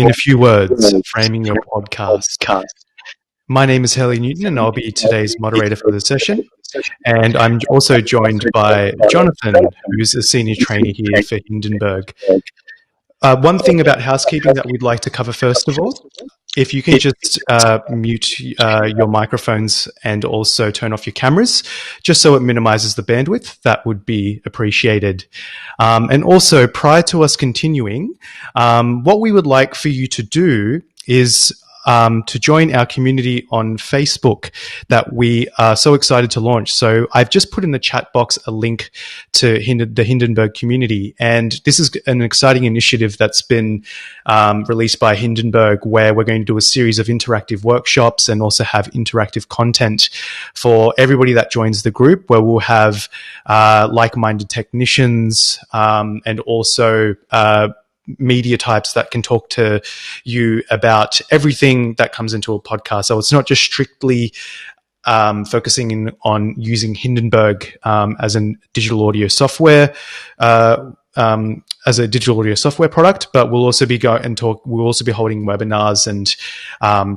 In a few words, framing your podcast. My name is Haley Newton, and I'll be today's moderator for the session. And I'm also joined by Jonathan, who's a senior trainer here for Hindenburg. One thing about housekeeping that we'd like to cover first of all, if you can just mute your microphones and also turn off your cameras, just so it minimizes the bandwidth, that would be appreciated. And also, prior to us continuing, what we would like for you to do is to join our community on Facebook that we are so excited to launch. So I've just put in the chat box a link to the Hindenburg community. And this is an exciting initiative that's been released by Hindenburg, where we're going to do a series of interactive workshops and also have interactive content for everybody that joins the group, where we'll have like-minded technicians and also media types that can talk to you about everything that comes into a podcast. So it's not just strictly focusing on using Hindenburg as a digital audio software product, but we'll also be we'll also be holding webinars and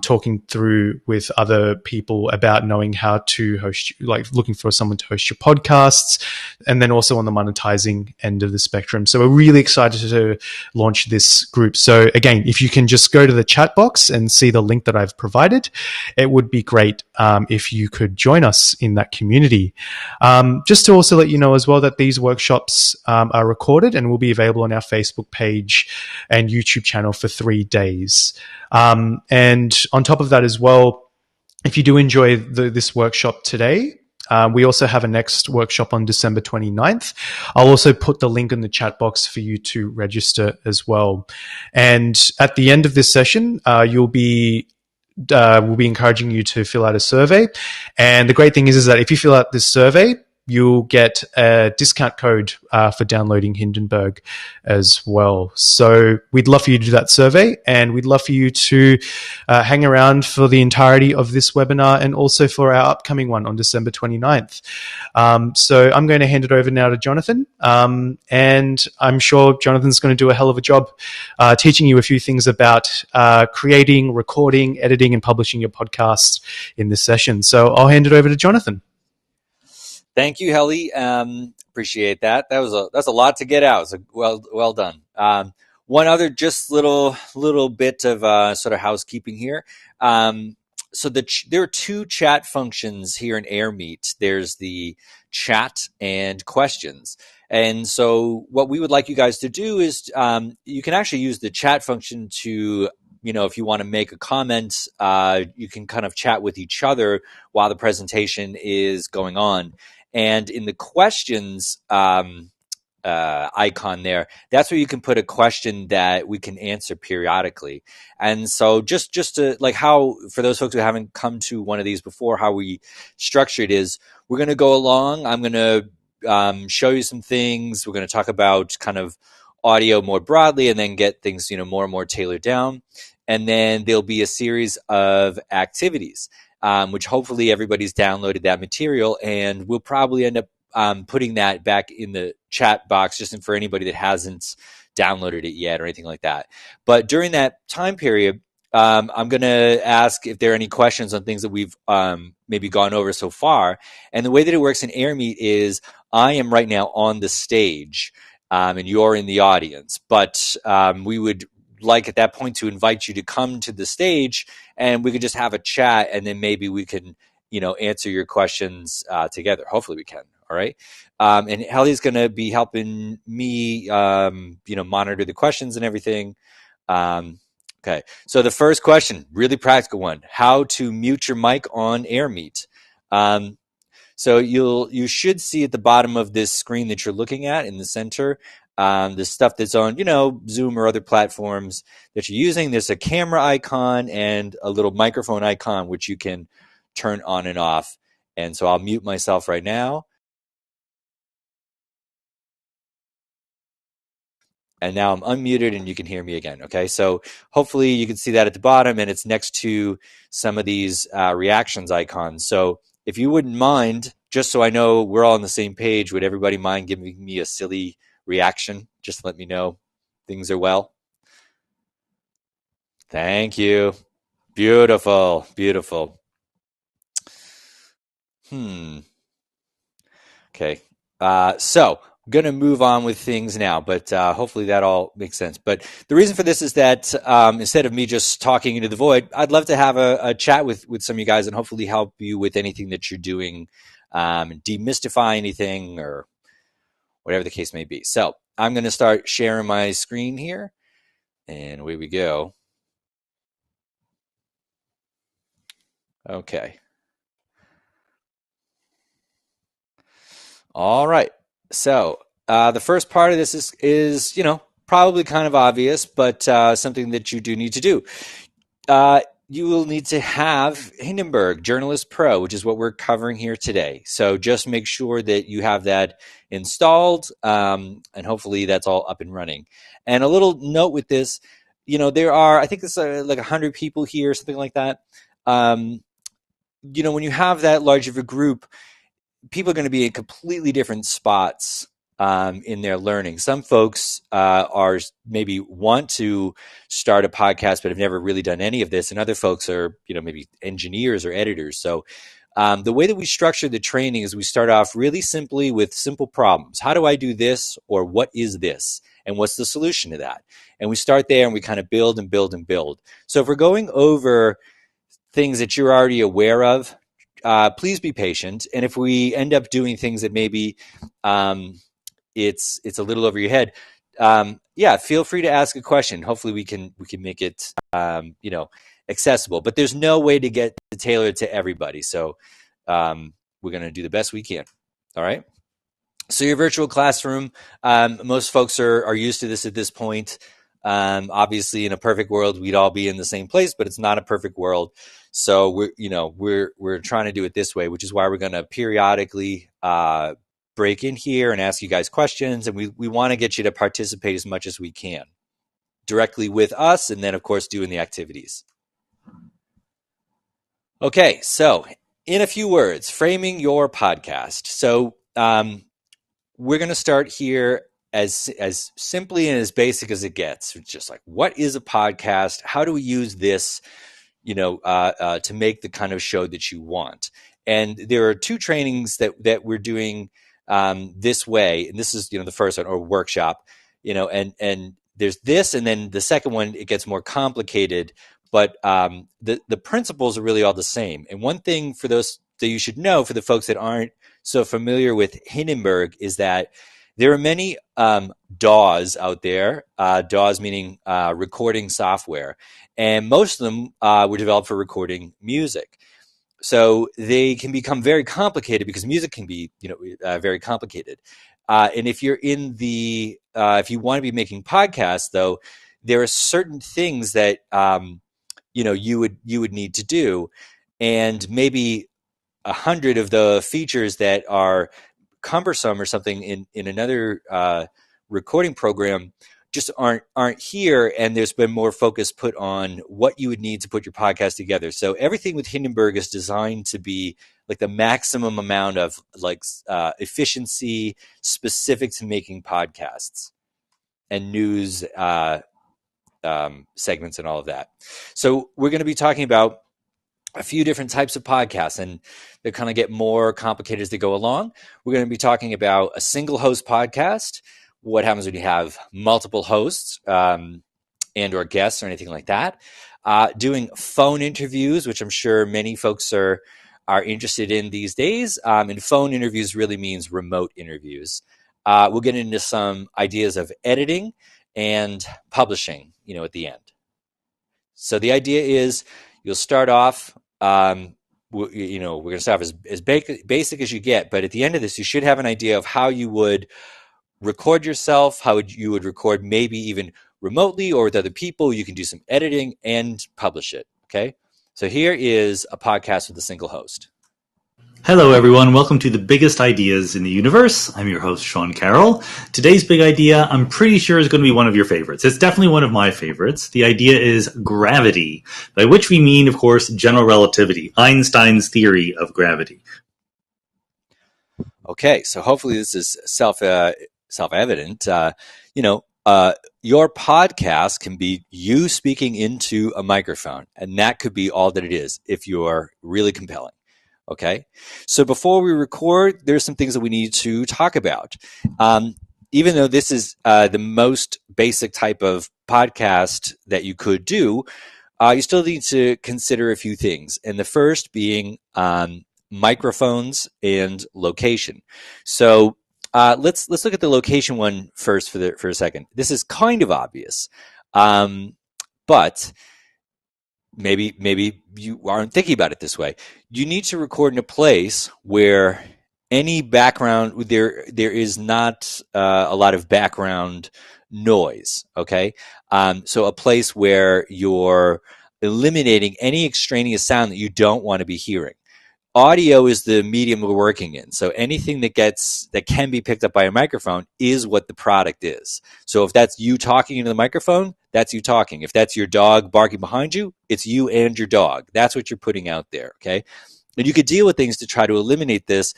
talking through with other people about knowing how to host, like looking for someone to host your podcasts, and then also on the monetizing end of the spectrum. So we're really excited to launch this group. So again, if you can just go to the chat box and see the link that I've provided, it would be great if you could join us in that community. Just to also let you know as well that these workshops are recorded and will be available on our Facebook page and YouTube channel for 3 days. And on top of that as well, if you do enjoy this workshop today, we also have a next workshop on December 29th. I'll also put the link in the chat box for you to register as well. And at the end of this session, we'll be encouraging you to fill out a survey. And the great thing is that if you fill out this survey, you'll get a discount code for downloading Hindenburg as well. So we'd love for you to do that survey, and we'd love for you to hang around for the entirety of this webinar and also for our upcoming one on December 29th. So I'm going to hand it over now to Jonathan, and I'm sure Jonathan's going to do a hell of a job teaching you a few things about creating, recording, editing, and publishing your podcast in this session. So I'll hand it over to Jonathan. Thank you, Helly. Appreciate that. That's a lot to get out. So well done. One other just little bit of sort of housekeeping here. So there are two chat functions here in AirMeet. There's the chat and questions. And so what we would like you guys to do is you can actually use the chat function to, if you want to make a comment, you can kind of chat with each other while the presentation is going on. And in the questions icon there, that's where you can put a question that we can answer periodically. And so just to like how, for those folks who haven't come to one of these before, how we structure it is we're going to go along. I'm going to show you some things. We're going to talk about kind of audio more broadly and then get things, more and more tailored down. And then there'll be a series of activities. Which hopefully everybody's downloaded that material, and we'll probably end up putting that back in the chat box just for anybody that hasn't downloaded it yet or anything like that. But during that time period, I'm going to ask if there are any questions on things that we've maybe gone over so far. And the way that it works in AirMeet is I am right now on the stage and you're in the audience, but we would like at that point to invite you to come to the stage and we could just have a chat, and then maybe we can, answer your questions together. Hopefully we can. All right. And Helly's going to be helping me, monitor the questions and everything. Okay. So the first question, really practical one, how to mute your mic on AirMeet. So you should see at the bottom of this screen that you're looking at in the center, the stuff that's on, Zoom or other platforms that you're using. There's a camera icon and a little microphone icon, which you can turn on and off. And so I'll mute myself right now. And now I'm unmuted and you can hear me again. Okay. So hopefully you can see that at the bottom, and it's next to some of these reactions icons. So if you wouldn't mind, just so I know we're all on the same page, would everybody mind giving me a silly reaction? Just let me know things are well. Thank you. Beautiful. Beautiful. Okay. So I'm going to move on with things now, but hopefully that all makes sense. But the reason for this is that instead of me just talking into the void, I'd love to have a chat with some of you guys and hopefully help you with anything that you're doing, demystify anything or whatever the case may be. So I'm going to start sharing my screen here, and away we go. Okay. All right. So the first part of this is probably kind of obvious, but something that you do need to do. You will need to have Hindenburg Journalist Pro, which is what we're covering here today. So just make sure that you have that installed, and hopefully that's all up and running. And a little note with this, there are, I think it's like 100 people here, something like that. When you have that large of a group, people are going to be in completely different spots in their learning. Some folks are maybe want to start a podcast, but have never really done any of this. And other folks are, maybe engineers or editors. So the way that we structure the training is we start off really simply with simple problems. How do I do this? Or what is this? And what's the solution to that? And we start there and we kind of build and build and build. So if we're going over things that you're already aware of, please be patient. And if we end up doing things that maybe it's a little over your head, feel free to ask a question. Hopefully we can make it accessible. But there's no way to get tailored to everybody. So we're going to do the best we can. All right. So your virtual classroom, most folks are used to this at this point. Obviously, in a perfect world, we'd all be in the same place, but it's not a perfect world. So we're trying to do it this way, which is why we're going to periodically break in here and ask you guys questions, and we want to get you to participate as much as we can directly with us, and then of course doing the activities. Okay, so in a few words, framing your podcast. So we're going to start here as simply and as basic as it gets. It's just like, what is a podcast? How do we use this, to make the kind of show that you want? And there are two trainings that we're doing this way, and this is the first one, or workshop, and there's this, and then the second one, it gets more complicated, but the principles are really all the same. And one thing for those that you should know, for the folks that aren't so familiar with Hindenburg, is that there are many DAWs out there, DAWs meaning recording software, and most of them were developed for recording music. So they can become very complicated because music can be, very complicated. And if you're if you want to be making podcasts, though, there are certain things that you would need to do, and maybe 100 of the features that are cumbersome or something in another recording program just aren't here, and there's been more focus put on what you would need to put your podcast together. So everything with Hindenburg is designed to be like the maximum amount of efficiency specific to making podcasts and news segments and all of that. So we're going to be talking about a few different types of podcasts, and they kind of get more complicated as they go along. We're going to be talking about a single host podcast, what happens when you have multiple hosts and or guests or anything like that. Doing phone interviews, which I'm sure many folks are interested in these days. And phone interviews really means remote interviews. We'll get into some ideas of editing and publishing, at the end. So the idea is you'll start off, we're going to start off as basic as you get, but at the end of this, you should have an idea of how you would record yourself, how you would record maybe even remotely or with other people. You can do some editing and publish it. Okay. So here is a podcast with a single host. Hello, everyone. Welcome to The Biggest Ideas in the Universe. I'm your host, Sean Carroll. Today's big idea, I'm pretty sure, is going to be one of your favorites. It's definitely one of my favorites. The idea is gravity, by which we mean, of course, general relativity, Einstein's theory of gravity. Okay, so hopefully this is self-evident. your podcast can be you speaking into a microphone, and that could be all that it is if you're really compelling. Okay, so before we record, there's some things that we need to talk about. Even though this is the most basic type of podcast that you could do, you still need to consider a few things. And the first being microphones and location. So let's look at the location one first for a second. This is kind of obvious, but maybe you aren't thinking about it this way. You need to record in a place where any background there is not a lot of background noise. Okay, so a place where you're eliminating any extraneous sound that you don't want to be hearing. Audio is the medium we're working in. So anything that can be picked up by a microphone is what the product is. So if that's you talking into the microphone, that's you talking. If that's your dog barking behind you, it's you and your dog. That's what you're putting out there, okay? And you could deal with things to try to eliminate this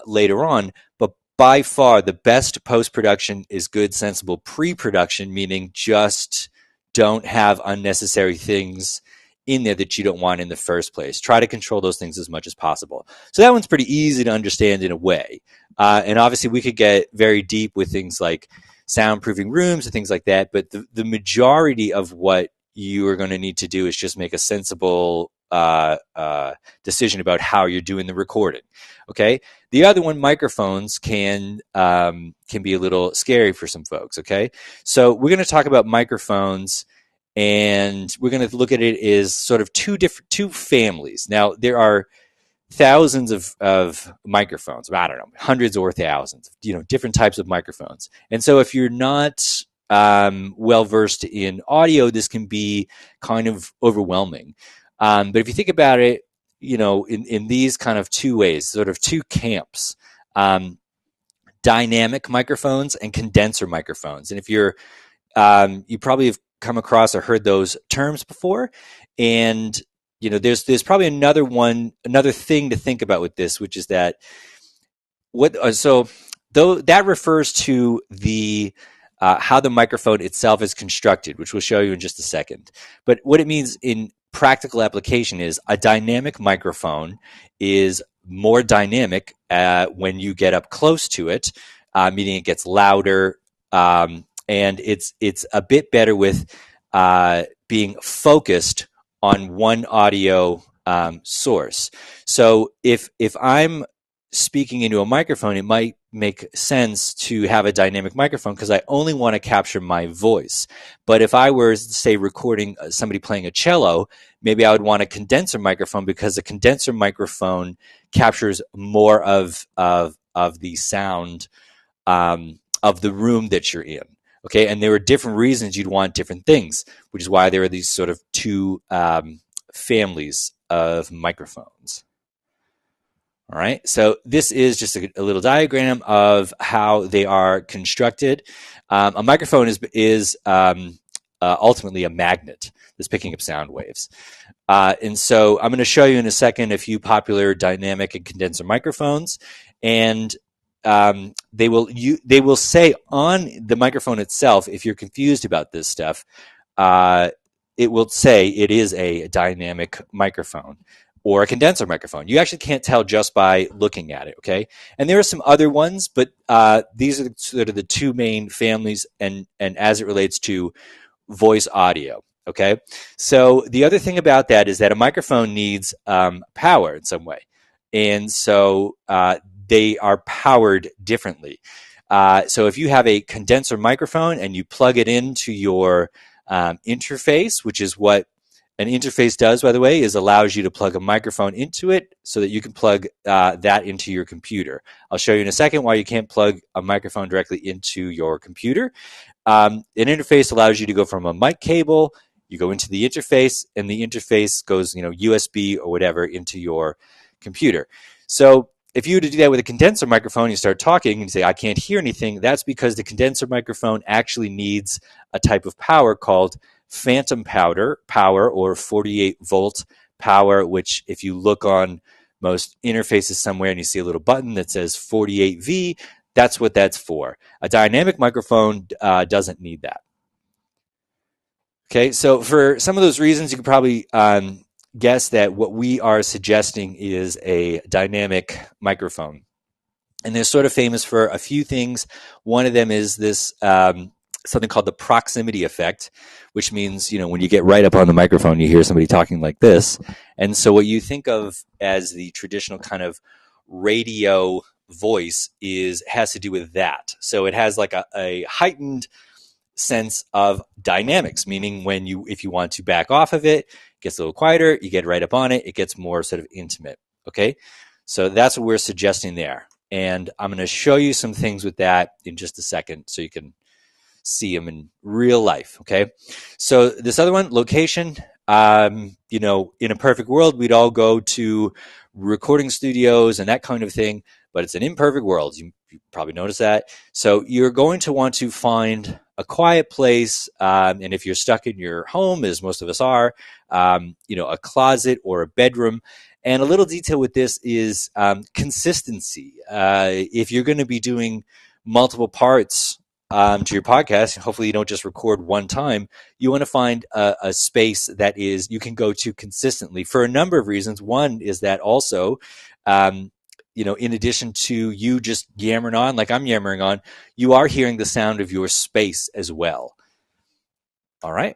later on, but by far the best post-production is good, sensible pre-production, meaning just don't have unnecessary things in there that you don't want in the first place. Try to control those things as much as possible. So that one's pretty easy to understand in a way. And obviously we could get very deep with things like soundproofing rooms and things like that, but the majority of what you are going to need to do is just make a sensible decision about how you're doing the recording. Okay. The other one, microphones, can be a little scary for some folks. Okay. So we're going to talk about microphones, and we're going to look at it as sort of two families. Now, there are thousands of microphones. I don't know, hundreds or thousands, different types of microphones. And so if you're not well versed in audio, this can be kind of overwhelming. But if you think about it, in these kind of two ways, sort of two camps, dynamic microphones and condenser microphones. And if you probably have come across or heard those terms before, and there's probably another thing to think about with this, which is that though that refers to the how the microphone itself is constructed, which we'll show you in just a second. But what it means in practical application is a dynamic microphone is more dynamic when you get up close to it, meaning it gets louder. And it's a bit better with being focused on one audio source. So if I'm speaking into a microphone, it might make sense to have a dynamic microphone because I only want to capture my voice. But if I were, say, recording somebody playing a cello, maybe I would want a condenser microphone because a condenser microphone captures more of the sound of the room that you're in. Okay, and there are different reasons you'd want different things, which is why there are these sort of two families of microphones. All right, so this is just a little diagram of how they are constructed. A microphone is ultimately a magnet that's picking up sound waves. And so I'm going to show you in a second a few popular dynamic and condenser microphones, and they will say on the microphone itself, if you're confused about this stuff, it will say it is a dynamic microphone or a condenser microphone. You actually can't tell just by looking at it, okay? And there are some other ones, but these are sort of the two main families, and as it relates to voice audio, okay? So the other thing about that is that a microphone needs power in some way. And so they are powered differently. So if you have a condenser microphone and you plug it into your interface, which is what an interface does, by the way, is allows you to plug a microphone into it so that you can plug that into your computer. I'll show you in a second why you can't plug a microphone directly into your computer. An interface allows you to go from a mic cable, you go into the interface, and the interface goes, USB or whatever into your computer. So if you were to do that with a condenser microphone, you start talking and you say, I can't hear anything. That's because the condenser microphone actually needs a type of power called phantom power or 48 volt power, which if you look on most interfaces somewhere and you see a little button that says 48V, That's what that's for. A dynamic microphone doesn't need that. Okay, so for some of those reasons, you could probably guess that what we are suggesting is a dynamic microphone. And they're sort of famous for a few things. One of them is this something called the proximity effect, which means, when you get right up on the microphone, you hear somebody talking like this. And so what you think of as the traditional kind of radio voice has to do with that. So it has like a heightened sense of dynamics, meaning if you want to back off of it gets a little quieter, you get right up on it, it gets more sort of intimate. Okay, so that's what we're suggesting there, and I'm going to show you some things with that in just a second so you can see them in real life. Okay, so this other one, location, in a perfect world we'd all go to recording studios and that kind of thing, but it's an imperfect world. You probably noticed that. So you're going to want to find a quiet place, and if you're stuck in your home, as most of us are, a closet or a bedroom. And a little detail with this is consistency. If you're going to be doing multiple parts to your podcast, and hopefully you don't just record one time, you want to find a space that you can go to consistently for a number of reasons. One is that also, in addition to you just yammering on like I'm yammering on, you are hearing the sound of your space as well. All right.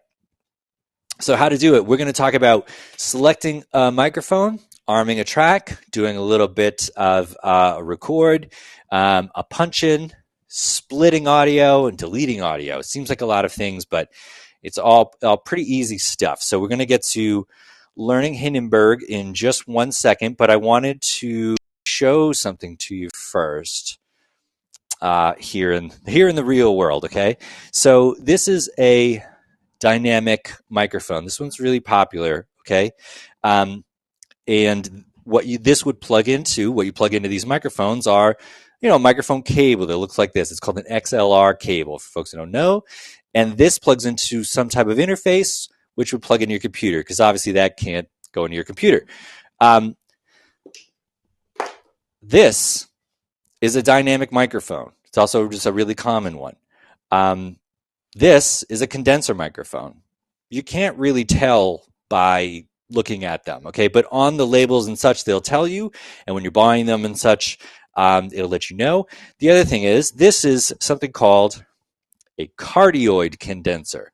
So how to do it? We're going to talk about selecting a microphone, arming a track, doing a little bit of a record, a punch-in, splitting audio, and deleting audio. It seems like a lot of things, but it's all pretty easy stuff. So we're going to get to learning Hindenburg in just 1 second, but I wanted to show something to you first here in the real world. Okay, so this is a dynamic microphone. This one's really popular. Okay, and this would plug into, what you plug into these microphones are, a microphone cable that looks like this. It's called an XLR cable for folks who don't know, and this plugs into some type of interface which would plug into your computer, because obviously that can't go into your computer. This is a dynamic microphone. It's also just a really common one. This is a condenser microphone. You can't really tell by looking at them, okay? But on the labels and such, they'll tell you, and when you're buying them and such, it'll let you know. The other thing is, this is something called a cardioid condenser.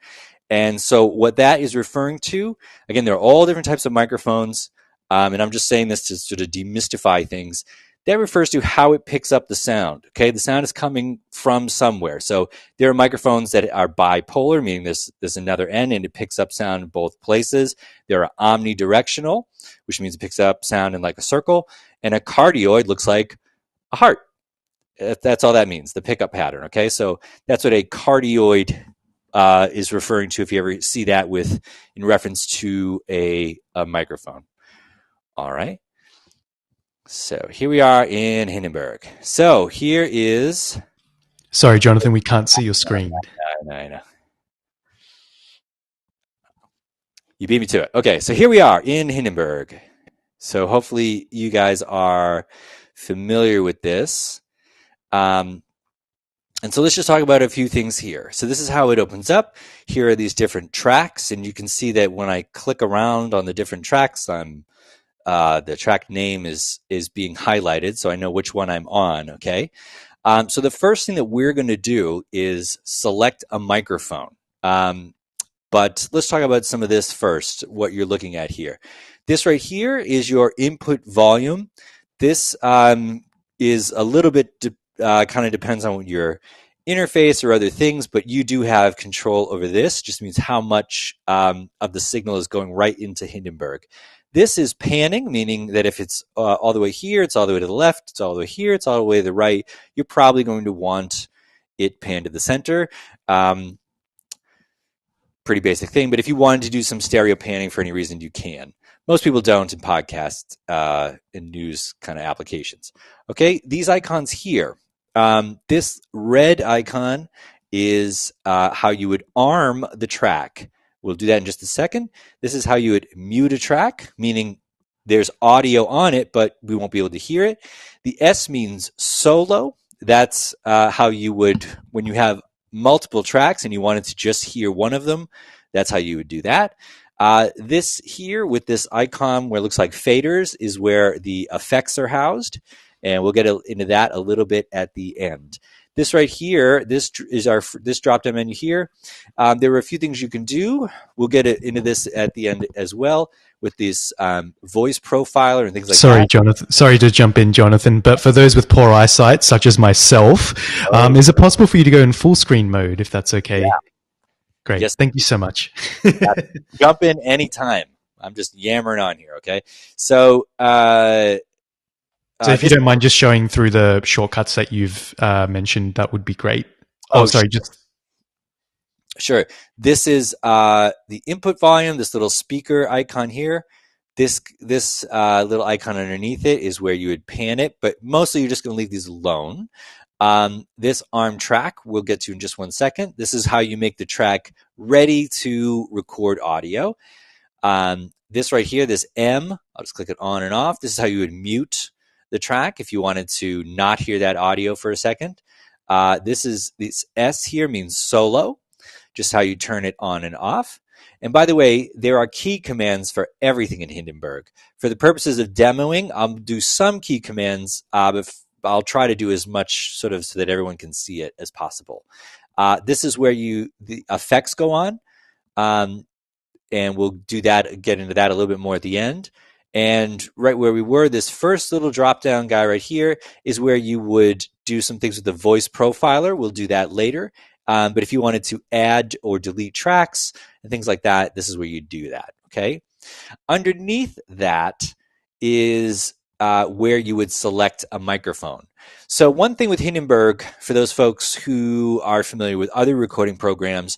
And so what that is referring to, again, there are all different types of microphones, and I'm just saying this to sort of demystify things. That refers to how it picks up the sound. Okay, the sound is coming from somewhere. So there are microphones that are bipolar, meaning there's another end and it picks up sound in both places. There are omnidirectional, which means it picks up sound in like a circle, and a cardioid looks like a heart. That's all that means, the pickup pattern. Okay, so that's what a cardioid is referring to if you ever see that in reference to a microphone. All right. So here we are in Hindenburg. So here is... Sorry, Jonathan, we can't see your screen. I know. You beat me to it. Okay, so here we are in Hindenburg. So hopefully you guys are familiar with this. And so let's just talk about a few things here. So this is how it opens up. Here are these different tracks, and you can see that when I click around on the different tracks, the track name is being highlighted, so I know which one I'm on. Okay, so the first thing that we're going to do is select a microphone. But let's talk about some of this first, what you're looking at here. This right here is your input volume. This is a little bit kind of depends on your interface or other things, but you do have control over this. Just means how much of the signal is going right into Hindenburg. This is panning, meaning that if it's all the way here, it's all the way to the left, it's all the way here, it's all the way to the right, you're probably going to want it panned to the center. Pretty basic thing, but if you wanted to do some stereo panning for any reason, you can. Most people don't in podcasts and news kind of applications. Okay, these icons here. This red icon is how you would arm the track. We'll do that in just a second. This is how you would mute a track, meaning there's audio on it, but we won't be able to hear it. The S means solo. that's how you would, when you have multiple tracks and you wanted to just hear one of them, that's how you would do that. This here with this icon where it looks like faders is where the effects are housed, and we'll get into that a little bit at the end. This right here, this is this drop-down menu here. There are a few things you can do. We'll get into this at the end as well with this voice profiler and things like Sorry, that. Jonathan. Sorry to jump in, Jonathan. But for those with poor eyesight, such as myself, is it possible for you to go in full screen mode, if that's okay? Yeah. Great. Yes. Thank you so much. Jump in anytime. I'm just yammering on here, okay? So, so if you don't mind just showing through the shortcuts that you've mentioned, that would be great. Oh, sorry. Sure. This is the input volume, this little speaker icon here. This little icon underneath it is where you would pan it, but mostly you're just going to leave these alone. This ARM track we'll get to in just 1 second. This is how you make the track ready to record audio. This right here, this M, I'll just click it on and off. This is how you would mute the track if you wanted to not hear that audio for a second. This S here means solo, just how you turn it on and off. And by the way, there are key commands for everything in Hindenburg. For the purposes of demoing, I'll do some key commands, but I'll try to do as much sort of so that everyone can see it as possible. This is where the effects go on. And we'll get into that a little bit more at the end. And right where we were, this first little drop-down guy right here is where you would do some things with the voice profiler. We'll do that later. But if you wanted to add or delete tracks and things like that, this is where you do that, okay? Underneath that is where you would select a microphone. So one thing with Hindenburg, for those folks who are familiar with other recording programs,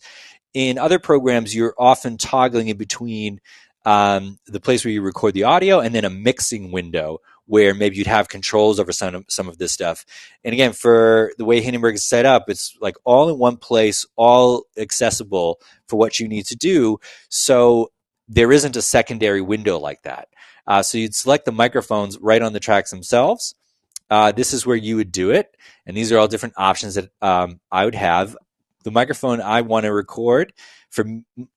in other programs, you're often toggling in between the place where you record the audio and then a mixing window where maybe you'd have controls over some of this stuff. And again, for the way Hindenburg is set up, it's like all in one place, all accessible for what you need to do. So there isn't a secondary window like that. So you'd select the microphones right on the tracks themselves. This is where you would do it. And these are all different options that I would have. The microphone I want to record,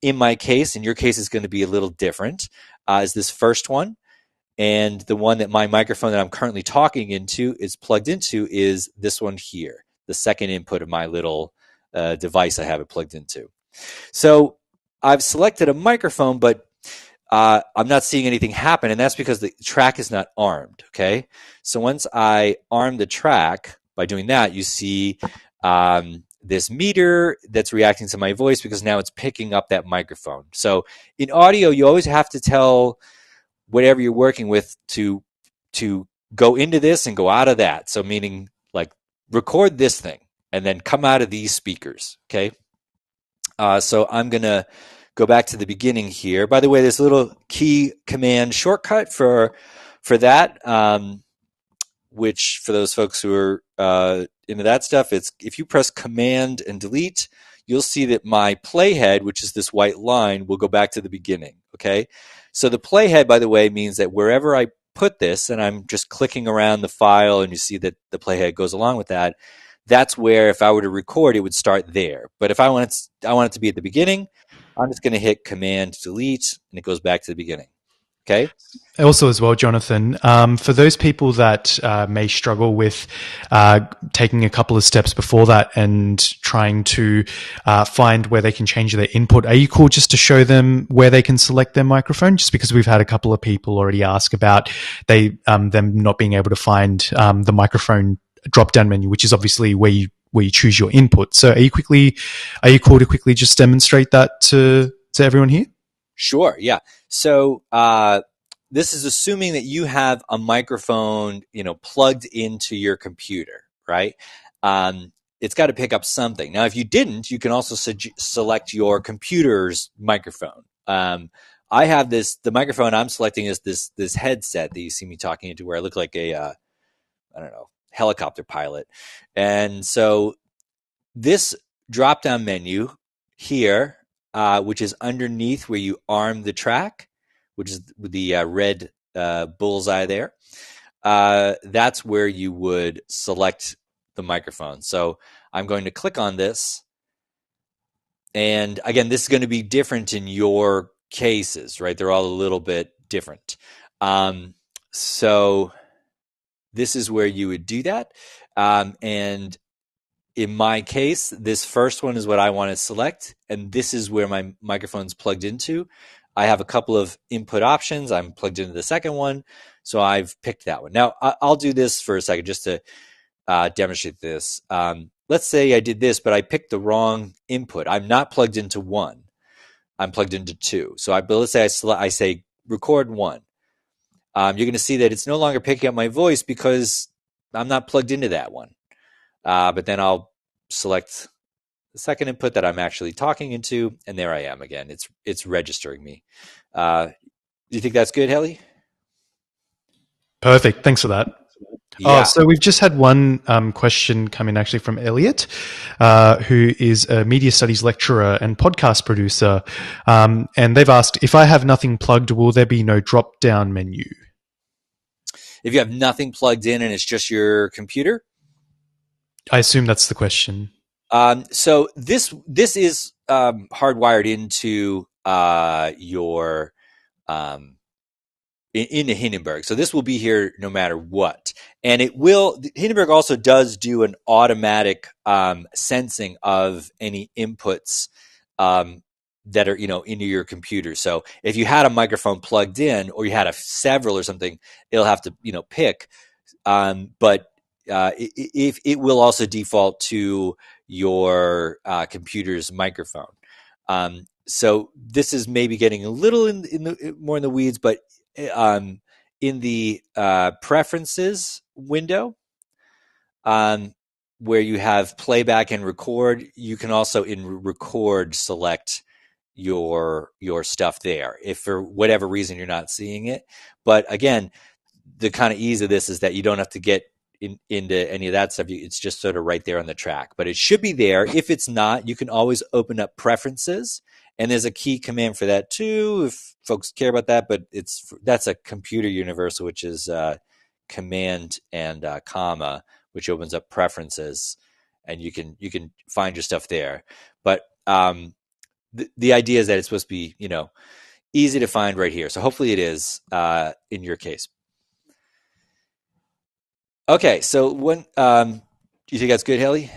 in my case, in your case is going to be a little different, is this first one. And the one that my microphone that I'm currently talking into is plugged into is this one here, the second input of my little device I have it plugged into. So I've selected a microphone, but I'm not seeing anything happen, and that's because the track is not armed, okay? So once I arm the track, by doing that, you see this meter that's reacting to my voice because now it's picking up that microphone. So in audio, you always have to tell whatever you're working with to go into this and go out of that. So meaning like record this thing and then come out of these speakers, okay? So I'm going to go back to the beginning here. By the way, there's a little key command shortcut for that, which for those folks who are into that stuff, it's if you press Command and Delete, you'll see that my playhead, which is this white line, will go back to the beginning, okay? So the playhead, by the way, means that wherever I put this, and I'm just clicking around the file, and you see that the playhead goes along with that, that's where if I were to record, it would start there. But if I want it to be at the beginning, I'm just going to hit Command Delete, and it goes back to the beginning. Okay. Also, as well, Jonathan, for those people that may struggle with taking a couple of steps before that and trying to find where they can change their input, are you cool just to show them where they can select their microphone? Just because we've had a couple of people already ask about them not being able to find the microphone drop-down menu, which is obviously where you choose your input. So, are you cool to quickly just demonstrate that to everyone here? Sure. Yeah. So this is assuming that you have a microphone, plugged into your computer, right? It's got to pick up something. Now, if you didn't, you can also select your computer's microphone. I have the microphone I'm selecting is this headset that you see me talking into, where I look like a helicopter pilot. And so this drop-down menu here, which is underneath where you arm the track, which is the red bullseye there. That's where you would select the microphone. So I'm going to click on this. And again, this is going to be different in your cases, right? They're all a little bit different. So this is where you would do that. And in my case, this first one is what I want to select, and this is where my microphone's plugged into. I have a couple of input options. I'm plugged into the second one, so I've picked that one. Now, I'll do this for a second just to demonstrate this. Let's say I did this, but I picked the wrong input. I'm not plugged into one. I'm plugged into two. So but let's say I say record one. You're going to see that it's no longer picking up my voice because I'm not plugged into that one. But then I'll select the second input that I'm actually talking into, and there I am again. It's registering me. Do you think that's good, Helly? Perfect. Thanks for that. Yeah. Oh, so we've just had one question come in actually from Elliot, who is a media studies lecturer and podcast producer. And they've asked, if I have nothing plugged, will there be no drop-down menu? If you have nothing plugged in and it's just your computer? I assume that's the question. So this is hardwired into your into Hindenburg. So this will be here no matter what. And it will, Hindenburg also does do an automatic sensing of any inputs that are, into your computer. So if you had a microphone plugged in or you had several or something, it'll have to, pick. But if it will also default to your computer's microphone. So this is maybe getting a little more in the weeds, but in the preferences window, where you have playback and record, you can also in record select your stuff there if for whatever reason you're not seeing it. But again, the kind of ease of this is that you don't have to get into any of that stuff. It's just sort of right there on the track, but it should be there. If it's not, you can always open up preferences, and there's a key command for that too, if folks care about that. But that's a computer universal, which is command and comma, which opens up preferences, and you can find your stuff there. But the idea is that it's supposed to be easy to find right here. So hopefully it is in your case. Okay, so when do you think that's good, Haley?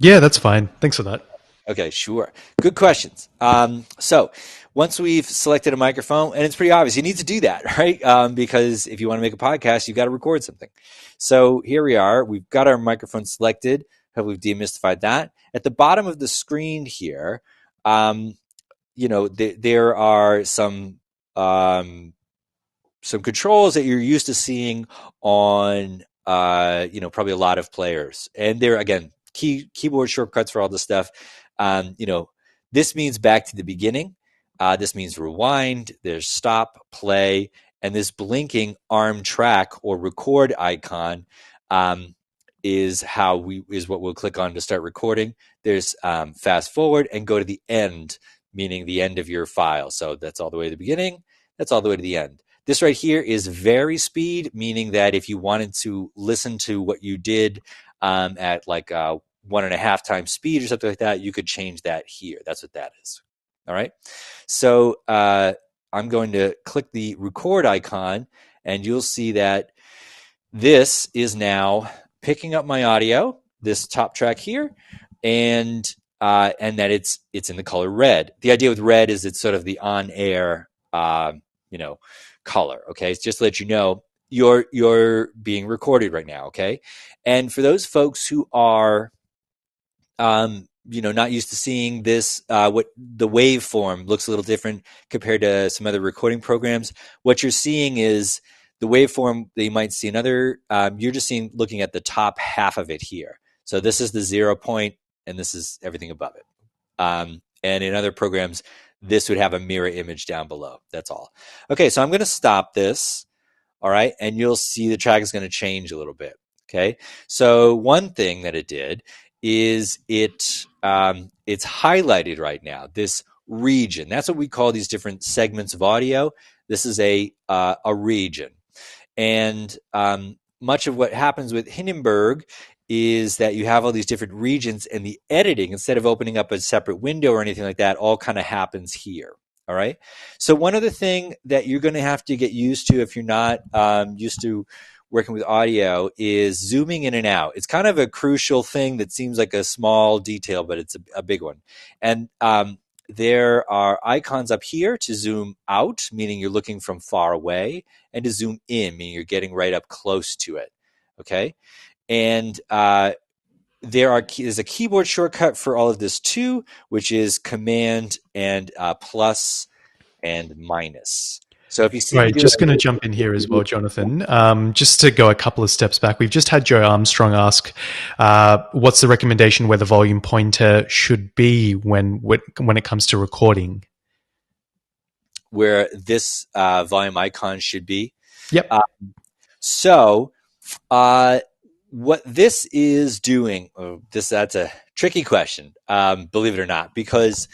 Yeah, that's fine. Thanks for that. Okay, sure. Good questions. So once we've selected a microphone, and it's pretty obvious, you need to do that, right? Because if you want to make a podcast, you've got to record something. So here we are. We've got our microphone selected. Hope we've demystified that. At the bottom of the screen here, there are some controls that you're used to seeing on probably a lot of players, and they're again keyboard shortcuts for all this stuff. This means back to the beginning. This means rewind. There's stop, play, and this blinking arm track or record icon is what we'll click on to start recording. There's fast forward and go to the end, meaning the end of your file. So that's all the way to the beginning. That's all the way to the end. This right here is vary speed, meaning that if you wanted to listen to what you did at like 1.5 times speed or something like that, you could change that here. That's what that is. All right. So I'm going to click the record icon, and you'll see that this is now picking up my audio, this top track here, and that it's in the color red. The idea with red is it's sort of the on-air color. Okay, it's just to let you know you're being recorded right now. Okay, and for those folks who are not used to seeing this, what the waveform looks a little different compared to some other recording programs. What you're seeing is the waveform that you might see in other, you're just looking at the top half of it here. So this is the 0 point, and this is everything above it. And in other programs, this would have a mirror image down below. That's all. Okay, so I'm going to stop this. All right, and you'll see the track is going to change a little bit. Okay, so one thing that it did is it's highlighted right now, this region. That's what we call these different segments of audio. This is a region. And much of what happens with Hindenburg is that you have all these different regions, and the editing, instead of opening up a separate window or anything like that, all kind of happens here. All right. So one other thing that you're going to have to get used to if you're not used to working with audio is zooming in and out. It's kind of a crucial thing that seems like a small detail, but it's a big one. And there are icons up here to zoom out, meaning you're looking from far away, and to zoom in, meaning you're getting right up close to it. Okay. And there's a keyboard shortcut for all of this too, which is Command and plus and minus. So if you see me Right, do just going to that, jump in here as well, Jonathan. Just to go a couple of steps back, we've just had Joe Armstrong ask, "What's the recommendation where the volume pointer should be when it comes to recording?" where this volume icon should be. Yep. So what this is doing, that's a tricky question, believe it or not, because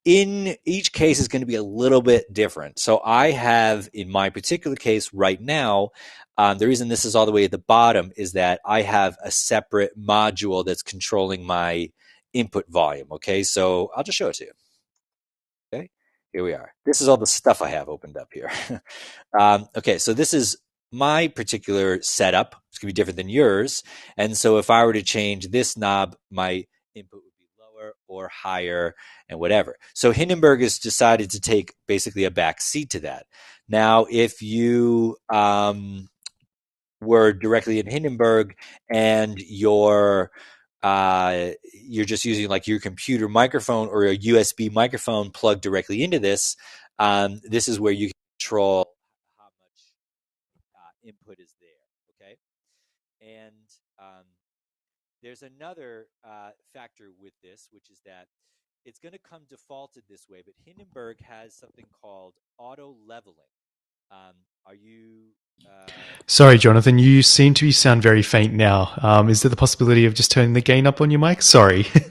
in each case is going to be a little bit different. So I have, in my particular case right now, the reason this is all the way at the bottom is that I have a separate module that's controlling my input volume. Okay, so I'll just show it to you. Okay, here we are. This is all the stuff I have opened up here. Okay, so this is my particular setup. It's going to be different than yours. And so if I were to change this knob, my input would be lower or higher and whatever. So Hindenburg has decided to take basically a back seat to that. Now, if you were directly in Hindenburg and you're just using like your computer microphone or a USB microphone plugged directly into this, this is where you can control how much input is there. Okay, and there's another factor with this, which is that it's going to come defaulted this way, but Hindenburg has something called auto leveling. Are you? Sorry, Jonathan, you seem to sound very faint now. Is there the possibility of just turning the gain up on your mic? Sorry. Sure.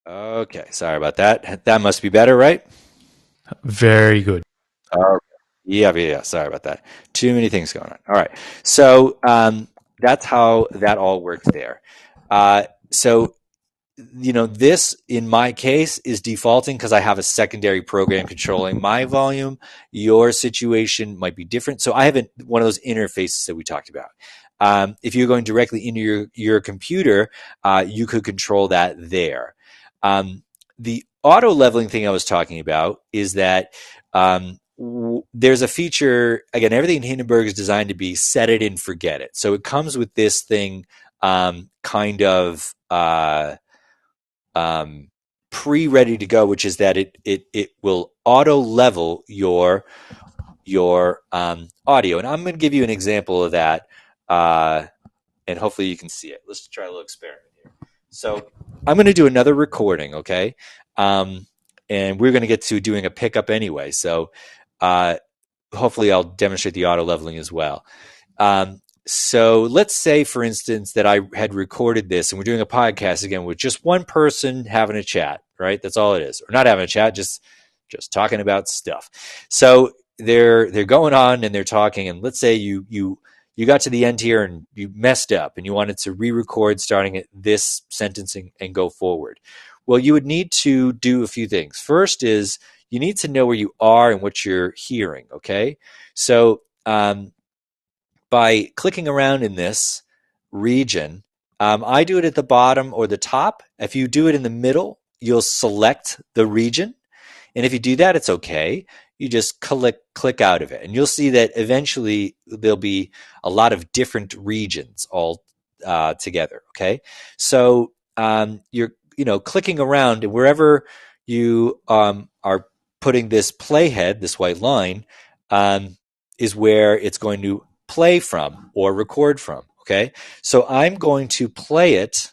Okay, sorry about that. That must be better, right? Very good. Yeah. Sorry about that. Too many things going on. All right. So that's how that all works there. So this in my case is defaulting because I have a secondary program controlling my volume. Your situation might be different. So I have one of those interfaces that we talked about. If you're going directly into your computer, you could control that there. The auto leveling thing I was talking about is that there's a feature, again, everything in Hindenburg is designed to be set it and forget it. So it comes with this thing kind of pre-ready to go, which is that it will auto level your audio. And I'm going to give you an example of that, and hopefully you can see it. Let's try a little experiment here. So I'm going to do another recording, okay? And we're going to get to doing a pickup anyway. So hopefully I'll demonstrate the auto leveling as well. So let's say, for instance, that I had recorded this and we're doing a podcast again with just one person having a chat, right? That's all it is. Or not having a chat, just talking about stuff. So they're going on and they're talking, and let's say you got to the end here and you messed up and you wanted to re-record starting at this sentencing and go forward. Well, you would need to do a few things. First is you need to know where you are and what you're hearing, okay? So by clicking around in this region, I do it at the bottom or the top. If you do it in the middle, you'll select the region. And if you do that, it's okay. You just click out of it. And you'll see that eventually there'll be a lot of different regions all together, okay? So you're clicking around, and wherever you are putting this playhead, this white line, is where it's going to play from or record from, okay? So I'm going to play it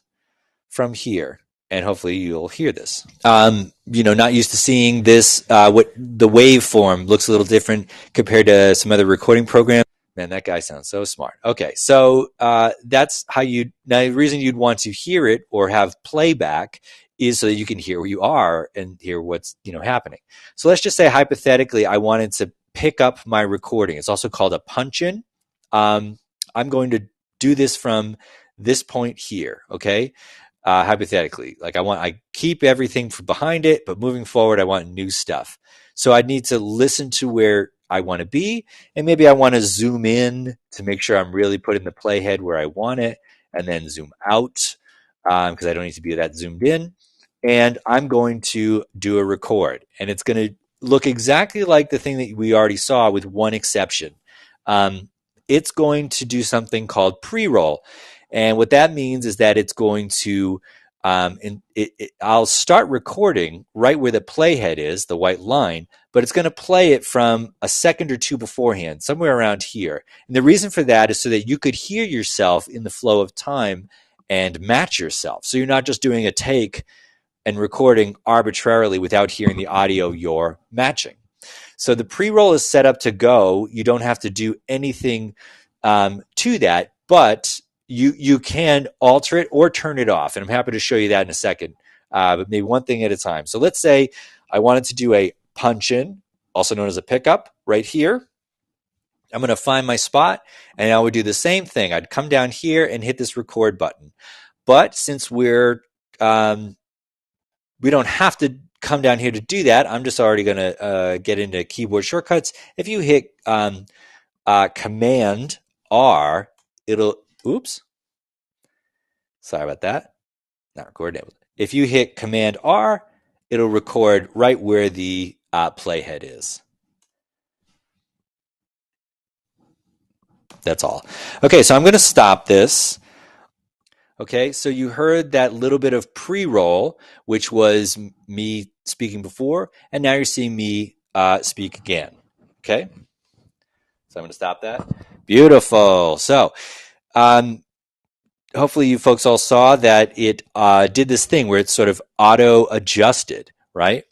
from here, and hopefully you'll hear this. Not used to seeing this, what the waveform looks a little different compared to some other recording programs. Man, that guy sounds so smart. Okay, so that's how you. Now, the reason you'd want to hear it or have playback is so that you can hear where you are and hear what's happening. So let's just say hypothetically, I wanted to pick up my recording. It's also called a punch-in. I'm going to do this from this point here. Okay, hypothetically, like I keep everything from behind it, but moving forward, I want new stuff. So I'd need to listen to where I want to be, and maybe I want to zoom in to make sure I'm really putting the playhead where I want it, and then zoom out because I don't need to be that zoomed in. And I'm going to do a record, and it's going to look exactly like the thing that we already saw, with one exception. It's going to do something called pre-roll, and what that means is that it's going to I'll start recording right where the playhead is, the white line, but it's going to play it from a second or two beforehand, somewhere around here. And the reason for that is so that you could hear yourself in the flow of time and match yourself. So you're not just doing a take and recording arbitrarily without hearing the audio you're matching. So the pre-roll is set up to go. You don't have to do anything to that, but you can alter it or turn it off. And I'm happy to show you that in a second, but maybe one thing at a time. So let's say I wanted to do a punch-in, also known as a pickup, right here. I'm going to find my spot, and I would do the same thing. I'd come down here and hit this record button. But since we don't have to come down here to do that, I'm just already going to get into keyboard shortcuts. If you hit Command R, it'll, oops, sorry about that, not recording. If you hit Command R, it'll record right where the playhead is. That's all. Okay, so I'm going to stop this. Okay, so you heard that little bit of pre-roll, which was me speaking before, and now you're seeing me speak again. Okay, so I'm going to stop that. Beautiful. So hopefully you folks all saw that it did this thing where it's sort of auto-adjusted, right?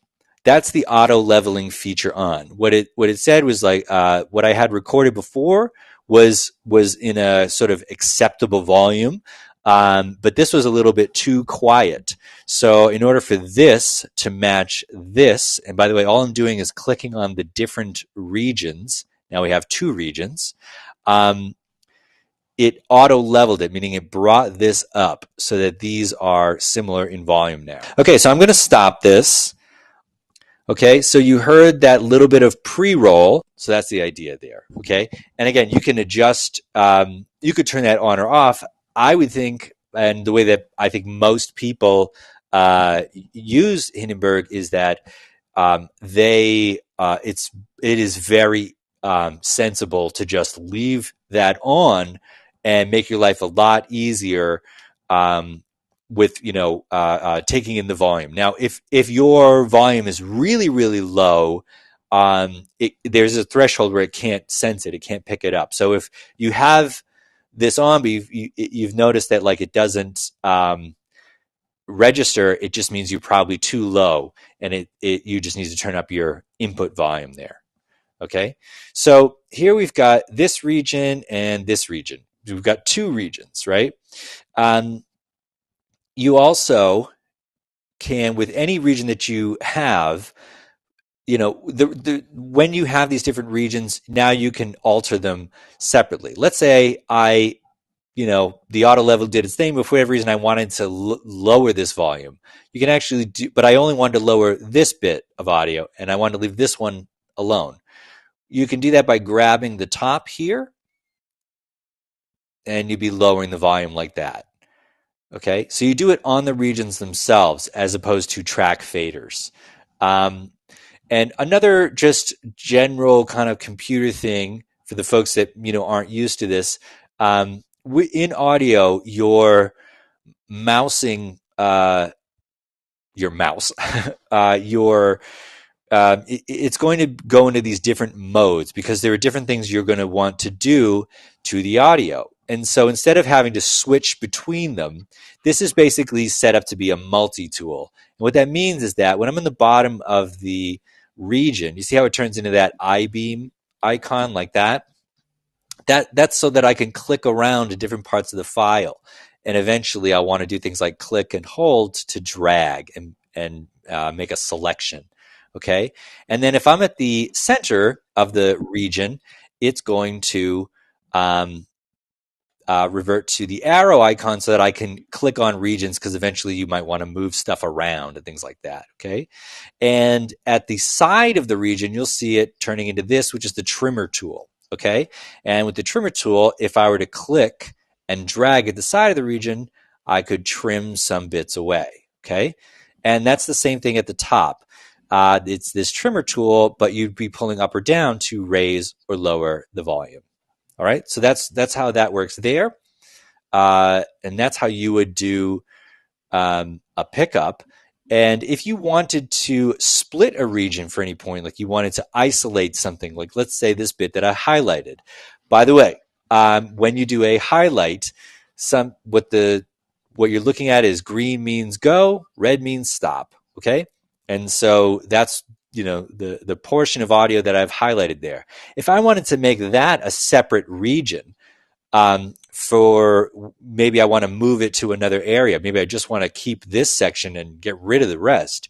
That's the auto leveling feature on. What it said was like what I had recorded before was in a sort of acceptable volume, but this was a little bit too quiet. So in order for this to match this, and by the way, all I'm doing is clicking on the different regions. Now we have two regions. It auto leveled it, meaning it brought this up so that these are similar in volume now. Okay, so I'm going to stop this. Okay, so you heard that little bit of pre-roll. So that's the idea there. Okay, and again, you can adjust, you could turn that on or off. I would think, and the way that I think most people use Hindenburg is that it is very sensible to just leave that on and make your life a lot easier with taking in the volume. Now, if your volume is really, really low, there's a threshold where it can't sense it, it can't pick it up. So if you have this on, but you've noticed that like it doesn't register, it just means you're probably too low, and you just need to turn up your input volume there. Okay, so here we've got this region and this region. We've got two regions, right? You also can, with any region that you have, when you have these different regions, now you can alter them separately. Let's say the auto level did its thing, but for whatever reason I wanted to lower this volume. You can actually do, but I only wanted to lower this bit of audio, and I wanted to leave this one alone. You can do that by grabbing the top here, and you'd be lowering the volume like that. Okay, so you do it on the regions themselves as opposed to track faders. And another just general kind of computer thing for the folks that aren't used to this, in audio, you're mousing your mouse. It's going to go into these different modes because there are different things you're going to want to do to the audio. And so instead of having to switch between them, this is basically set up to be a multi-tool. And what that means is that when I'm in the bottom of the region, you see how it turns into that I-beam icon like that? That's so that I can click around to different parts of the file. And eventually I want to do things like click and hold to drag and make a selection. Okay. And then if I'm at the center of the region, it's going to revert to the arrow icon so that I can click on regions, because eventually you might want to move stuff around and things like that. Okay. And at the side of the region, you'll see it turning into this, which is the trimmer tool. Okay. And with the trimmer tool, if I were to click and drag at the side of the region, I could trim some bits away. Okay. And that's the same thing at the top. It's this trimmer tool, but you'd be pulling up or down to raise or lower the volume. All right. So that's how that works there. And that's how you would do a pickup. And if you wanted to split a region for any point, like you wanted to isolate something, like let's say this bit that I highlighted. By the way, when you do a highlight, what you're looking at is green means go, red means stop. Okay, and so that's the portion of audio that I've highlighted there. If I wanted to make that a separate region, for maybe I want to move it to another area. Maybe I just want to keep this section and get rid of the rest.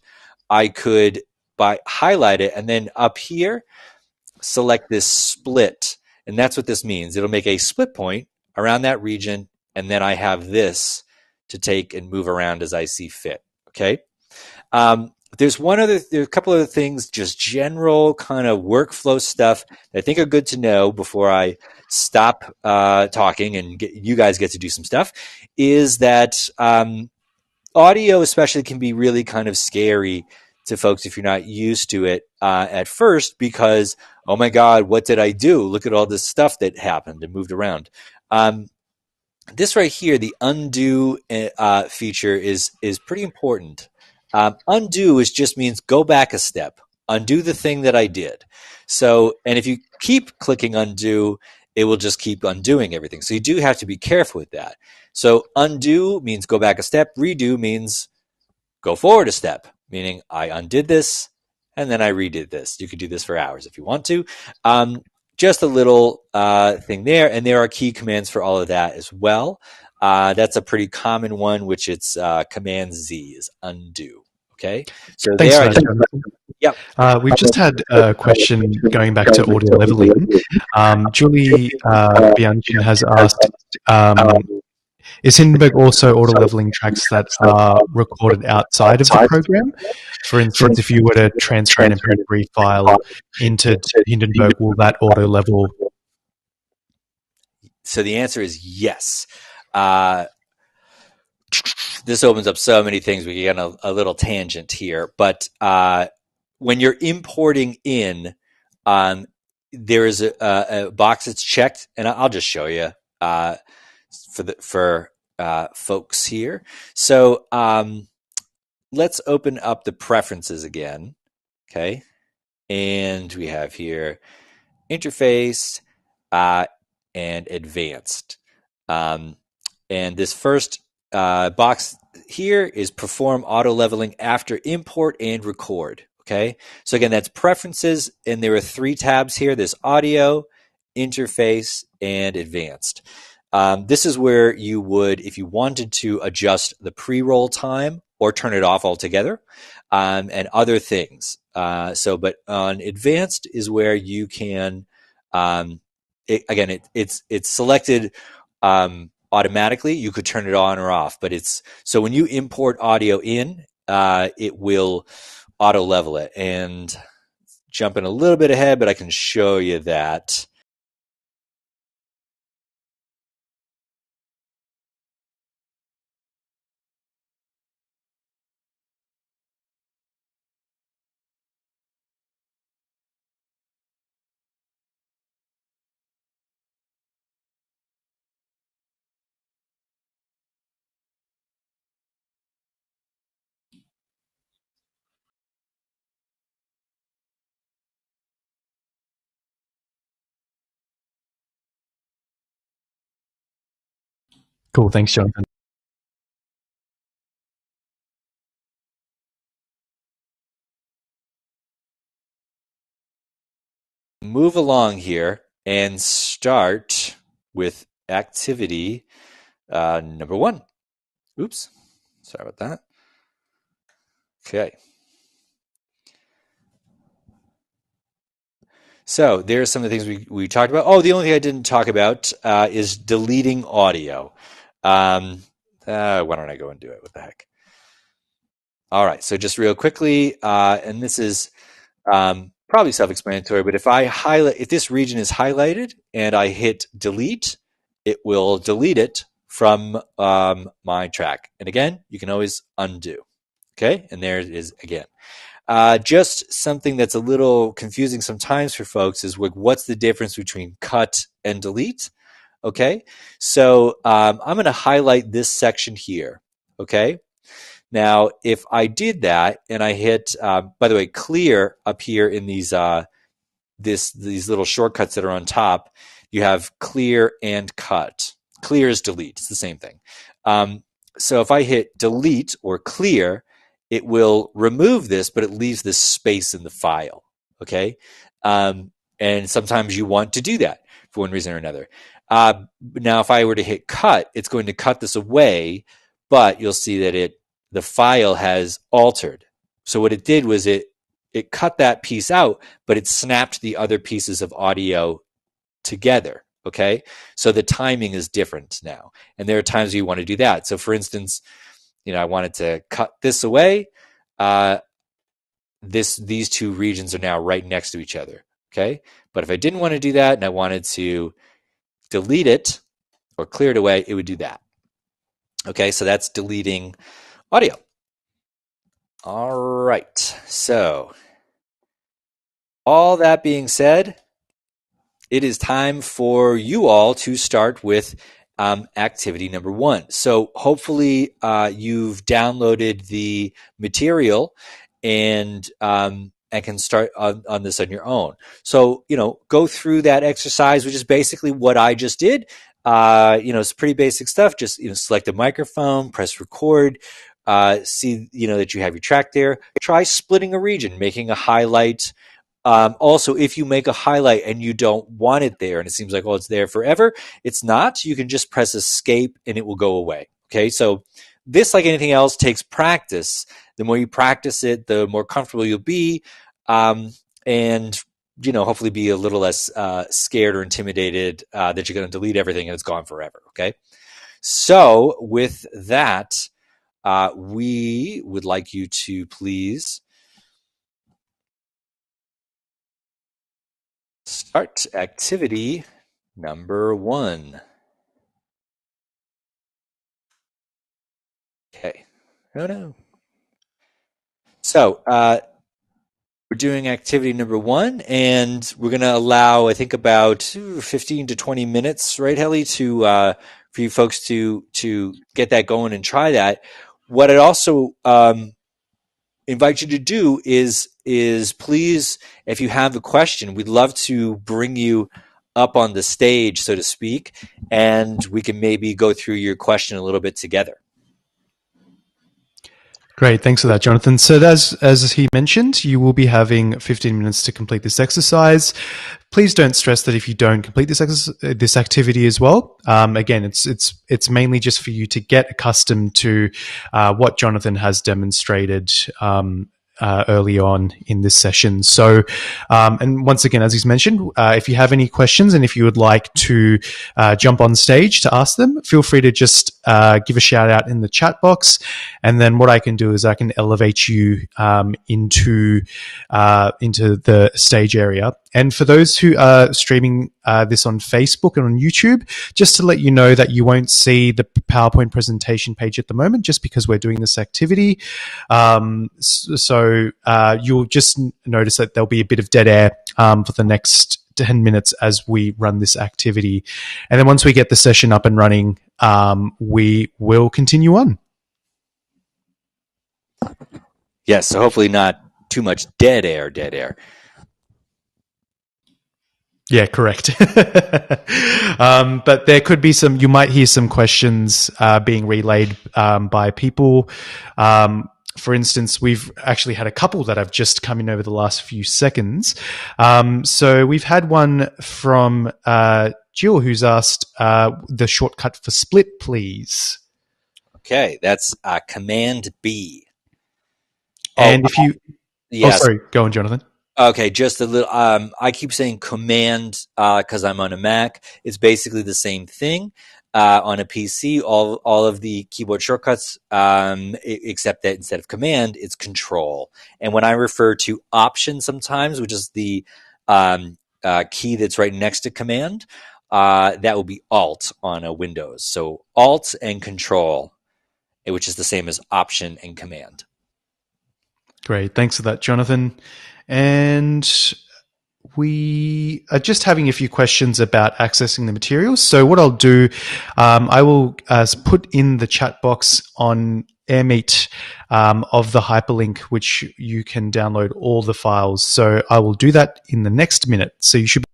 I could highlight it and then up here, select this split. And that's what this means. It'll make a split point around that region. And then I have this to take and move around as I see fit. Okay. There's a couple other things, just general kind of workflow stuff that I think are good to know before I stop talking and you guys get to do some stuff. Is that audio, especially, can be really kind of scary to folks if you're not used to it at first, because oh my God, what did I do? Look at all this stuff that happened and moved around. This right here, the undo feature is pretty important. Undo just means go back a step, undo the thing that I did. So, and if you keep clicking undo, it will just keep undoing everything. So you do have to be careful with that. So undo means go back a step. Redo means go forward a step, meaning I undid this and then I redid this. You could do this for hours if you want to. Just a little thing there. And there are key commands for all of that as well. That's a pretty common one, which it's Command Z is undo. Okay. So Thanks there for that, Jonathan. Yep. We've just had a question going back to audio leveling. Julie Bianchin has asked, is Hindenburg also auto leveling tracks that are recorded outside of the program? For instance, if you were to transfer an MP3 file into Hindenburg, will that auto level? So the answer is yes. This opens up so many things. We get on a little tangent here, but when you're importing in, there is a box that's checked, and I'll just show you for folks here. So let's open up the preferences again. Okay, and we have here interface and advanced, and this first box here is perform auto leveling after import and record. Okay, so again, that's preferences, and there are 3 tabs here. There's audio, interface, and advanced. This is where you would, if you wanted to adjust the pre-roll time or turn it off altogether, and other things. But on advanced is where you can, it's selected automatically. You could turn it on or off, but so when you import audio in, it will auto level it. And jumping a little bit ahead, but I can show you that. Cool, thanks, Jonathan. Move along here, and start with activity number 1. Oops, sorry about that. Okay. So there's some of the things we talked about. Oh, the only thing I didn't talk about is deleting audio. Why don't I go and do it? What the heck? All right, so just real quickly, and this is probably self-explanatory, but if this region is highlighted and I hit delete, it will delete it from my track. And again, you can always undo. Okay, and there it is again. Just something that's a little confusing sometimes for folks is what's the difference between cut and delete? Okay, so I'm going to highlight this section here. Okay, now if I did that and I hit, by the way, clear up here in these little shortcuts that are on top, you have clear and cut. Clear is delete. It's the same thing. So if I hit delete or clear, it will remove this, but it leaves this space in the file. Okay, and sometimes you want to do that for one reason or another. Now, if I were to hit cut, it's going to cut this away, but you'll see that the file has altered. So what it did was it cut that piece out, but it snapped the other pieces of audio together. Okay, so the timing is different now, and there are times you want to do that. So, for instance, I wanted to cut this away. These two regions are now right next to each other. Okay, but if I didn't want to do that and I wanted to delete it or clear it away, it would do that. Okay, so that's deleting audio. All right, so all that being said, it is time for you all to start with activity number 1. So hopefully you've downloaded the material and can start on this on your own. So, go through that exercise, which is basically what I just did. It's pretty basic stuff. Just, select a microphone, press record, see, that you have your track there. Try splitting a region, making a highlight. Also, if you make a highlight and you don't want it there and it seems like, it's there forever, it's not. You can just press escape and it will go away. Okay, so this, like anything else, takes practice. The more you practice it, the more comfortable you'll be, and hopefully be a little less scared or intimidated that you're going to delete everything and it's gone forever. Okay, so with that, we would like you to please start activity number 1. Okay. Oh no. So we're doing activity number 1, and we're going to allow, I think, about 15 to 20 minutes, right, Helly, for you folks to get that going and try that. What I'd also invite you to do is please, if you have a question, we'd love to bring you up on the stage, so to speak, and we can maybe go through your question a little bit together. Great, thanks for that, Jonathan. So as he mentioned, you will be having 15 minutes to complete this exercise. Please don't stress that if you don't complete this activity as well. Again, it's mainly just for you to get accustomed to what Jonathan has demonstrated early on in this session. So, and once again, as he's mentioned, if you have any questions and if you would like to jump on stage to ask them, feel free to just give a shout out in the chat box. And then what I can do is I can elevate you into the stage area. And for those who are streaming this on Facebook and on YouTube, just to let you know that you won't see the PowerPoint presentation page at the moment, just because we're doing this activity. So you'll just notice that there'll be a bit of dead air for the next 10 minutes as we run this activity. And then once we get the session up and running, we will continue on. Yes, so hopefully not too much dead air. Yeah, correct. But there could be you might hear some questions being relayed by people. for instance, we've actually had a couple that have just come in over the last few seconds. So we've had one from Jill, who's asked the shortcut for split, please. Okay, that's Command B. And if you... yes. Oh, sorry. Go on, Jonathan. Okay, just a little. I keep saying Command because I'm on a Mac. It's basically the same thing. On a PC, all of the keyboard shortcuts, except that instead of Command, it's Control. And when I refer to Option sometimes, which is the key that's right next to Command, that will be Alt on a Windows. So Alt and Control, which is the same as Option and Command. Great. Thanks for that, Jonathan. And we are just having a few questions about accessing the materials. So what I'll do, I will put in the chat box on AirMeet of the hyperlink, which you can download all the files. So I will do that in the next minute. So you should...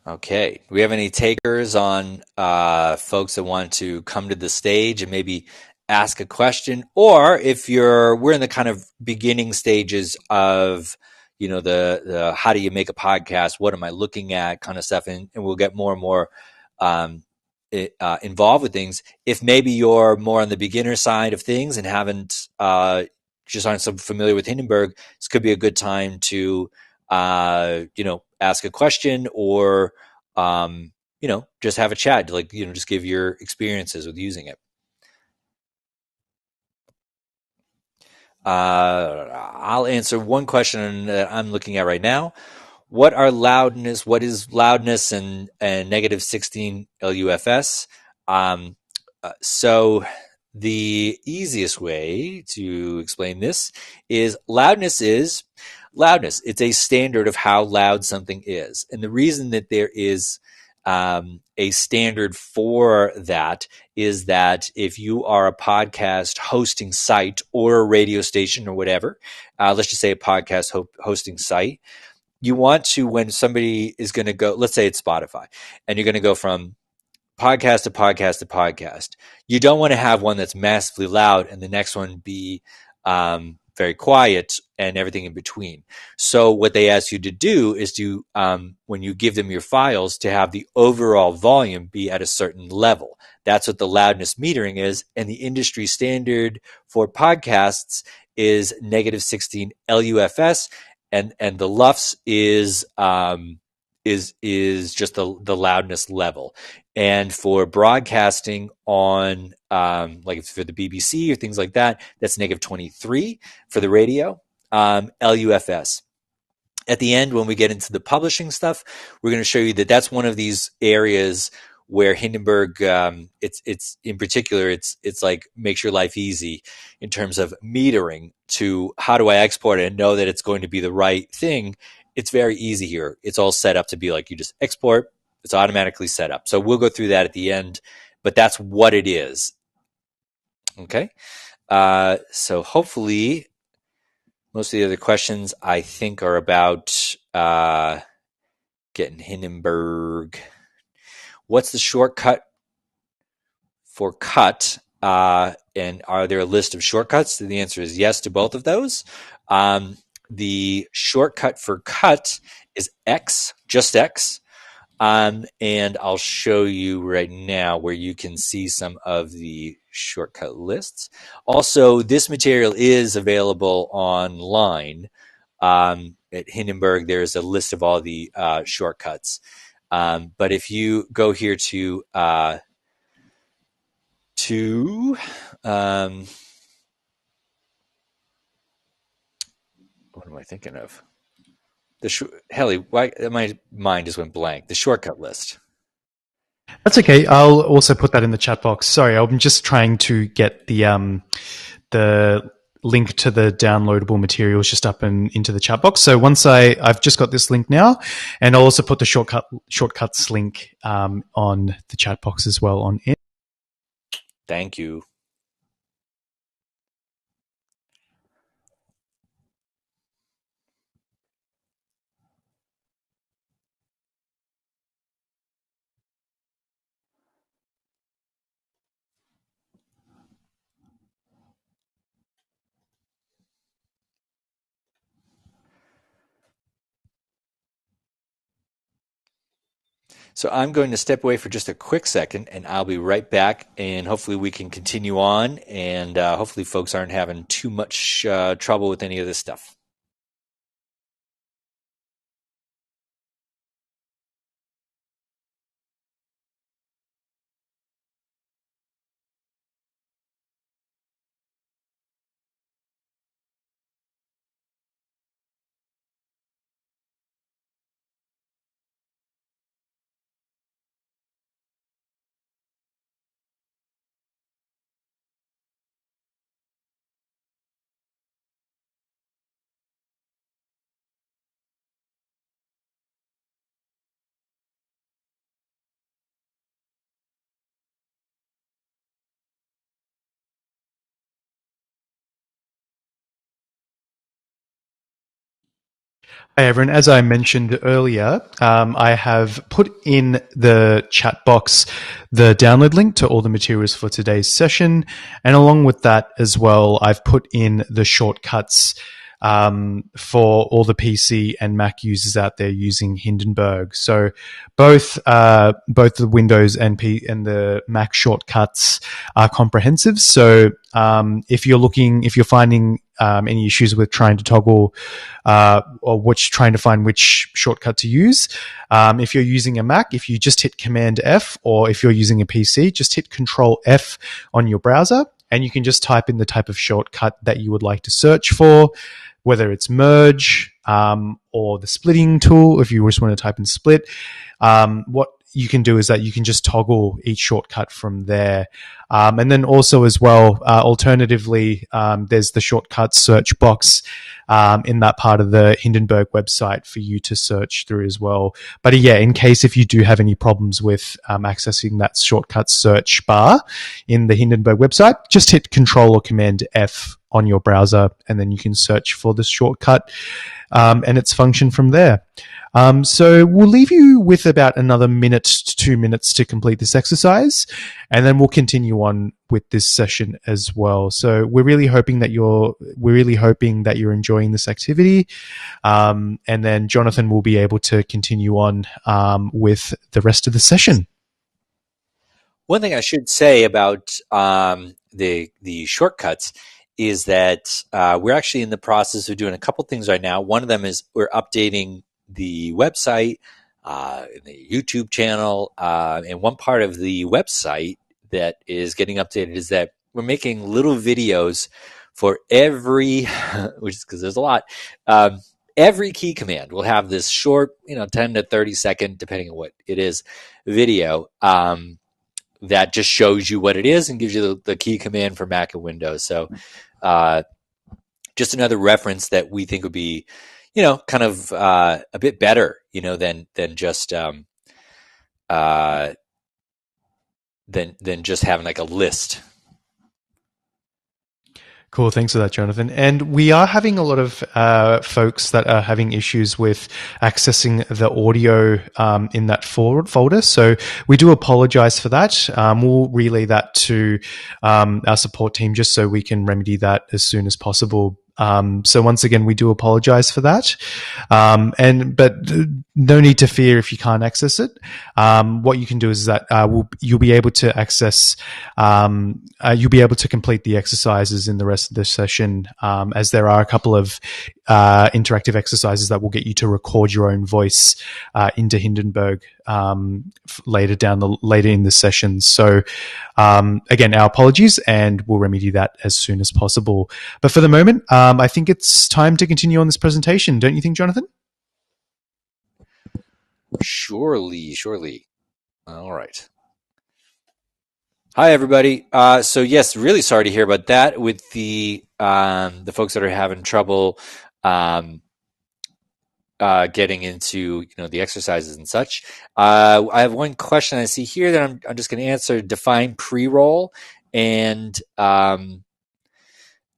Okay. Do we have any takers on folks that want to come to the stage and maybe ask a question? Or if we're in the kind of beginning stages of, the how do you make a podcast? What am I looking at kind of stuff? And we'll get more and more involved with things. If maybe you're more on the beginner side of things and haven't just aren't so familiar with Hindenburg, this could be a good time to ask a question or just have a chat, just give your experiences with using it. I'll answer one question that I'm looking at right now. What is loudness and negative 16 LUFS? So the easiest way to explain this is loudness is loudness. It's a standard of how loud something is. And the reason that there is a standard for that is that if you are a podcast hosting site or a radio station or whatever, let's just say a podcast hosting site, you want to, when somebody is going to go, let's say it's Spotify, and you're going to go from podcast to podcast to podcast, you don't want to have one that's massively loud and the next one be very quiet and everything in between. So what they ask you to do is to, when you give them your files, to have the overall volume be at a certain level. That's what the loudness metering is. And the industry standard for podcasts is negative 16 LUFS. And the LUFS is just the loudness level. And for broadcasting on, like for the BBC or things like that, that's negative 23 for the radio, LUFS. At the end, when we get into the publishing stuff, we're going to show you that that's one of these areas where Hindenburg, it's in particular, it's like makes your life easy in terms of metering to how do I export it and know that it's going to be the right thing. It's very easy here. It's all set up to be like you just export. It's automatically set up. So we'll go through that at the end, but that's what it is. Okay. So hopefully most of the other questions I think are about getting Hindenburg. What's the shortcut for cut? And are there a list of shortcuts? The answer is yes to both of those. The shortcut for cut is X, just X. And I'll show you right now where you can see some of the shortcut lists. Also, this material is available online. At Hindenburg, there's a list of all the shortcuts. But if you go here to what am I thinking of? Helly, why my mind just went blank. The shortcut list. That's okay. I'll also put that in the chat box. Sorry, I'm just trying to get the link to the downloadable materials just up and into the chat box. So once I've just got this link now, and I'll also put the shortcuts link on the chat box as well on it. Thank you. So I'm going to step away for just a quick second, and I'll be right back. And hopefully we can continue on, and hopefully folks aren't having too much trouble with any of this stuff. Hey everyone, as I mentioned earlier, I have put in the chat box the download link to all the materials for today's session. And along with that as well, I've put in the shortcuts for all the PC and Mac users out there using Hindenburg. So both the Windows and the Mac shortcuts are comprehensive. So if you're finding any issues with trying to toggle or trying to find which shortcut to use. If you're using a Mac, if you just hit Command F, or if you're using a PC, just hit Control F on your browser, and you can just type in the type of shortcut that you would like to search for, whether it's merge or the splitting tool, if you just want to type in split. What you can do is that you can just toggle each shortcut from there. And then also as well, alternatively, there's the shortcut search box in that part of the Hindenburg website for you to search through as well. But yeah, in case if you do have any problems with accessing that shortcut search bar in the Hindenburg website, just hit Control or Command F on your browser, and then you can search for the shortcut and its function from there. So we'll leave you with about another minute to 2 minutes to complete this exercise, and then we'll continue on with this session as well. So we're really hoping that you're enjoying this activity, and then Jonathan will be able to continue on with the rest of the session. One thing I should say about the shortcuts is that we're actually in the process of doing a couple things right now. One of them is we're updating the website, the YouTube channel, and one part of the website that is getting updated is that we're making little videos for every, which is because there's a lot, every key command will have this short, 10 to 30 second, depending on what it is, video that just shows you what it is and gives you the key command for Mac and Windows. So just another reference that we think would be kind of a bit better, than just than just having like a list. Cool. Thanks for that, Jonathan. And we are having a lot of folks that are having issues with accessing the audio in that folder. So we do apologize for that. We'll relay that to our support team just so we can remedy that as soon as possible. So once again, we do apologize for that. But no need to fear if you can't access it. What you can do is that you'll be able to access, you'll be able to complete the exercises in the rest of the session, as there are a couple of interactive exercises that will get you to record your own voice into Hindenburg later in the session. So again, our apologies, and we'll remedy that as soon as possible. But for the moment, I think it's time to continue on this presentation. Don't you think, Jonathan? Surely. All right. Hi, everybody. So yes, really sorry to hear about that with the folks that are having trouble getting into the exercises and such. I have one question I see here that I'm just going to answer. Define pre-roll and how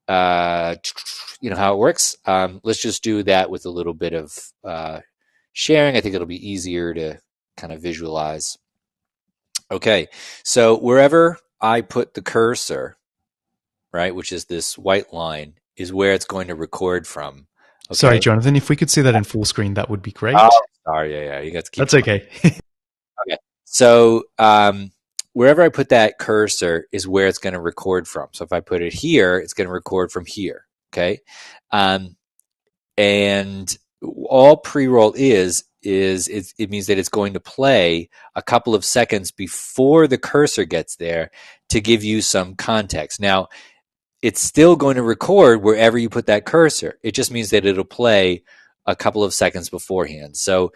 it works. Let's just do that with a little bit of sharing. I think it'll be easier to kind of visualize. Okay, so wherever I put the cursor, right, which is this white line, is where it's going to record from. Okay? Sorry, Jonathan, if we could see that in full screen, that would be great. Oh, sorry, yeah, you got to keep. That's okay. Okay, So wherever I put that cursor is where it's going to record from. So if I put it here, it's going to record from here. Okay. And all pre-roll is it means that it's going to play a couple of seconds before the cursor gets there to give you some context. Now, it's still going to record wherever you put that cursor. It just means that it'll play a couple of seconds beforehand. So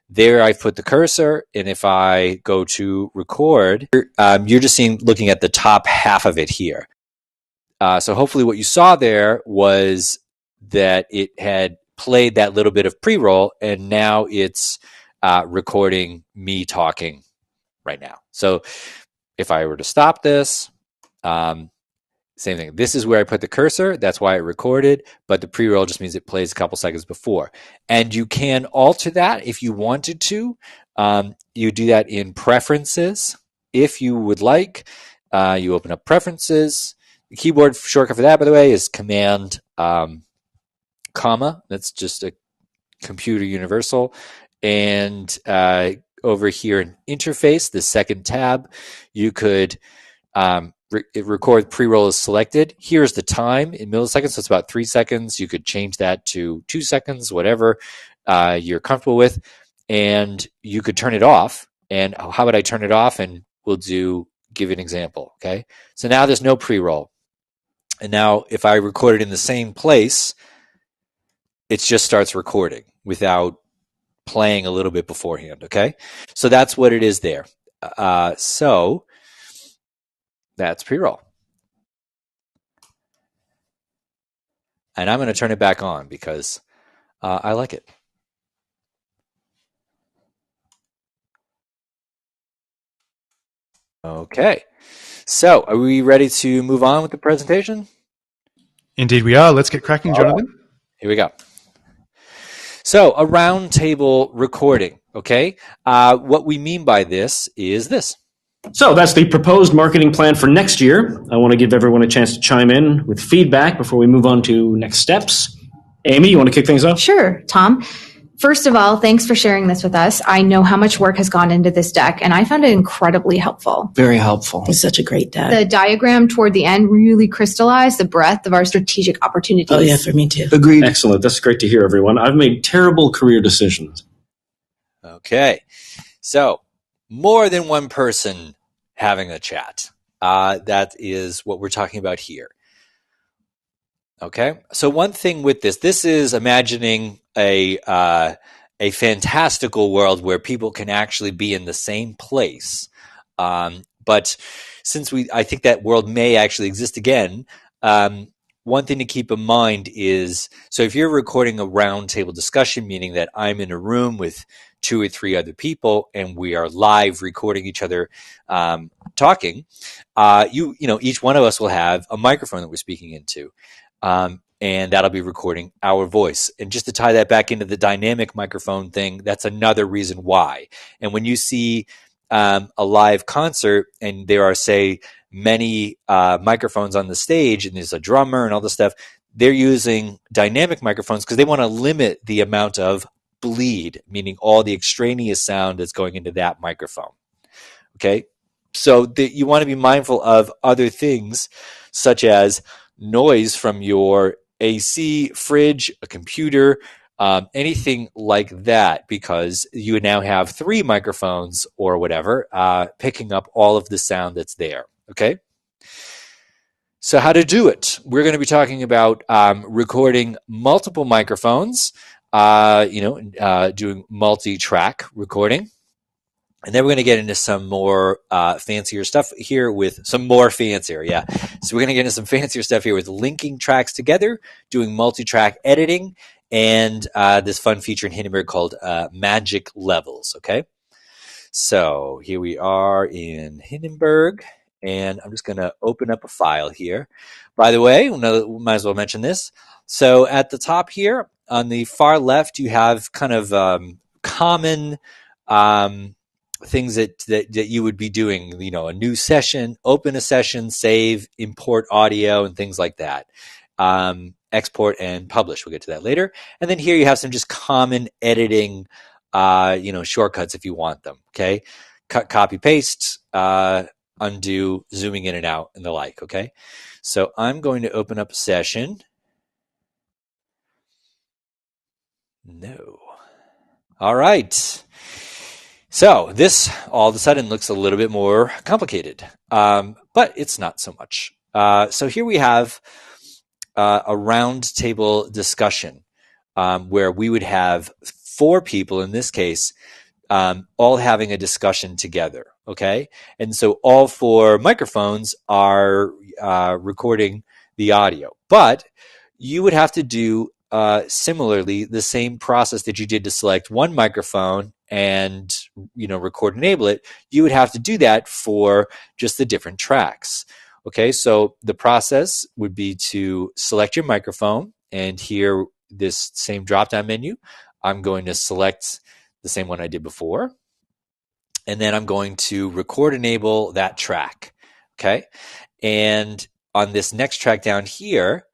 there I've put the cursor, and if I go to record, you're just looking at the top half of it here. So hopefully what you saw there was that it had played that little bit of pre-roll, and now it's recording me talking right now. So if I were to stop this, same thing. This is where I put the cursor. That's why it recorded, but the pre-roll just means it plays a couple seconds before. And you can alter that if you wanted to. You do that in preferences. If you would like, you open up preferences. The keyboard shortcut for that, by the way, is Command, comma. That's just a computer universal. And over here in interface, the second tab, you could record pre-roll is selected. Here's the time in milliseconds, so it's about 3 seconds. You could change that to 2 seconds, whatever you're comfortable with, and you could turn it off. And how would I turn it off? And we'll give an example. Okay, so now there's no pre-roll, and now if I record it in the same place, it just starts recording without playing a little bit beforehand. Okay, so that's what it is there. So that's pre-roll. And I'm going to turn it back on because I like it. Okay. So are we ready to move on with the presentation? Indeed we are. Let's get cracking, Jonathan. Here we go. So a roundtable recording, okay? What we mean by this is this. So that's the proposed marketing plan for next year. I want to give everyone a chance to chime in with feedback before we move on to next steps. Amy, you want to kick things off? Sure, Tom. First of all, thanks for sharing this with us. I know how much work has gone into this deck, and I found it incredibly helpful. Very helpful. It's such a great deck. The diagram toward the end really crystallized the breadth of our strategic opportunities. Oh, yeah, for me too. Agreed. Excellent. That's great to hear, everyone. I've made terrible career decisions. Okay. So more than one person having a chat. That is what we're talking about here. Okay. So one thing with this is imagining a fantastical world where people can actually be in the same place. But since I think that world may actually exist again, one thing to keep in mind is, so if you're recording a roundtable discussion, meaning that I'm in a room with 2 or 3 other people and we are live recording each other talking, each one of us will have a microphone that we're speaking into. And that'll be recording our voice. And just to tie that back into the dynamic microphone thing, that's another reason why. And when you see a live concert and there are, say, many microphones on the stage and there's a drummer and all this stuff, they're using dynamic microphones because they want to limit the amount of bleed, meaning all the extraneous sound that's going into that microphone. Okay? So you want to be mindful of other things such as noise from your AC, fridge, a computer, anything like that, because you now have 3 microphones or whatever picking up all of the sound that's there. Okay? So how to do it? We're going to be talking about recording multiple microphones, doing multi-track recording. And then we're going to get into some more fancier stuff here with some more fancier. Yeah. So we're going to get into some fancier stuff here with linking tracks together, doing multi-track editing, and this fun feature in Hindenburg called Magic Levels. Okay. So here we are in Hindenburg, and I'm just going to open up a file here. By the way, we might as well mention this. So at the top here on the far left, you have kind of common things that you would be doing, a new session, open a session, save, import audio, and things like that. Export and publish. We'll get to that later. And then here you have some just common editing, shortcuts if you want them. Okay. cut, copy, paste, undo, zooming in and out, and the like, okay? So I'm going to open up a session. No. All right. So this all of a sudden looks a little bit more complicated, but it's not so much. So here we have a round table discussion where we would have 4 people in this case all having a discussion together, okay? And so all 4 microphones are recording the audio, but you would have to do similarly the same process that you did to select one microphone and record and enable it. You would have to do that for just the different tracks. Okay, so the process would be to select your microphone, and here this same drop-down menu, I'm going to select the same one I did before, and then I'm going to record enable that track. Okay, and on this next track down here,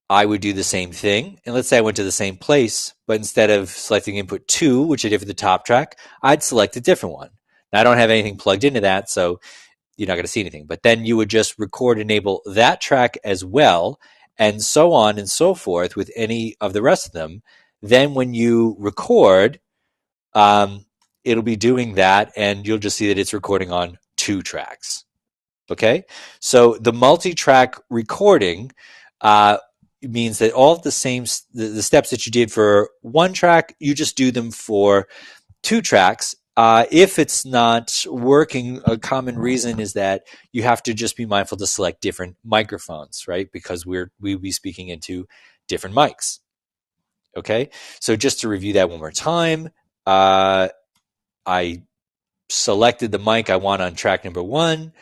I would do the same thing. And let's say I went to the same place, but instead of selecting input 2, which I did for the top track, I'd select a different one. Now, I don't have anything plugged into that, so you're not going to see anything. But then you would just record enable that track as well, and so on and so forth with any of the rest of them. Then when you record, it'll be doing that, and you'll just see that it's recording on 2 tracks. Okay? So the multi-track recording means that all of the same the steps that you did for 1 track, you just do them for 2 tracks. If it's not working, a common reason is that you have to just be mindful to select different microphones, right? Because we'll be speaking into different mics. Okay, so just to review that one more time, I selected the mic I want on track number 1,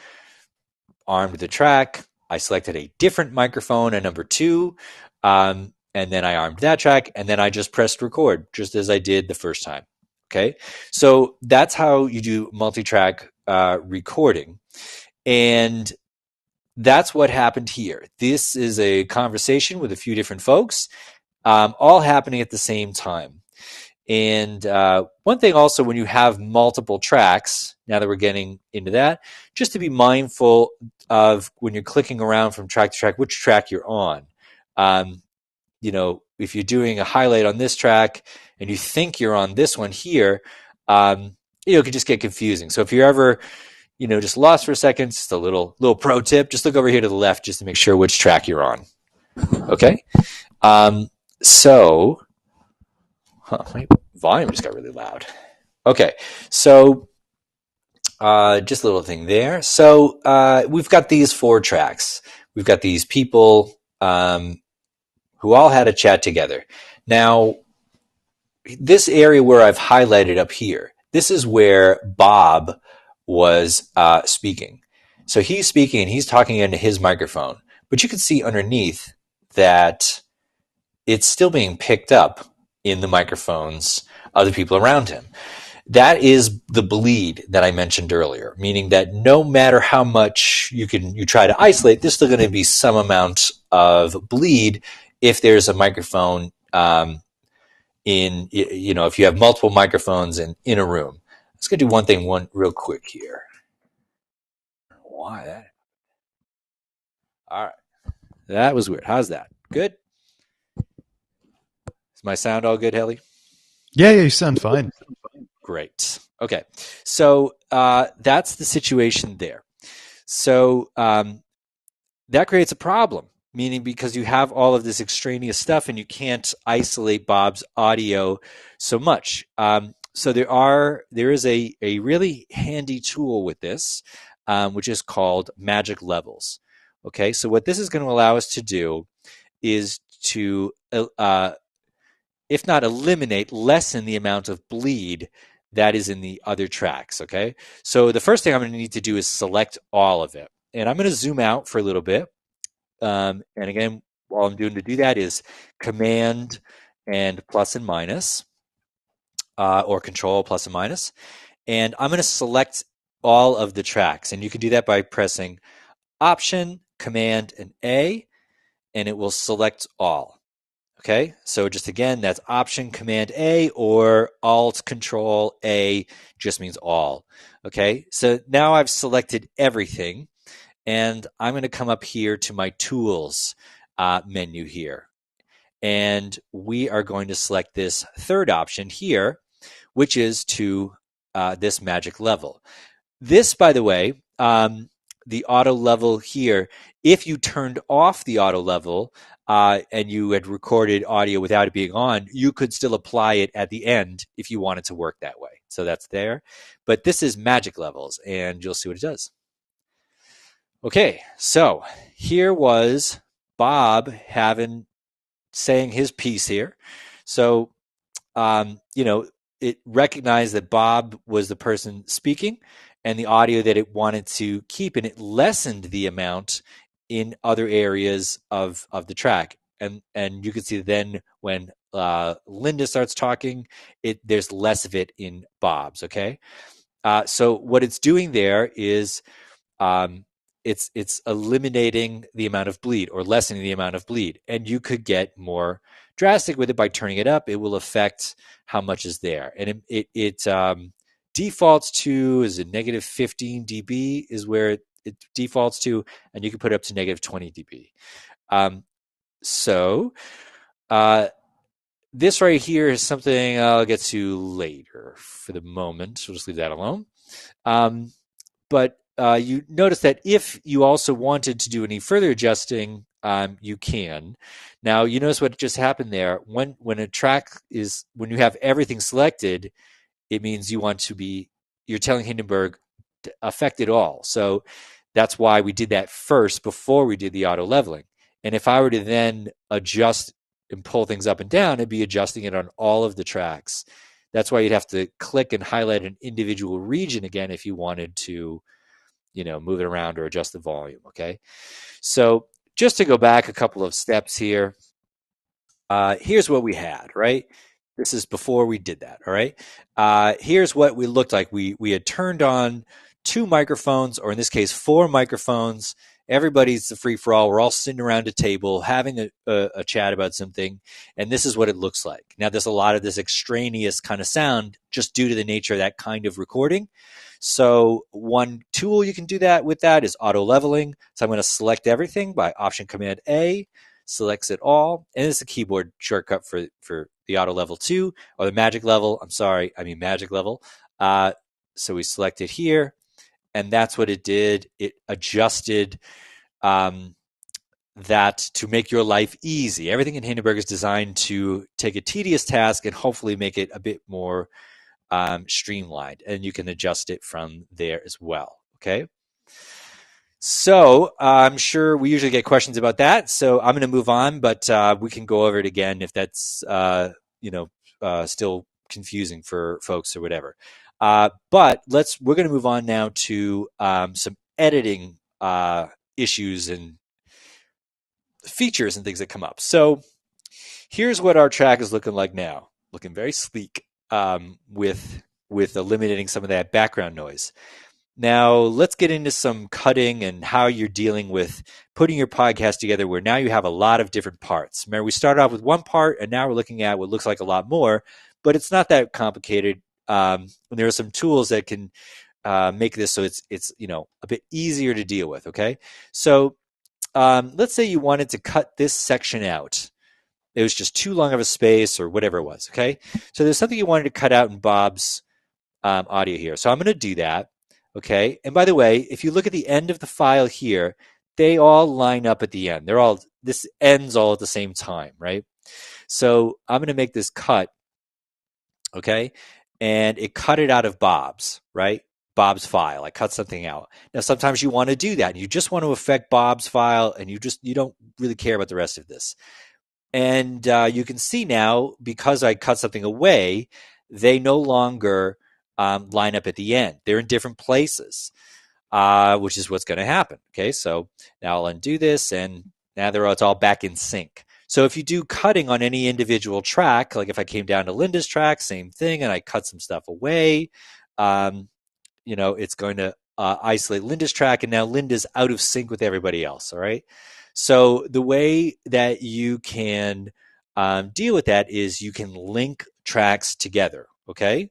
armed the track. I selected a different microphone at number 2, and then I armed that track, and then I just pressed record, just as I did the first time. Okay, so that's how you do multi-track recording, and that's what happened here. This is a conversation with a few different folks, all happening at the same time. And one thing also, when you have multiple tracks, now that we're getting into that, just to be mindful of when you're clicking around from track to track, which track you're on. If you're doing a highlight on this track and you think you're on this one here, it could just get confusing. So if you're ever, just lost for a second, just a little pro tip, just look over here to the left just to make sure which track you're on. Okay. My volume just got really loud. Okay, so just a little thing there. So we've got these 4 tracks. We've got these people who all had a chat together. Now, this area where I've highlighted up here, this is where Bob was speaking. So he's speaking and he's talking into his microphone. But you can see underneath that it's still being picked up in the microphones of the people around him. That is the bleed that I mentioned earlier, meaning that no matter how much you try to isolate, there's still going to be some amount of bleed if there's a microphone if you have multiple microphones in a room. Let's go do one real quick here. Why that? All right. That was weird. How's that? Good? Is my sound all good, Helly? Yeah, you sound fine. Great. Okay. So that's the situation there. So that creates a problem, meaning because you have all of this extraneous stuff and you can't isolate Bob's audio so much. So there is a really handy tool with this, which is called magic levels. Okay. So what this is going to allow us to do is to if not eliminate, lessen the amount of bleed that is in the other tracks, okay? So the first thing I'm going to need to do is select all of it. And I'm going to zoom out for a little bit. And again, all I'm doing to do that is Command and plus and minus, or Control plus and minus. And I'm going to select all of the tracks. And you can do that by pressing Option, Command, and A, and it will select all. Okay, so just again, that's Option Command A or Alt Control A just means all. Okay, so now I've selected everything, and I'm going to come up here to my Tools menu here. And we are going to select this third option here, which is to this magic level. This, by the way, the auto level here, if you turned off the auto level and you had recorded audio without it being on, you could still apply it at the end if you wanted to work that way. So that's there. But this is magic levels, and you'll see what it does. Okay, so here was Bob saying his piece here. So, it recognized that Bob was the person speaking and the audio that it wanted to keep, and it lessened the amount in other areas of the track. And you can see then when Linda starts talking, there's less of it in Bob's. Okay, so what it's doing there is it's eliminating the amount of bleed or lessening the amount of bleed, and you could get more drastic with it by turning it up. It will affect how much is there, and it defaults to is it negative 15 dB is where it defaults to, and you can put it up to negative 20 dB. So this right here is something I'll get to later. For the moment, we'll just leave that alone. But you notice that if you also wanted to do any further adjusting, you can. Now, you notice what just happened there. When you have everything selected, it means you're telling Hindenburg to affect it all. So that's why we did that first before we did the auto leveling. And if I were to then adjust and pull things up and down, it'd be adjusting it on all of the tracks. That's why you'd have to click and highlight an individual region again if you wanted to, move it around or adjust the volume. Okay. So just to go back a couple of steps here, here's what we had, right? This is before we did that. All right. Here's what we looked like. We had turned on 2 microphones, or in this case, 4 microphones. Everybody's a free for all. We're all sitting around a table having a chat about something, and this is what it looks like. Now, there's a lot of this extraneous kind of sound just due to the nature of that kind of recording. So one tool you can do that with that is auto leveling. So I'm going to select everything by Option Command A, selects it all, and it's a keyboard shortcut for the auto level 2 or the magic level. Magic level. So we select it here. And that's what it did. It adjusted that to make your life easy. Everything in Hindenburg is designed to take a tedious task and hopefully make it a bit more streamlined. And you can adjust it from there as well. Okay. So I'm sure we usually get questions about that. So I'm going to move on, but we can go over it again if that's still confusing for folks or whatever. But we're going to move on now to some editing issues and features and things that come up. So here's what our track is looking like now. Looking very sleek with eliminating some of that background noise. Now let's get into some cutting and how you're dealing with putting your podcast together where now you have a lot of different parts. Remember, we started off with one part and now we're looking at what looks like a lot more, but it's not that complicated. There are some tools that can make this so it's a bit easier to deal with. Okay, so let's say you wanted to cut this section out. It was just too long of a space or whatever it was. Okay, so there's something you wanted to cut out in Bob's audio here. So I'm going to do that. Okay, and by the way, if you look at the end of the file here, they all line up at the end. This ends all at the same time, right? So I'm going to make this cut. Okay. And it cut it out of Bob's, right? Bob's file. I cut something out. Now, sometimes you want to do that. And you just want to affect Bob's file and you don't really care about the rest of this. And you can see now, because I cut something away, they no longer line up at the end. They're in different places, which is what's going to happen. Okay. So now I'll undo this and now it's all back in sync. So if you do cutting on any individual track, like if I came down to Linda's track, same thing, and I cut some stuff away, it's going to isolate Linda's track, and now Linda's out of sync with everybody else, all right? So the way that you can deal with that is you can link tracks together. Okay.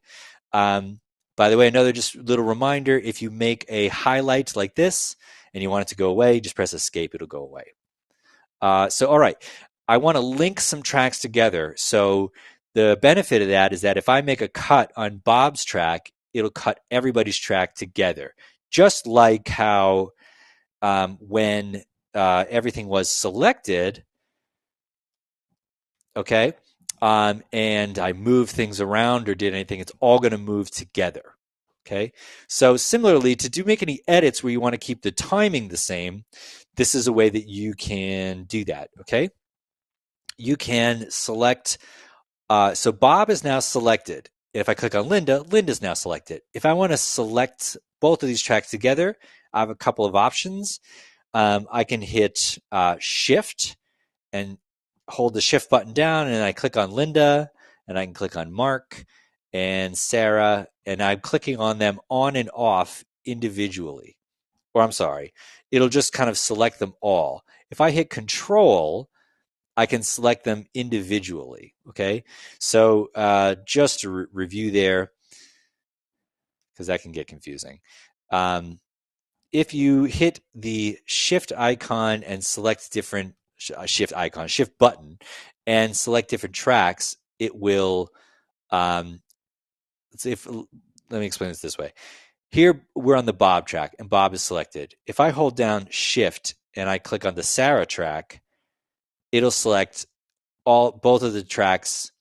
By the way, another just little reminder, if you make a highlight like this and you want it to go away, just press escape, it'll go away. All right, I want to link some tracks together. So the benefit of that is that if I make a cut on Bob's track, it'll cut everybody's track together. Just like how when everything was selected, okay, and I move things around or did anything, it's all going to move together. Okay, so similarly, to make any edits where you want to keep the timing the same, this is a way that you can do that. Okay, you can select. So Bob is now selected. If I click on Linda, Linda's now selected. If I want to select both of these tracks together, I have a couple of options. I can hit Shift and hold the Shift button down, and I click on Linda, and I can click on Mark and Sarah, and I'm clicking on them on and off individually. Or I'm sorry, it'll just kind of select them all. If I hit Control, I can select them individually. Okay, so just to review there, because that can get confusing. If you hit the Shift icon and select different Shift button, and select different tracks, it will. Let me explain this way. Here we're on the Bob track, and Bob is selected. If I hold down Shift and I click on the Sarah track, it'll select both of the tracks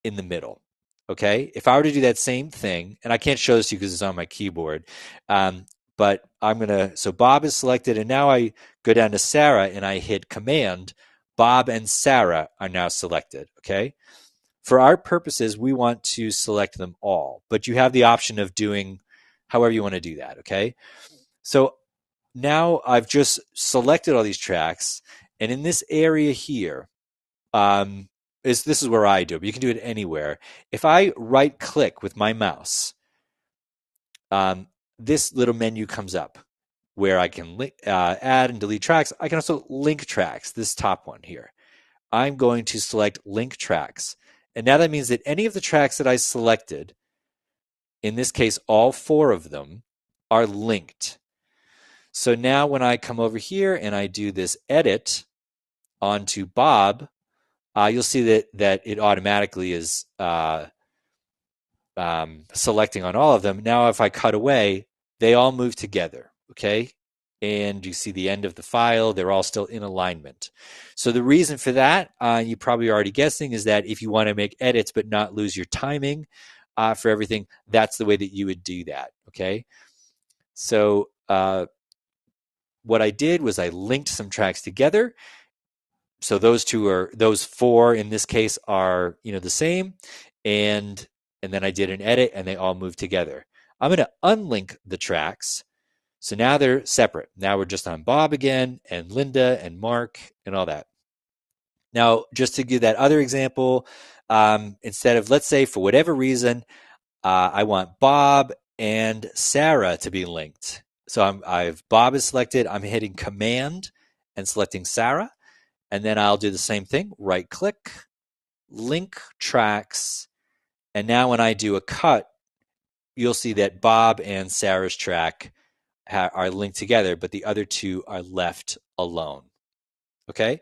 in the middle. Okay. If I were to do that same thing, and I can't show this to you because it's on my keyboard, but so Bob is selected, and now I go down to Sarah and I hit Command. Bob and Sarah are now selected. Okay. For our purposes, we want to select them all, but you have the option of doing however you want to do that. Okay. So now I've just selected all these tracks, and in this area here, this is where I do it, but you can do it anywhere. If I right click with my mouse, this little menu comes up where I can add and delete tracks. I can also link tracks, this top one here. I'm going to select link tracks. And now that means that any of the tracks that I selected, in this case, all 4 of them, are linked. So now when I come over here and I do this edit onto Bob, you'll see that it automatically is selecting on all of them. Now, if I cut away, they all move together, okay? And you see the end of the file. They're all still in alignment. So the reason for that, you probably already guessing, is that if you want to make edits but not lose your timing for everything, that's the way that you would do that, okay? So what I did was I linked some tracks together. So those 4 in this case are the same, and then I did an edit and they all moved together. I'm going to unlink the tracks, so now they're separate. Now we're just on Bob again, and Linda and Mark and all that. Now, just to give that other example, instead of, let's say for whatever reason, I want Bob and Sarah to be linked. So Bob is selected. I'm hitting Command and selecting Sarah. And then I'll do the same thing, right click, link tracks. And now when I do a cut, you'll see that Bob and Sarah's track are linked together, but the other 2 are left alone. Okay?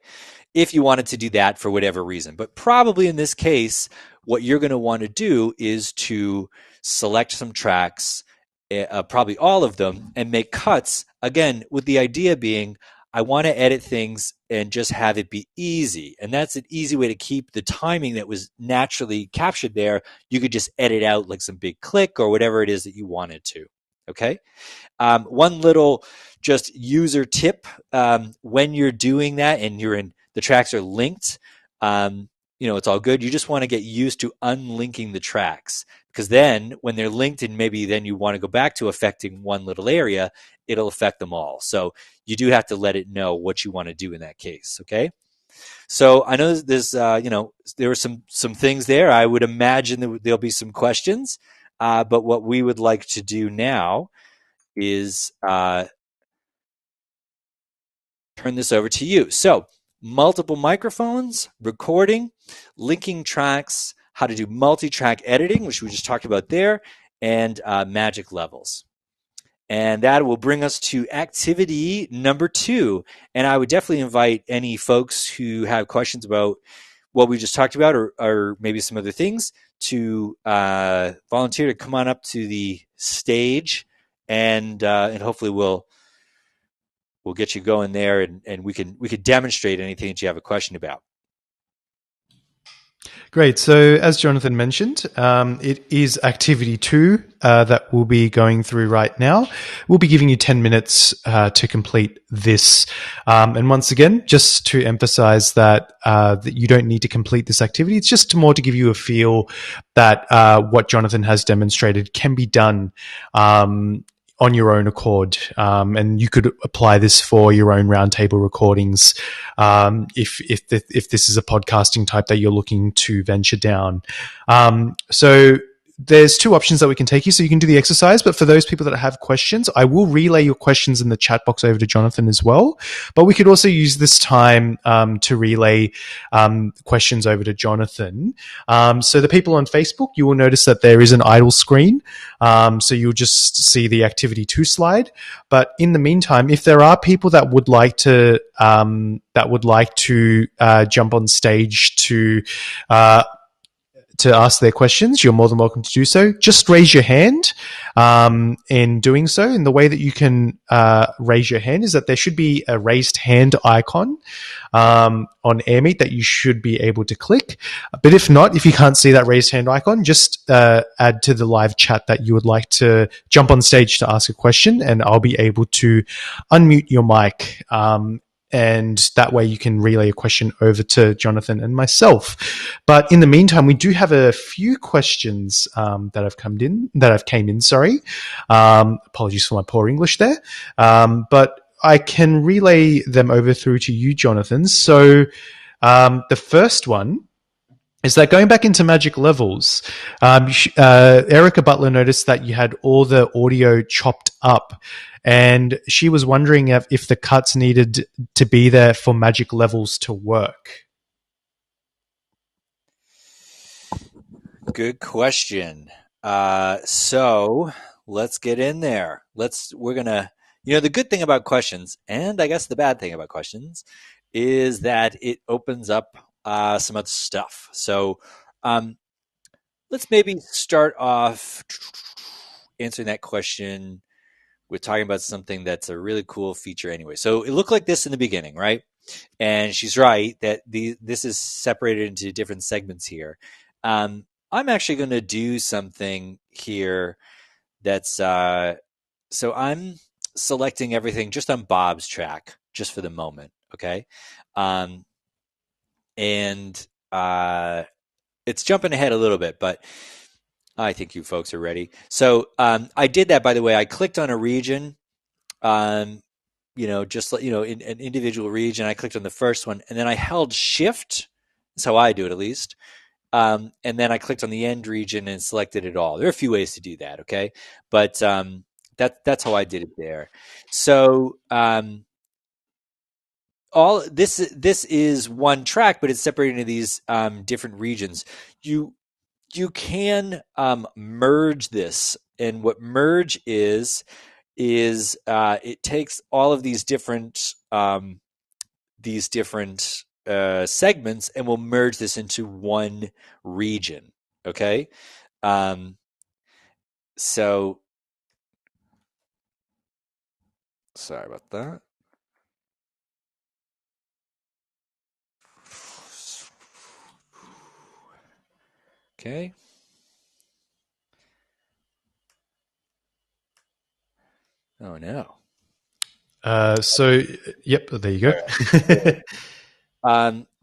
If you wanted to do that for whatever reason. But probably in this case, what you're going to want to do is to select some tracks, probably all of them, and make cuts, again, with the idea being, I want to edit things and just have it be easy. And that's an easy way to keep the timing that was naturally captured there. You could just edit out like some big click or whatever it is that you wanted to. Okay. One little just user tip, when you're doing that and the tracks are linked, it's all good. You just want to get used to unlinking the tracks, because then when they're linked and maybe then you want to go back to affecting one little area, it'll affect them all. So you do have to let it know what you want to do in that case. Okay. So I know there's, there were some things there. I would imagine that there'll be some questions, but what we would like to do now is turn this over to you. So multiple microphones, recording, linking tracks, how to do multi-track editing, which we just talked about there, and magic levels. And that will bring us to activity number 2. And I would definitely invite any folks who have questions about what we just talked about, or maybe some other things, to volunteer to come on up to the stage, and hopefully we'll get you going there, and we could demonstrate anything that you have a question about. Great. So, as Jonathan mentioned, it is activity 2 that we'll be going through right now. We'll be giving you 10 minutes to complete this. And once again, just to emphasize that you don't need to complete this activity. It's just more to give you a feel that what Jonathan has demonstrated can be done on your own accord. And you could apply this for your own roundtable recordings if this is a podcasting type that you're looking to venture down. So there's 2 options that we can take you. So you can do the exercise, but for those people that have questions, I will relay your questions in the chat box over to Jonathan as well. But we could also use this time to relay questions over to Jonathan. So the people on Facebook, you will notice that there is an idle screen. So you'll just see the activity 2 slide. But in the meantime, if there are people that would like to jump on stage to ask their questions, you're more than welcome to do so. Just raise your hand. In doing so, in the way that you can raise your hand is that there should be a raised hand icon on AirMeet that you should be able to click. But if not, if you can't see that raised hand icon, just add to the live chat that you would like to jump on stage to ask a question, and I'll be able to unmute your mic. And that way you can relay a question over to Jonathan and myself. But in the meantime, we do have a few questions that have came in. Sorry, apologies for my poor English there. But I can relay them over through to you, Jonathan. So the first one is that going back into magic levels, Erica Butler noticed that you had all the audio chopped up, and she was wondering if the cuts needed to be there for magic levels to work. Good question. So let's get in there. We're gonna, the good thing about questions, and I guess the bad thing about questions, is that it opens up some other stuff. So let's maybe start off answering that question with talking about something that's a really cool feature anyway. So it looked like this in the beginning, right? And she's right that this is separated into different segments here. I'm actually going to do something here that's so I'm selecting everything just on Bob's track just for the moment, okay? And it's jumping ahead a little bit, but I think you folks are ready. So I did that, by the way. I clicked on a region, just in an individual region. I clicked on the first one, and then I held Shift. That's how I do it, at least. And then I clicked on the end region and selected it all. There are a few ways to do that, okay? But that's how I did it there. So all this is one track, but it's separated into these different regions. You can merge this, and what merge is it takes all of these different segments and will merge this into one region. Okay, so sorry about that. Okay. Oh no. Yep, there you go.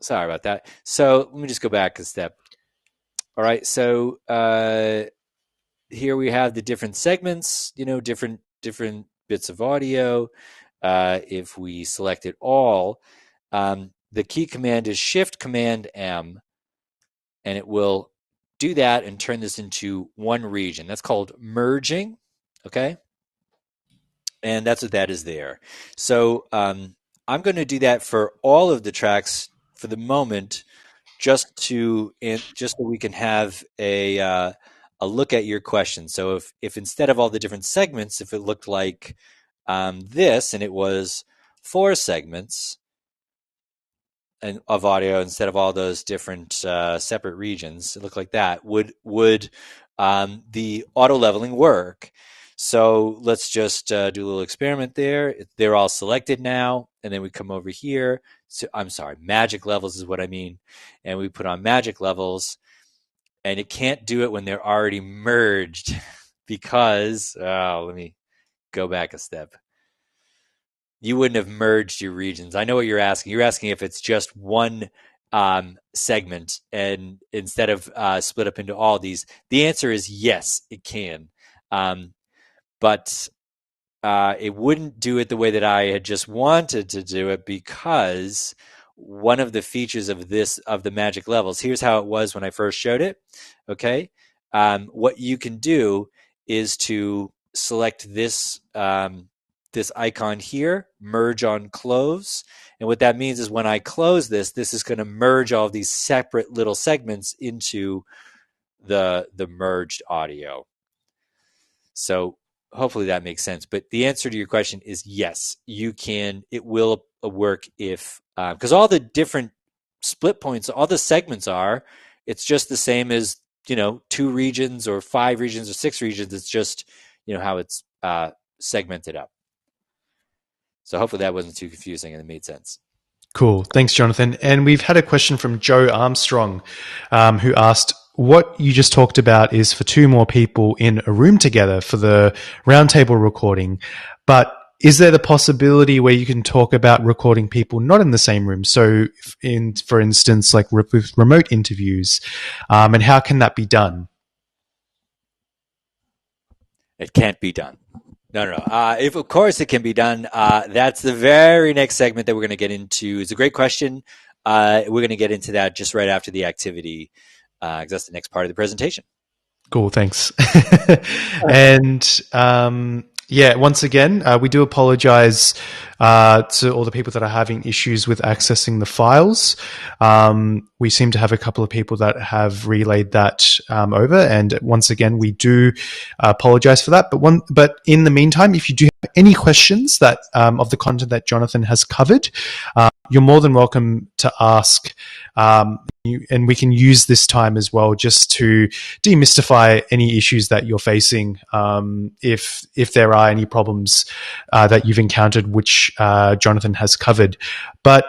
Sorry about that. So let me just go back a step. All right. So here we have the different segments, different bits of audio. If we select it all, the key command is Shift Command M, and it will do that and turn this into one region. That's called merging. Okay. And that's what that is there. So I'm going to do that for all of the tracks for the moment, just so we can have a look at your question. So if instead of all the different segments, if it looked like this and it was 4 segments of audio instead of all those different separate regions, it looked like that, would the auto leveling work? So let's just do a little experiment there. They're all selected now, and then we come over here. So I'm sorry, magic levels is what I mean. And we put on magic levels, and it can't do it when they're already merged because, let me go back a step. You wouldn't have merged your regions. I know what you're asking. You're asking if it's just one segment and instead of split up into all these. The answer is yes, it can. But it wouldn't do it the way that I had just wanted to do it, because one of the features of the magic levels, here's how it was when I first showed it. Okay. What you can do is to select this icon here, merge on close. And what that means is when I close this is going to merge all of these separate little segments into the merged audio. So hopefully that makes sense. But the answer to your question is yes, you can. It will work if, because all the different split points, all the segments it's just the same as, 2 regions or 5 regions or 6 regions. It's just, how it's segmented up. So hopefully that wasn't too confusing and it made sense. Cool. Thanks, Jonathan. And we've had a question from Joe Armstrong, who asked, what you just talked about is for 2 more people in a room together for the roundtable recording. But is there the possibility where you can talk about recording people not in the same room? So for instance, like with remote interviews, and how can that be done? It can't be done. No. If of course it can be done. That's the very next segment that we're going to get into. It's a great question. We're going to get into that just right after the activity, because that's the next part of the presentation. Cool, thanks. And once again, we do apologize to all the people that are having issues with accessing the files. We seem to have a couple of people that have relayed that over, and once again, we do apologize for that. But in the meantime, if you do have any questions that of the content that Jonathan has covered, you're more than welcome to ask. And we can use this time as well just to demystify any issues that you're facing, if there are any problems that you've encountered, which Jonathan has covered. But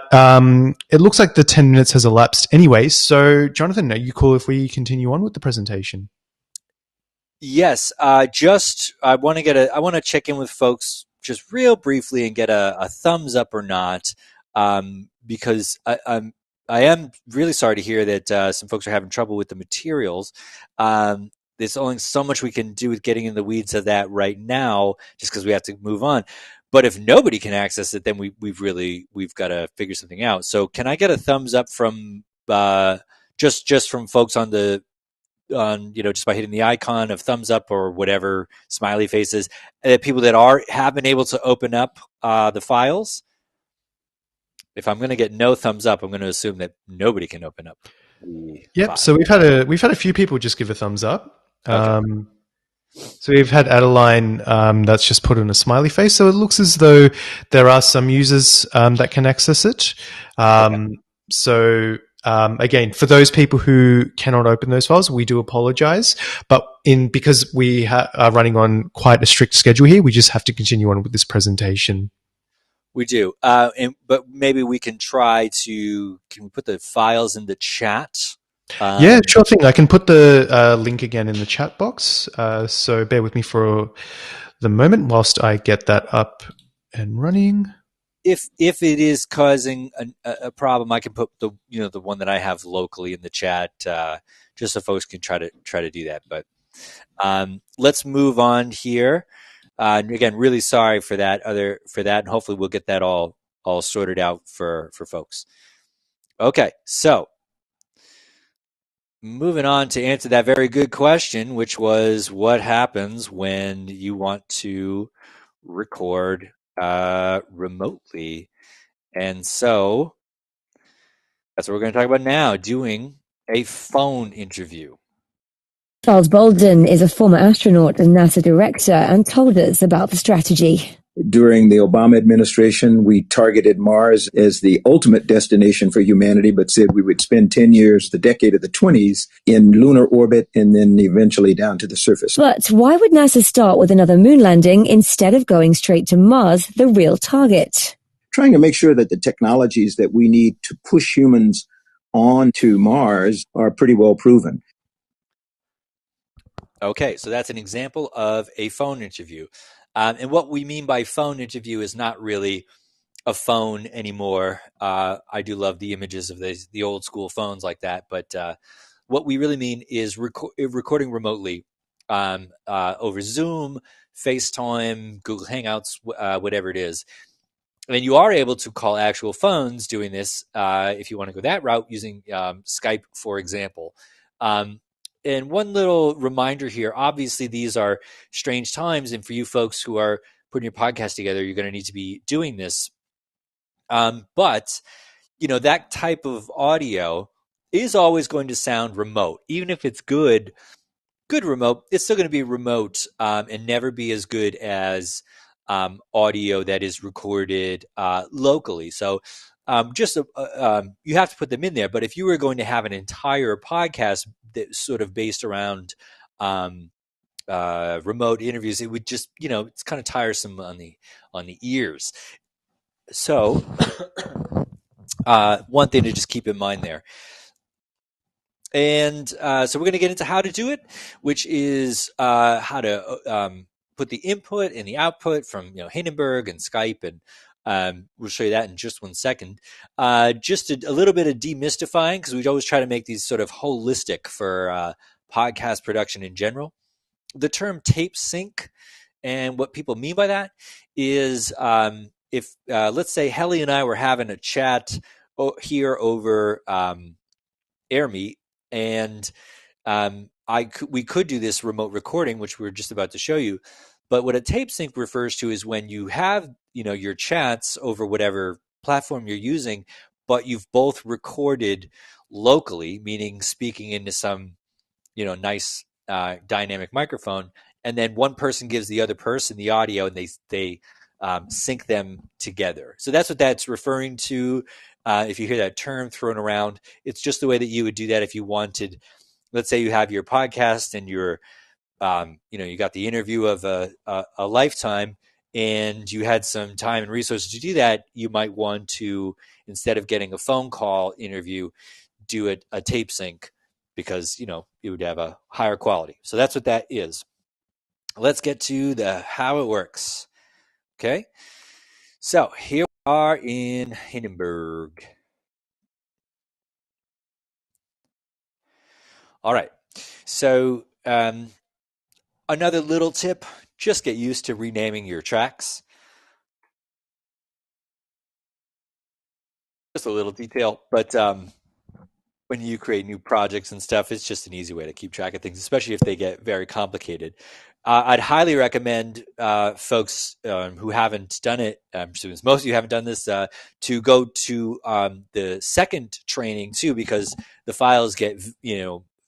it looks like the 10 minutes has elapsed anyway. So, Jonathan, are you cool if we continue on with the presentation? Yes. I want to check in with folks just real briefly and get a thumbs up or not, because I am really sorry to hear that some folks are having trouble with the materials. There's only so much we can do with getting in the weeds of that right now, just because we have to move on. But if nobody can access it, then we've got to figure something out. So can I get a thumbs up from just from folks just by hitting the icon of thumbs up or whatever smiley faces, people that have been able to open up the files? If I'm going to get no thumbs up, I'm going to assume that nobody can open up. Yep. So we've had a few people just give a thumbs up. Okay. So we've had Adeline that's just put in a smiley face. So it looks as though there are some users that can access it. So again, for those people who cannot open those files, we do apologize. But because we are running on quite a strict schedule here, we just have to continue on with this presentation. We do, but maybe we can try to. Can we put the files in the chat? Yeah, sure thing. I can put the link again in the chat box. So bear with me for the moment whilst I get that up and running. If it is causing a problem, I can put the one that I have locally in the chat, just so folks can try to do that. But let's move on here. Again, really sorry for that, and hopefully we'll get that all sorted out for folks. Okay, so moving on to answer that very good question, which was what happens when you want to record remotely. And so that's what we're going to talk about now, doing a phone interview. Charles Bolden is a former astronaut and NASA director and told us about the strategy. During the Obama administration, we targeted Mars as the ultimate destination for humanity, but said we would spend 10 years, the decade of the 20s, in lunar orbit and then eventually down to the surface. But why would NASA start with another moon landing instead of going straight to Mars, the real target? Trying to make sure that the technologies that we need to push humans onto Mars are pretty well proven. Okay, so that's an example of a phone interview. And what we mean by phone interview is not really a phone anymore. I do love the images of the old school phones like that, but what we really mean is recording remotely over Zoom, FaceTime, Google Hangouts, whatever it is. And you are able to call actual phones doing this if you want to go that route using Skype, for example. And one little reminder here, obviously these are strange times, and for you folks who are putting your podcast together, you're going to need to be doing this. But, that type of audio is always going to sound remote. Even if it's good remote, it's still going to be remote and never be as good as audio that is recorded locally. So you have to put them in there. But if you were going to have an entire podcast that's sort of based around remote interviews, it would just, it's kind of tiresome on the ears. So one thing to just keep in mind there. And so we're going to get into how to do it, which is how to put the input and the output from Hindenburg and Skype, and we'll show you that in just 1 second. Just a little bit of demystifying, because we always try to make these sort of holistic for podcast production in general. The term tape sync, and what people mean by that is if let's say Helly and I were having a chat here over AirMeet, and we could do this remote recording, which we're just about to show you. But what a tape sync refers to is when you have your chats over whatever platform you're using, but you've both recorded locally, meaning speaking into some nice dynamic microphone, and then one person gives the other person the audio, and they sync them together. So that's what that's referring to. If you hear that term thrown around, it's just the way that you would do that if you wanted. Let's say you have your podcast and you're, you got the interview of a lifetime, and you had some time and resources to do that. You might want to, instead of getting a phone call interview, do a tape sync, because it would have a higher quality. So that's what that is. Let's get to how it works. Okay. So here we are in Hindenburg. All right. So another little tip, just get used to renaming your tracks. Just a little detail, but when you create new projects and stuff, it's just an easy way to keep track of things, especially if they get very complicated. I'd highly recommend folks who haven't done it, I'm assuming most of you haven't done this, to go to the second training too, because the files get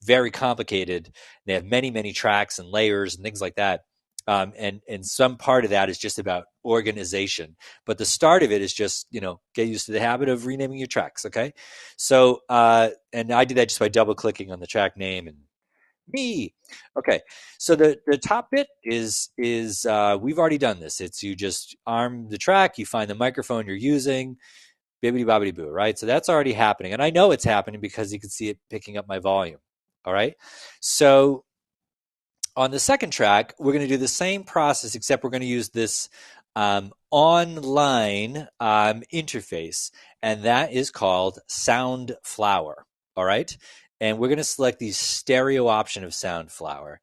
very complicated. They have many, many tracks and layers and things like that. And some part of that is just about organization, but the start of it is just, get used to the habit of renaming your tracks. Okay. So, and I do that just by double clicking on the track name and me. Okay. So the top bit is we've already done this. It's, you just arm the track, you find the microphone you're using, bibbidi bobbidi boo, right? So that's already happening. And I know it's happening because you can see it picking up my volume. All right. So on the second track, we're going to do the same process, except we're going to use this online interface, and that is called Soundflower. All right. And we're going to select the stereo option of Soundflower.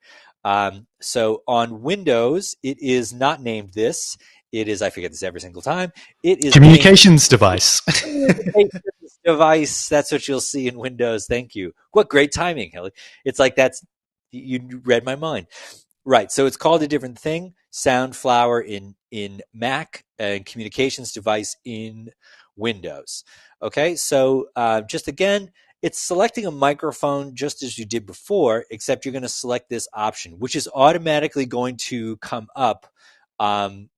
So on Windows, it is not named this. It is, I forget this every single time. It is communications device. Device. That's what you'll see in Windows. Thank you. What great timing, Hilly. It's like you read my mind. Right. So it's called a different thing. Soundflower in Mac and communications device in Windows. Okay. So just again, it's selecting a microphone just as you did before, except you're going to select this option, which is automatically going to come up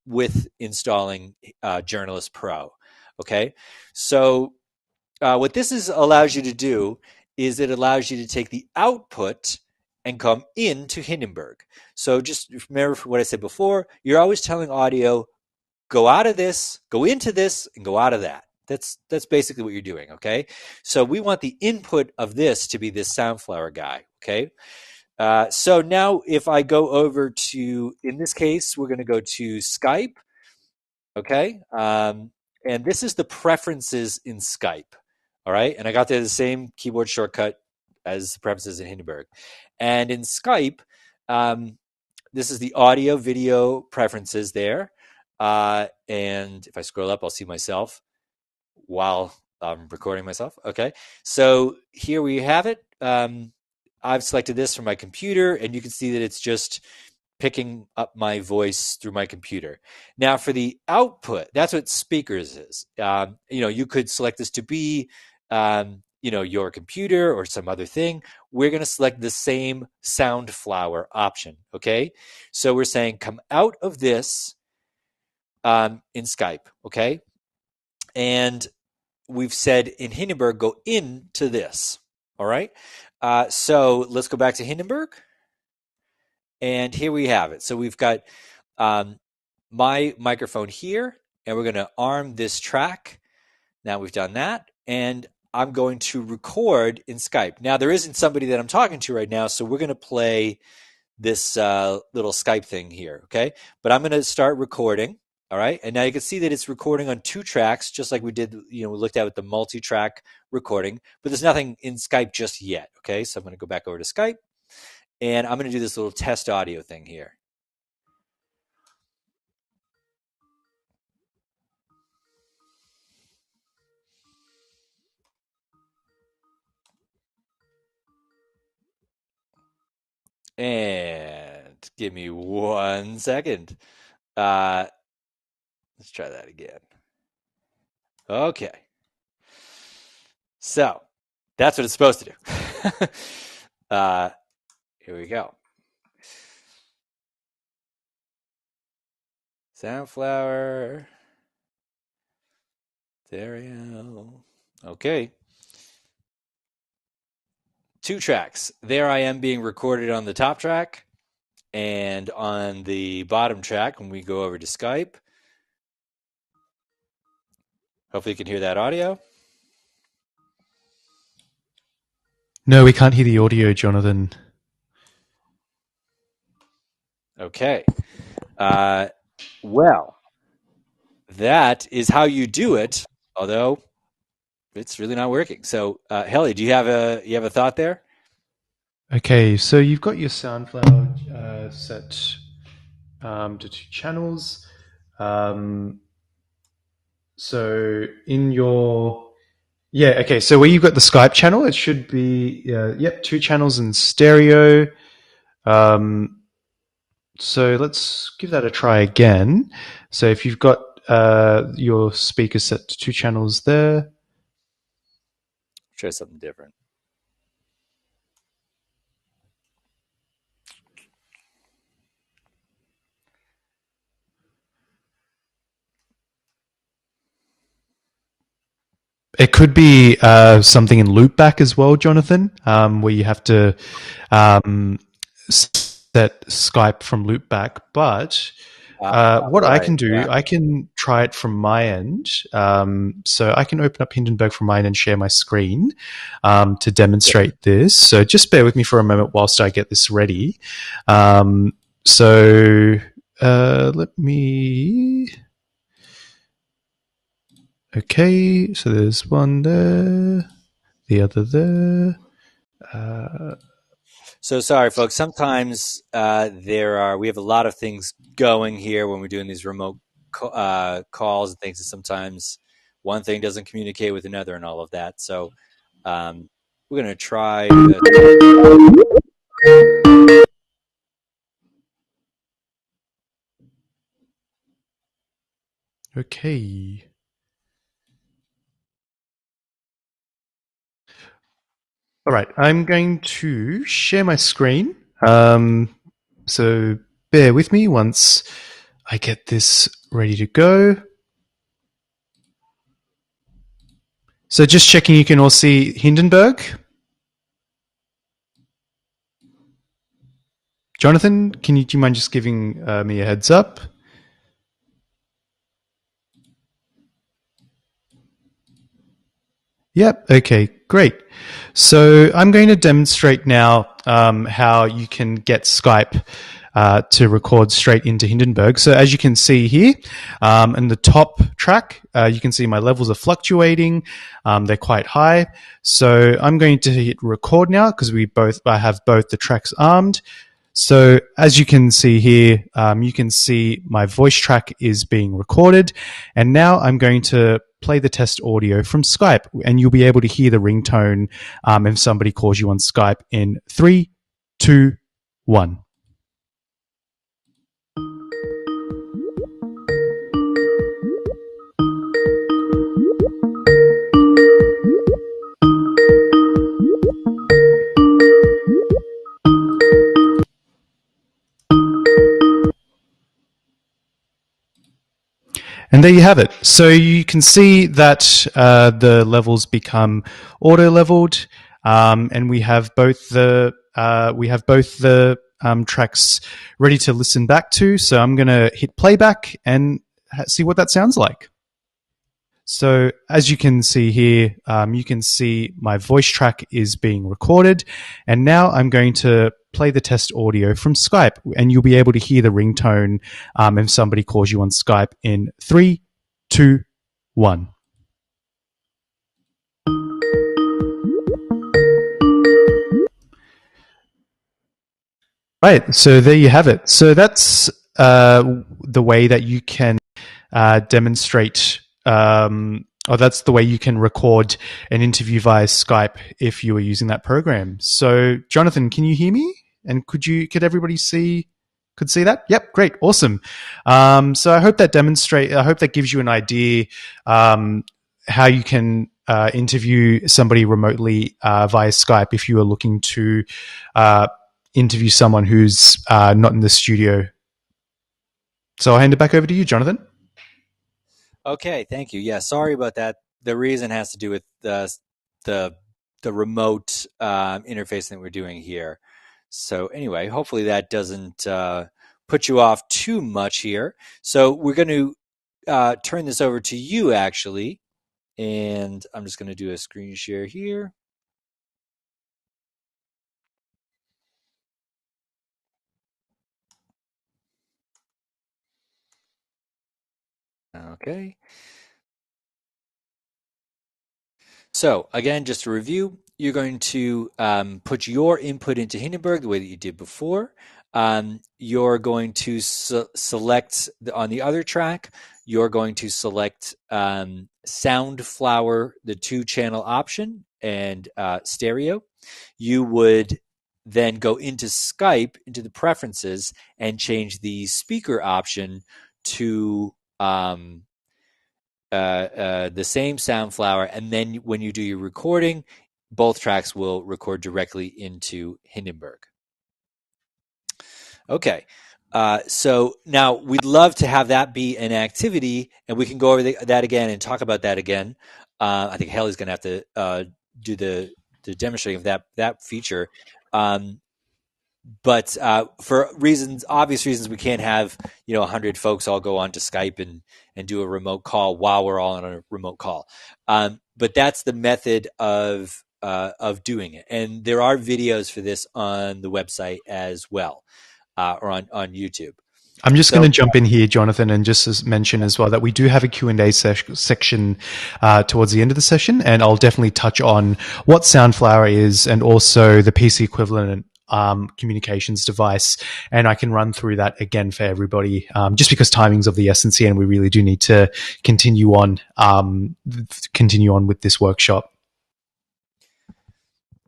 with installing Journalist Pro. Okay. So what this allows you to do is it allows you to take the output and come into Hindenburg. So just remember what I said before. You're always telling audio, go out of this, go into this, and go out of that. That's basically what you're doing, okay? So we want the input of this to be this Soundflower guy, okay? So now if I go over to, in this case, we're going to go to Skype, okay? And this is the preferences in Skype, all right? And I got there the same keyboard shortcut as the preferences in Hindenburg. And in Skype, this is the audio video preferences there. And if I scroll up, I'll see myself while I'm recording myself. Okay. So here we have it. I've selected this from my computer, and you can see that it's just picking up my voice through my computer. Now for the output, that's what speakers is. You could select this to be, your computer or some other thing. We're going to select the same Soundflower option. Okay. So we're saying come out of this in Skype. Okay. And we've said in Hindenburg, go into this. All right. So let's go back to Hindenburg. And here we have it. So we've got my microphone here, and we're going to arm this track. Now we've done that, and I'm going to record in Skype. Now there isn't somebody that I'm talking to right now, so we're going to play this little Skype thing here, okay? But I'm going to start recording, all right? And now you can see that it's recording on 2 tracks, just like we did, we looked at with the multi-track recording, but there's nothing in Skype just yet, okay? So I'm going to go back over to Skype. And I'm going to do this little test audio thing here. And give me 1 second. Let's try that again. Okay. So that's what it's supposed to do. Here we go. Soundflower. Stereo. Okay. 2 tracks. There I am being recorded on the top track, and on the bottom track when we go over to Skype. Hopefully you can hear that audio. No, we can't hear the audio, Jonathan. Okay. Well, that is how you do it, although it's really not working. So, Helly, do you have a thought there? Okay, so you've got your Soundflower set to 2 channels. So in your so where you've got the Skype channel, it should be 2 channels in stereo. So let's give that a try again. So if you've got your speaker set to 2 channels there. Try something different. It could be something in loopback as well, Jonathan, where you have to set Skype from loopback. But what I can do, I can try it from my end. So I can open up Hindenburg from mine and share my screen to demonstrate this. So just bear with me for a moment whilst I get this ready. Let me... Okay, so there's one there, the other there. So sorry, folks. Sometimes we have a lot of things going here when we're doing these remote calls and things. And sometimes one thing doesn't communicate with another and all of that. So we're going to try. Okay. All right, I'm going to share my screen. So bear with me once I get this ready to go. So just checking you can all see Hindenburg. Jonathan, do you mind just giving me a heads up? Yep. Okay, great. So I'm going to demonstrate now how you can get Skype to record straight into Hindenburg. So as you can see here, in the top track, you can see my levels are fluctuating. They're quite high. So I'm going to hit record now because I have both the tracks armed. So as you can see here, you can see my voice track is being recorded. And now I'm going to play the test audio from Skype, and you'll be able to hear the ringtone if somebody calls you on Skype in 3, 2, 1. And there you have it. So you can see that the levels become auto-leveled, and we have both the tracks ready to listen back to. So I'm going to hit playback and see what that sounds like. So as you can see here, you can see my voice track is being recorded. And now I'm going to play the test audio from Skype, and you'll be able to hear the ringtone if somebody calls you on Skype in 3, 2, 1. Right, so there you have it. So that's the way that you can demonstrate, or that's the way you can record an interview via Skype if you were using that program. So, Jonathan, can you hear me? And could everybody see that? Yep, great, awesome. So I hope that gives you an idea how you can interview somebody remotely via Skype if you are looking to interview someone who's not in the studio. So I'll hand it back over to you, Jonathan. Okay, thank you. Yeah, sorry about that. The reason has to do with the remote interface that we're doing here. So anyway, hopefully that doesn't put you off too much here. So we're going to turn this over to you, actually. And I'm just going to do a screen share here. Okay. So again, just to review, you're going to put your input into Hindenburg the way that you did before. You're going to select on the other track, you're going to select Soundflower, the 2-channel option, and stereo. You would then go into Skype, into the preferences, and change the speaker option to the same Soundflower, and then when you do your recording, both tracks will record directly into Hindenburg. Okay, so now we'd love to have that be an activity, and we can go over that again and talk about that again. I think Haley's going to have to do the demonstrating of that feature. But for obvious reasons, we can't have 100 folks all go on to Skype and do a remote call while we're all on a remote call. But that's the method of doing it, and there are videos for this on the website as well, or on YouTube. I'm just going to jump in here, Jonathan, and just mention as well that we do have a Q&A section towards the end of the session, and I'll definitely touch on what Soundflower is and also the PC equivalent communications device, and I can run through that again for everybody, just because timing's of the essence here, and we really do need to continue on with this workshop.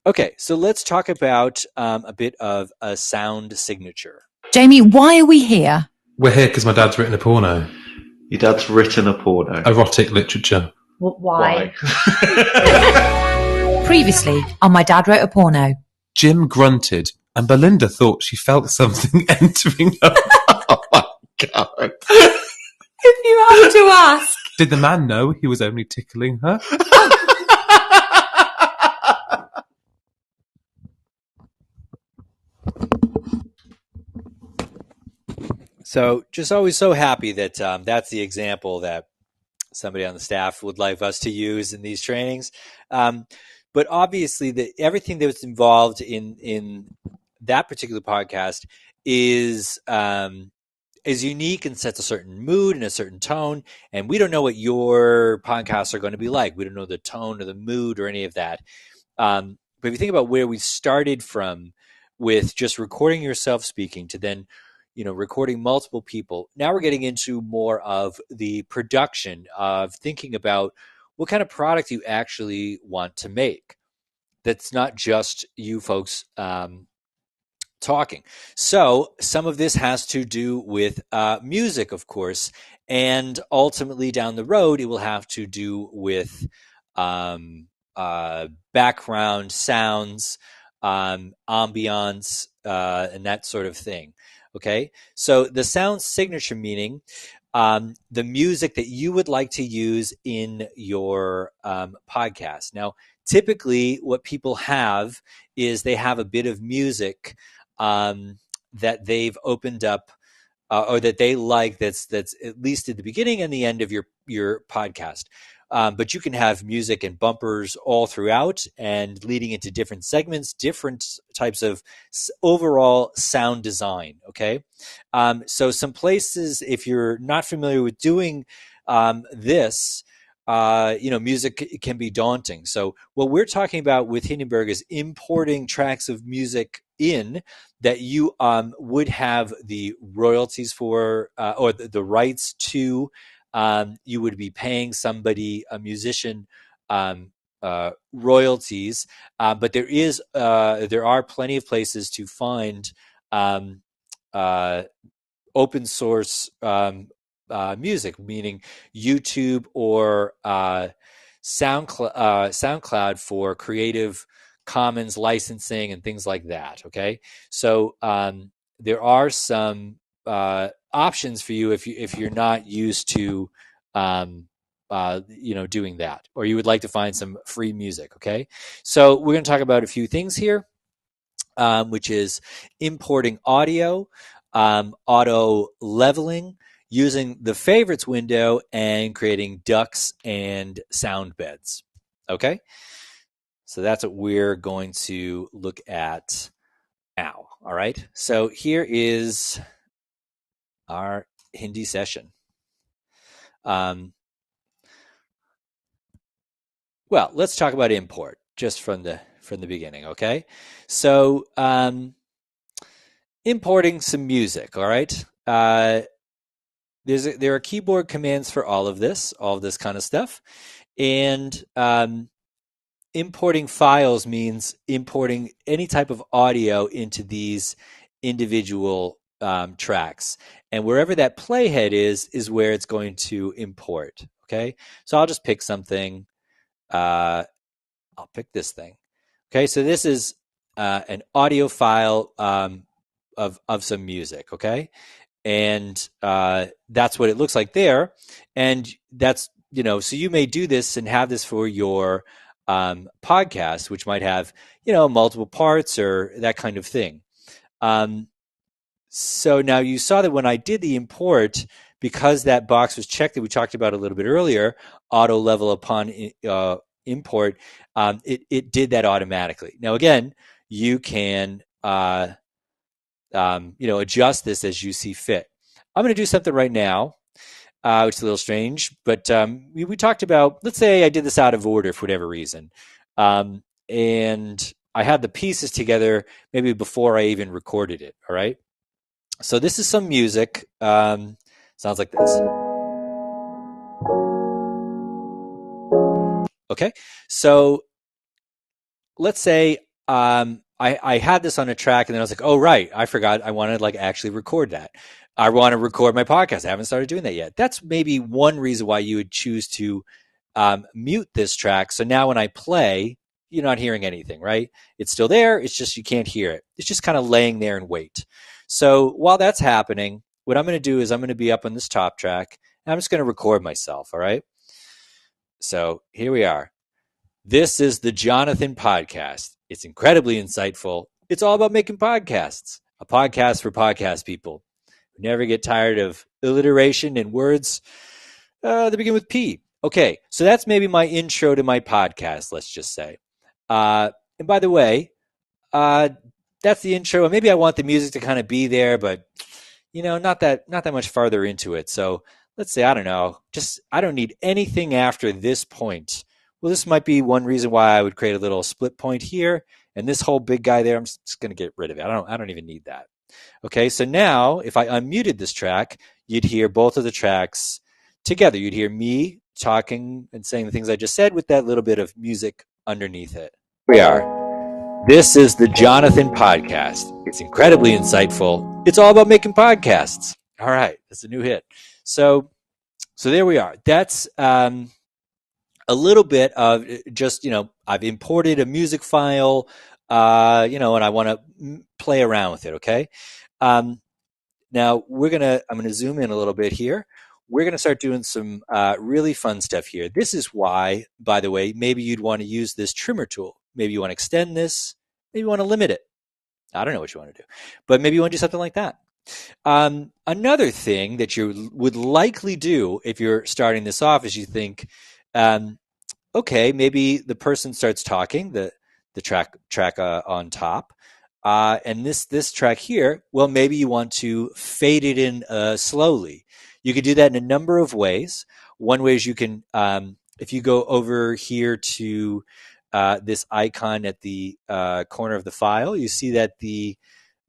Okay, so let's talk about a bit of a sound signature. Jamie, why are we here? We're here because my dad's written a porno. Your dad's written a porno. Erotic literature. Why? Previously on My Dad Wrote a Porno. Jim grunted, and Belinda thought she felt something entering her. Oh my God. If you have to ask. Did the man know he was only tickling her? So just always so happy that that's the example that somebody on the staff would like us to use in these trainings. But obviously, everything that's involved in that particular podcast is unique and sets a certain mood and a certain tone. And we don't know what your podcasts are going to be like. We don't know the tone or the mood or any of that. But if you think about where we started from with just recording yourself speaking to then recording multiple people. Now we're getting into more of the production of thinking about what kind of product you actually want to make. That's not just you folks talking. So some of this has to do with music, of course, and ultimately down the road, it will have to do with background sounds, ambiance, and that sort of thing. Okay, so the sound signature meaning the music that you would like to use in your podcast. Now, typically, what people have is they have a bit of music that they've opened up or that they like. That's at least at the beginning and the end of your podcast. But you can have music and bumpers all throughout and leading into different segments, different types of overall sound design. Okay. So some places, if you're not familiar with doing this, music can be daunting. So what we're talking about with Hindenburg is importing tracks of music in that you would have the royalties for or the rights to. You would be paying somebody, a musician, royalties, but there are plenty of places to find open source music, meaning YouTube or SoundCloud for Creative Commons licensing and things like that. Okay, so there are some options for you if you're not used to doing that, or you would like to find some free music. Okay, so we're going to talk about a few things here, which is importing audio, auto leveling, using the favorites window, and creating ducks and sound beds. Okay, so that's what we're going to look at now. All right, so here is our Hindi session. Well, let's talk about import just from the beginning. Okay, so importing some music. All right, there are keyboard commands for all of this kind of stuff, and importing files means importing any type of audio into these individual tracks, and wherever that playhead is where it's going to import. Okay, so I'll just pick something. I'll pick this thing. Okay, so this is an audio file of some music. Okay, and that's what it looks like there, and that's so you may do this and have this for your podcast, which might have multiple parts or that kind of thing. So now you saw that when I did the import, because that box was checked that we talked about a little bit earlier, auto level upon import, it did that automatically. Now again, you can adjust this as you see fit. I'm going to do something right now, which is a little strange, but we talked about, let's say I did this out of order for whatever reason, and I had the pieces together maybe before I even recorded it. All right. So this is some music. Sounds like this. Okay. So let's say I had this on a track and then I was like, oh, right, I forgot I wanted to actually record that. I want to record my podcast. I haven't started doing that yet. That's maybe one reason why you would choose to mute this track. So now when I play, you're not hearing anything, right? It's still there. It's just you can't hear it. It's just kind of laying there and wait. So while that's happening, what I'm going to do is I'm going to be up on this top track, and I'm just going to record myself, all right? So here we are. This is the Jonathan Podcast. It's incredibly insightful. It's all about making podcasts, a podcast for podcast people who never get tired of alliteration and words that begin with P. Okay, so that's maybe my intro to my podcast, let's just say. And by the way, that's the intro. And maybe I want the music to kind of be there, but not that much farther into it. So let's say, I don't know, just I don't need anything after this point. Well, this might be one reason why I would create a little split point here, and this whole big guy there, I'm just going to get rid of it. I don't even need that. Okay, so now if I unmuted this track, you'd hear both of the tracks together. You'd hear me talking and saying the things I just said with that little bit of music underneath it. Here we are. This is the Jonathan Podcast. It's incredibly insightful. It's all about making podcasts. All right, that's a new hit. So there we are. That's a little bit of just, I've imported a music file, and I want to play around with it. Okay. Now I'm going to zoom in a little bit here. We're going to start doing some really fun stuff here. This is why, by the way, maybe you'd want to use this trimmer tool. Maybe you want to extend this. Maybe you want to limit it. I don't know what you want to do, but maybe you want to do something like that. Another thing that you would likely do if you're starting this off is you think, okay, maybe the person starts talking, the track on top, and this track here, well, maybe you want to fade it in slowly. You could do that in a number of ways. One way is you can, if you go over here to this icon at the corner of the file, you see that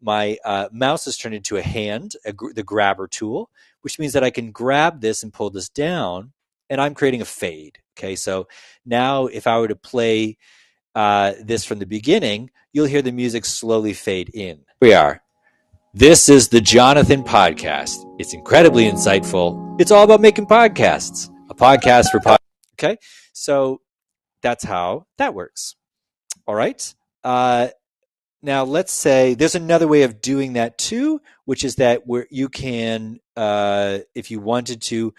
my mouse is turned into a hand, the grabber tool, which means that I can grab this and pull this down, and I'm creating a fade. Okay, so now if I were to play this from the beginning, you'll hear the music slowly fade in. Here we are. This is the Jonathan Podcast. It's incredibly insightful. It's all about making podcasts, a podcast for podcasts. Okay, so that's how that works. All right. Now let's say there's another way of doing that too, which is that where you can, if you wanted to,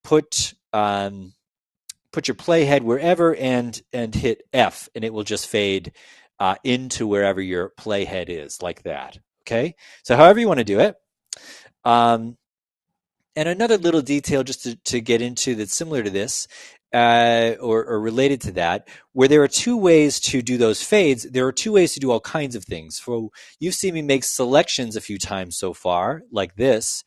put your playhead wherever and hit F, and it will just fade into wherever your playhead is, like that. Okay, so however you want to do it. And another little detail just to get into that's similar to this, or related to that, where there are two ways to do those fades. There are two ways to do all kinds of things. So you've seen me make selections a few times so far, like this,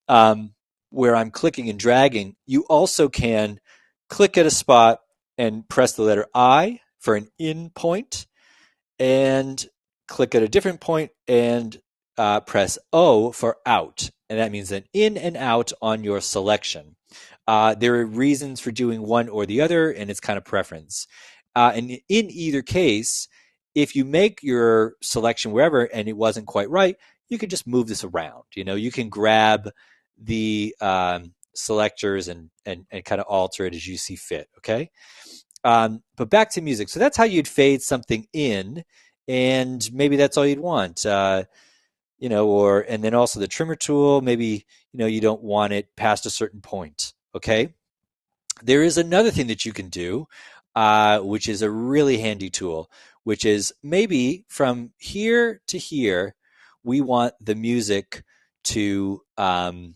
where I'm clicking and dragging. You also can click at a spot and press the letter I for an in point, and click at a different point and press O for out. And that means an in and out on your selection. There are reasons for doing one or the other, and it's kind of preference. And in either case, if you make your selection wherever and it wasn't quite right, you can just move this around. You can grab the selectors and kind of alter it as you see fit. Okay. But back to music. So that's how you'd fade something in, and maybe that's all you'd want. And then also the trimmer tool, maybe, you don't want it past a certain point. Okay. There is another thing that you can do, which is a really handy tool, which is maybe from here to here, we want the music to, to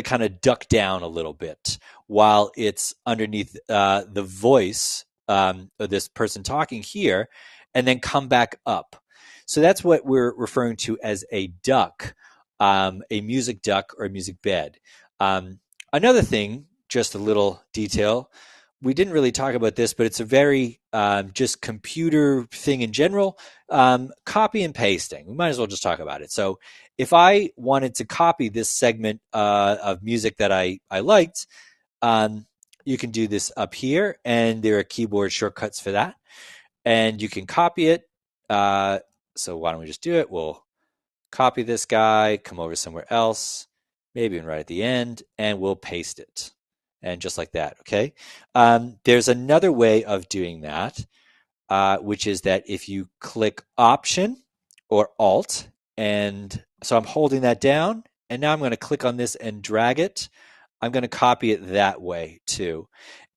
kind of duck down a little bit while it's underneath the voice of this person talking here, and then come back up. So that's what we're referring to as a duck, a music duck or a music bed. Another thing, just a little detail, we didn't really talk about this, but it's a very just computer thing in general, copy and pasting. We might as well just talk about it. So if I wanted to copy this segment of music that I liked, you can do this up here, and there are keyboard shortcuts for that. And you can copy it. So why don't we just do it? We'll copy this guy, come over somewhere else, maybe even right at the end, and we'll paste it. And just like that, okay? There's another way of doing that, which is that if you click Option or Alt, and so I'm holding that down, and now I'm going to click on this and drag it. I'm going to copy it that way too.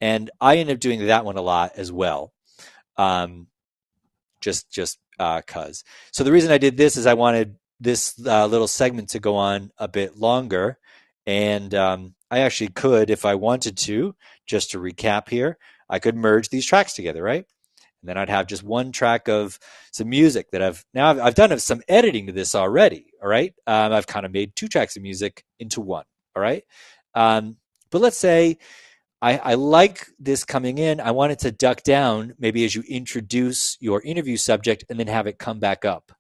And I end up doing that one a lot as well. Just cause. So the reason I did this is I wanted this little segment to go on a bit longer. And I actually could, if I wanted to, just to recap here, I could merge these tracks together, right? And then I'd have just one track of some music that I've done some editing to this already. All right. I've kind of made 2 tracks of music into one. All right. But let's say I like this coming in. I want it to duck down maybe as you introduce your interview subject and then have it come back up.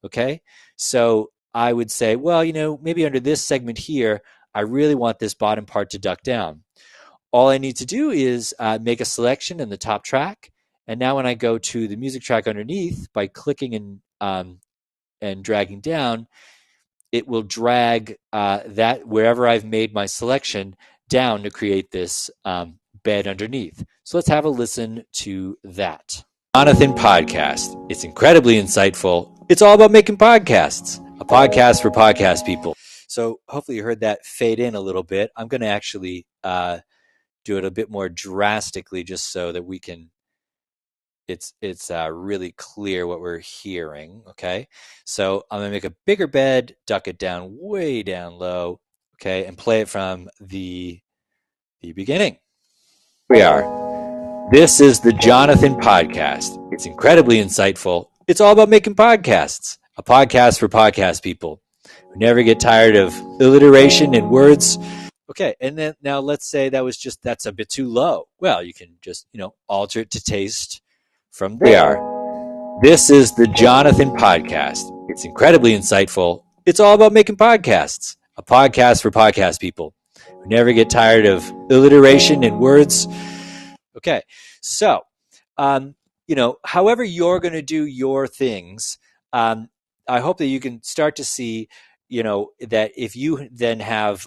Okay. So I would say, well, maybe under this segment here, I really want this bottom part to duck down. All I need to do is make a selection in the top track. And now when I go to the music track underneath, by clicking and dragging down, it will drag that wherever I've made my selection down to create this bed underneath. So let's have a listen to that. Jonathan Podcast. It's incredibly insightful. It's all about making podcasts, a podcast for podcast people. So hopefully you heard that fade in a little bit. I'm going to actually do it a bit more drastically just so that we can it's really clear what we're hearing. Okay, so I'm gonna make a bigger bed, duck it down way down low, okay, and play it from the beginning. Here we are. This is the Jonathan Podcast. It's incredibly insightful. It's all about making podcasts, a podcast for podcast people who never get tired of alliteration and words. Okay, and then now let's say that's a bit too low. Well, you can just alter it to taste from there. This is the Jonathan Podcast. It's incredibly insightful. It's all about making podcasts, a podcast for podcast people who never get tired of alliteration and words. Okay, so however you're going to do your things, I hope that you can start to see that if you then have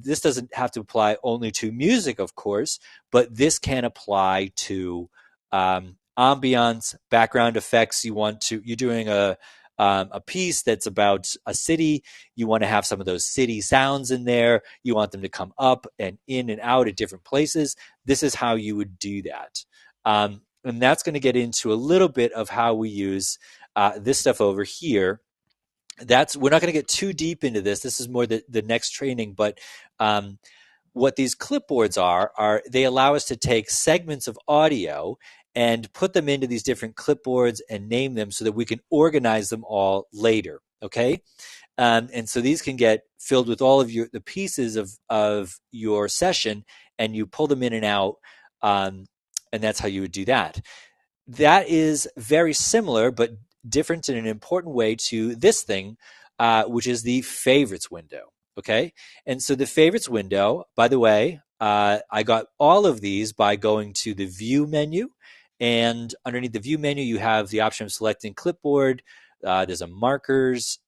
this doesn't have to apply only to music, of course, but this can apply to ambiance, background effects. You're doing a piece that's about a city. You want to have some of those city sounds in there. You want them to come up and in and out at different places. This is how you would do that. And that's going to get into a little bit of how we use this stuff over here. We're not going to get too deep into this. This is more the next training, but what these clipboards are they allow us to take segments of audio and put them into these different clipboards and name them so that we can organize them all later. Okay. And so these can get filled with all of the pieces of your session, and you pull them in and out. And that's how you would do that. That is very similar, but different in an important way to this thing, which is the favorites window. Okay. And so the favorites window, by the way, I got all of these by going to the view menu, and underneath the view menu, you have the option of selecting clipboard. There's a markers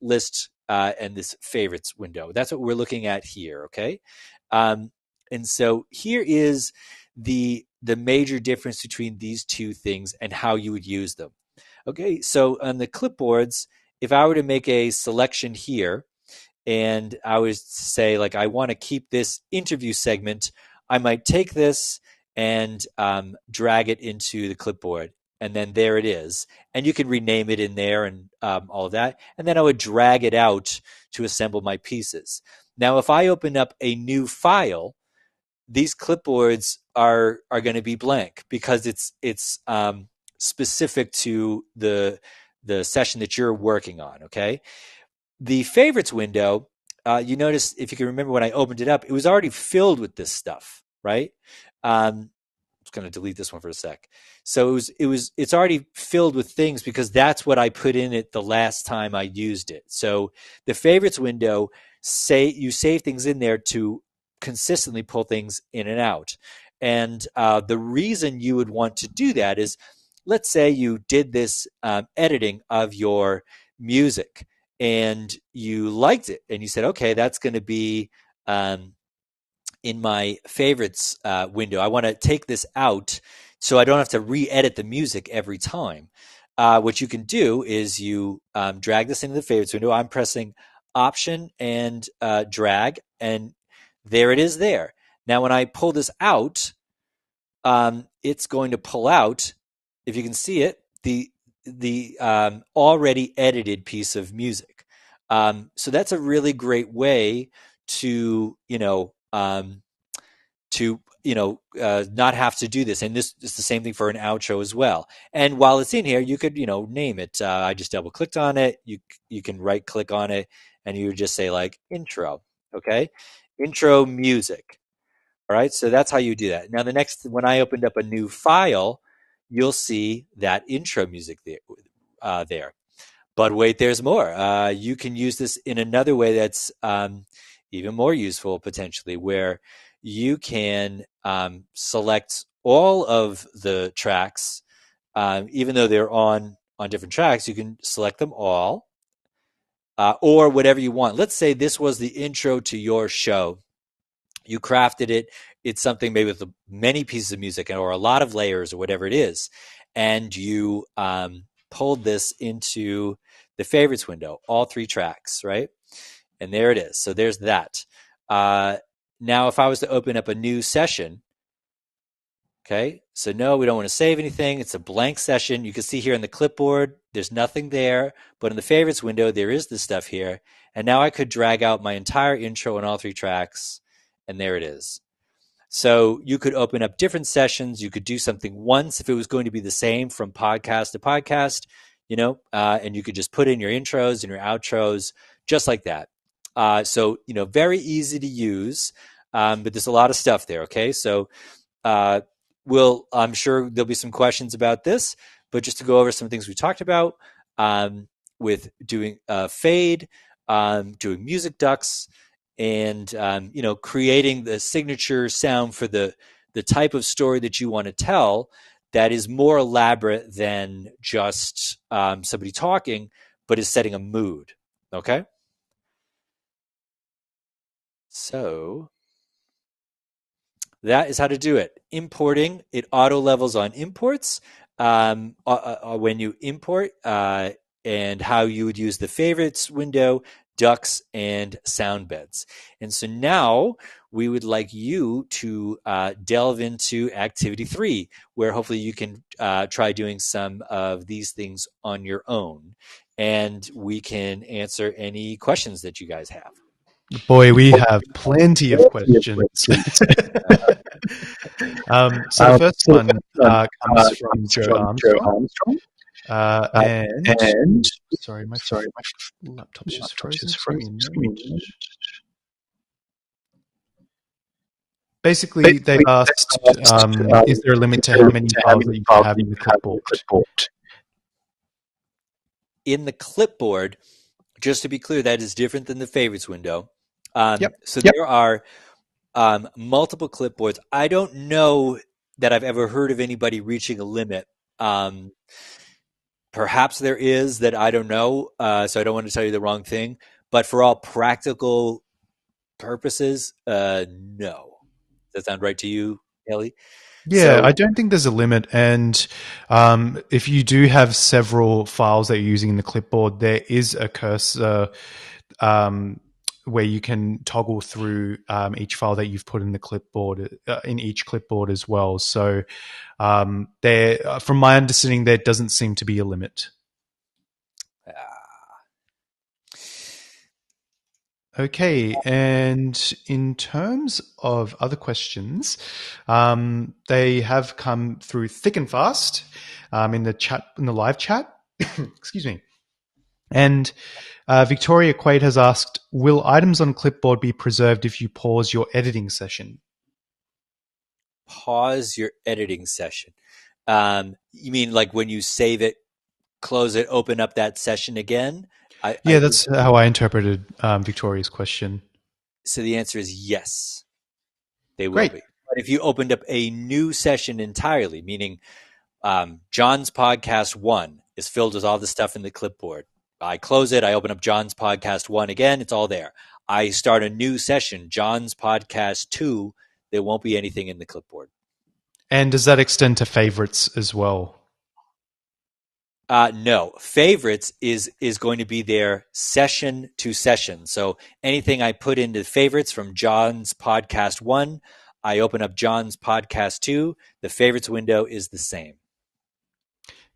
list and this favorites window. That's what we're looking at here. Okay. And so here is the major difference between these two things and how you would use them. Okay, so on the clipboards, if I were to make a selection here and I was to say, like, I want to keep this interview segment, I might take this and drag it into the clipboard. And then there it is. And you can rename it in there and all of that. And then I would drag it out to assemble my pieces. Now, if I open up a new file, these clipboards are going to be blank because it's specific to the session that you're working on. Okay, the favorites window, you notice, if you can remember when I opened it up, it was already filled with this stuff, right? I'm just going to delete this one for a sec. So it's already filled with things because that's what I put in it the last time I used it. So the favorites window, you save things in there to consistently pull things in and out. And the reason you would want to do that is, let's say you did this editing of your music and you liked it, and you said, okay, that's going to be in my favorites window. I want to take this out so I don't have to re-edit the music every time. What you can do is you drag this into the favorites window. I'm pressing Option and drag, and there it is there. Now, when I pull this out, it's going to pull out, if you can see it, the already edited piece of music. So that's a really great way to not have to do this. And this is the same thing for an outro as well. And while it's in here, you could name it. I just double clicked on it. You can right click on it, and you would just say like intro. Okay, intro music. All right, so that's how you do that. Now, when I opened up a new file, you'll see that intro music there. But wait, there's more. You can use this in another way that's even more useful potentially, where you can select all of the tracks, even though they're on different tracks. You can select them all, or whatever you want. Let's say this was the intro to your show. You crafted it. It's something maybe with many pieces of music or a lot of layers or whatever it is. And you pulled this into the favorites window, all 3 tracks, right? And there it is. So there's that. Now, if I was to open up a new session, okay, so no, we don't want to save anything. It's a blank session. You can see here in the clipboard, there's nothing there. But in the favorites window, there is this stuff here. And now I could drag out my entire intro on all 3 tracks. And there it is. So you could open up different sessions. You could do something once if it was going to be the same from podcast to podcast, and you could just put in your intros and your outros just like that. So, very easy to use, but there's a lot of stuff there. Okay. So I'm sure there'll be some questions about this, but just to go over some things we talked about with doing fade, doing music ducks, and creating the signature sound for the type of story that you want to tell that is more elaborate than just somebody talking, but is setting a mood. Okay, so that is how to do it. Importing, it auto levels on imports when you import, and how you would use the favorites window, ducks, and sound beds. And so now we would like you to delve into activity 3, where hopefully you can try doing some of these things on your own, and we can answer any questions that you guys have. Boy, we have plenty of questions. So the first one comes from Joe Armstrong. And sorry, my laptop's just frozen. Basically, they asked, is there a limit to how many files that you can have in the clipboard? In the clipboard, just to be clear, that is different than the favorites window. So there are multiple clipboards. I don't know that I've ever heard of anybody reaching a limit. Perhaps there is, that I don't know, so I don't want to tell you the wrong thing. But for all practical purposes, no. Does that sound right to you, Ellie? Yeah, I don't think there's a limit. And if you do have several files that you're using in the clipboard, there is a cursor where you can toggle through each file that you've put in the clipboard, in each clipboard as well. So from my understanding, there doesn't seem to be a limit. Okay, and in terms of other questions, they have come through thick and fast in the live chat. Excuse me. And Victoria Quaid has asked, will items on clipboard be preserved if you pause your editing session? Pause your editing session. You mean like when you save it, close it, open up that session again? That's how I interpreted Victoria's question. So the answer is yes, they will be. But if you opened up a new session entirely, meaning John's podcast 1 is filled with all the stuff in the clipboard, I close it. I open up John's podcast 1 again. It's all there. I start a new session, John's podcast 2. There won't be anything in the clipboard. And does that extend to favorites as well? No, favorites is going to be there session to session. So anything I put into favorites from John's podcast 1, I open up John's podcast 2. The favorites window is the same.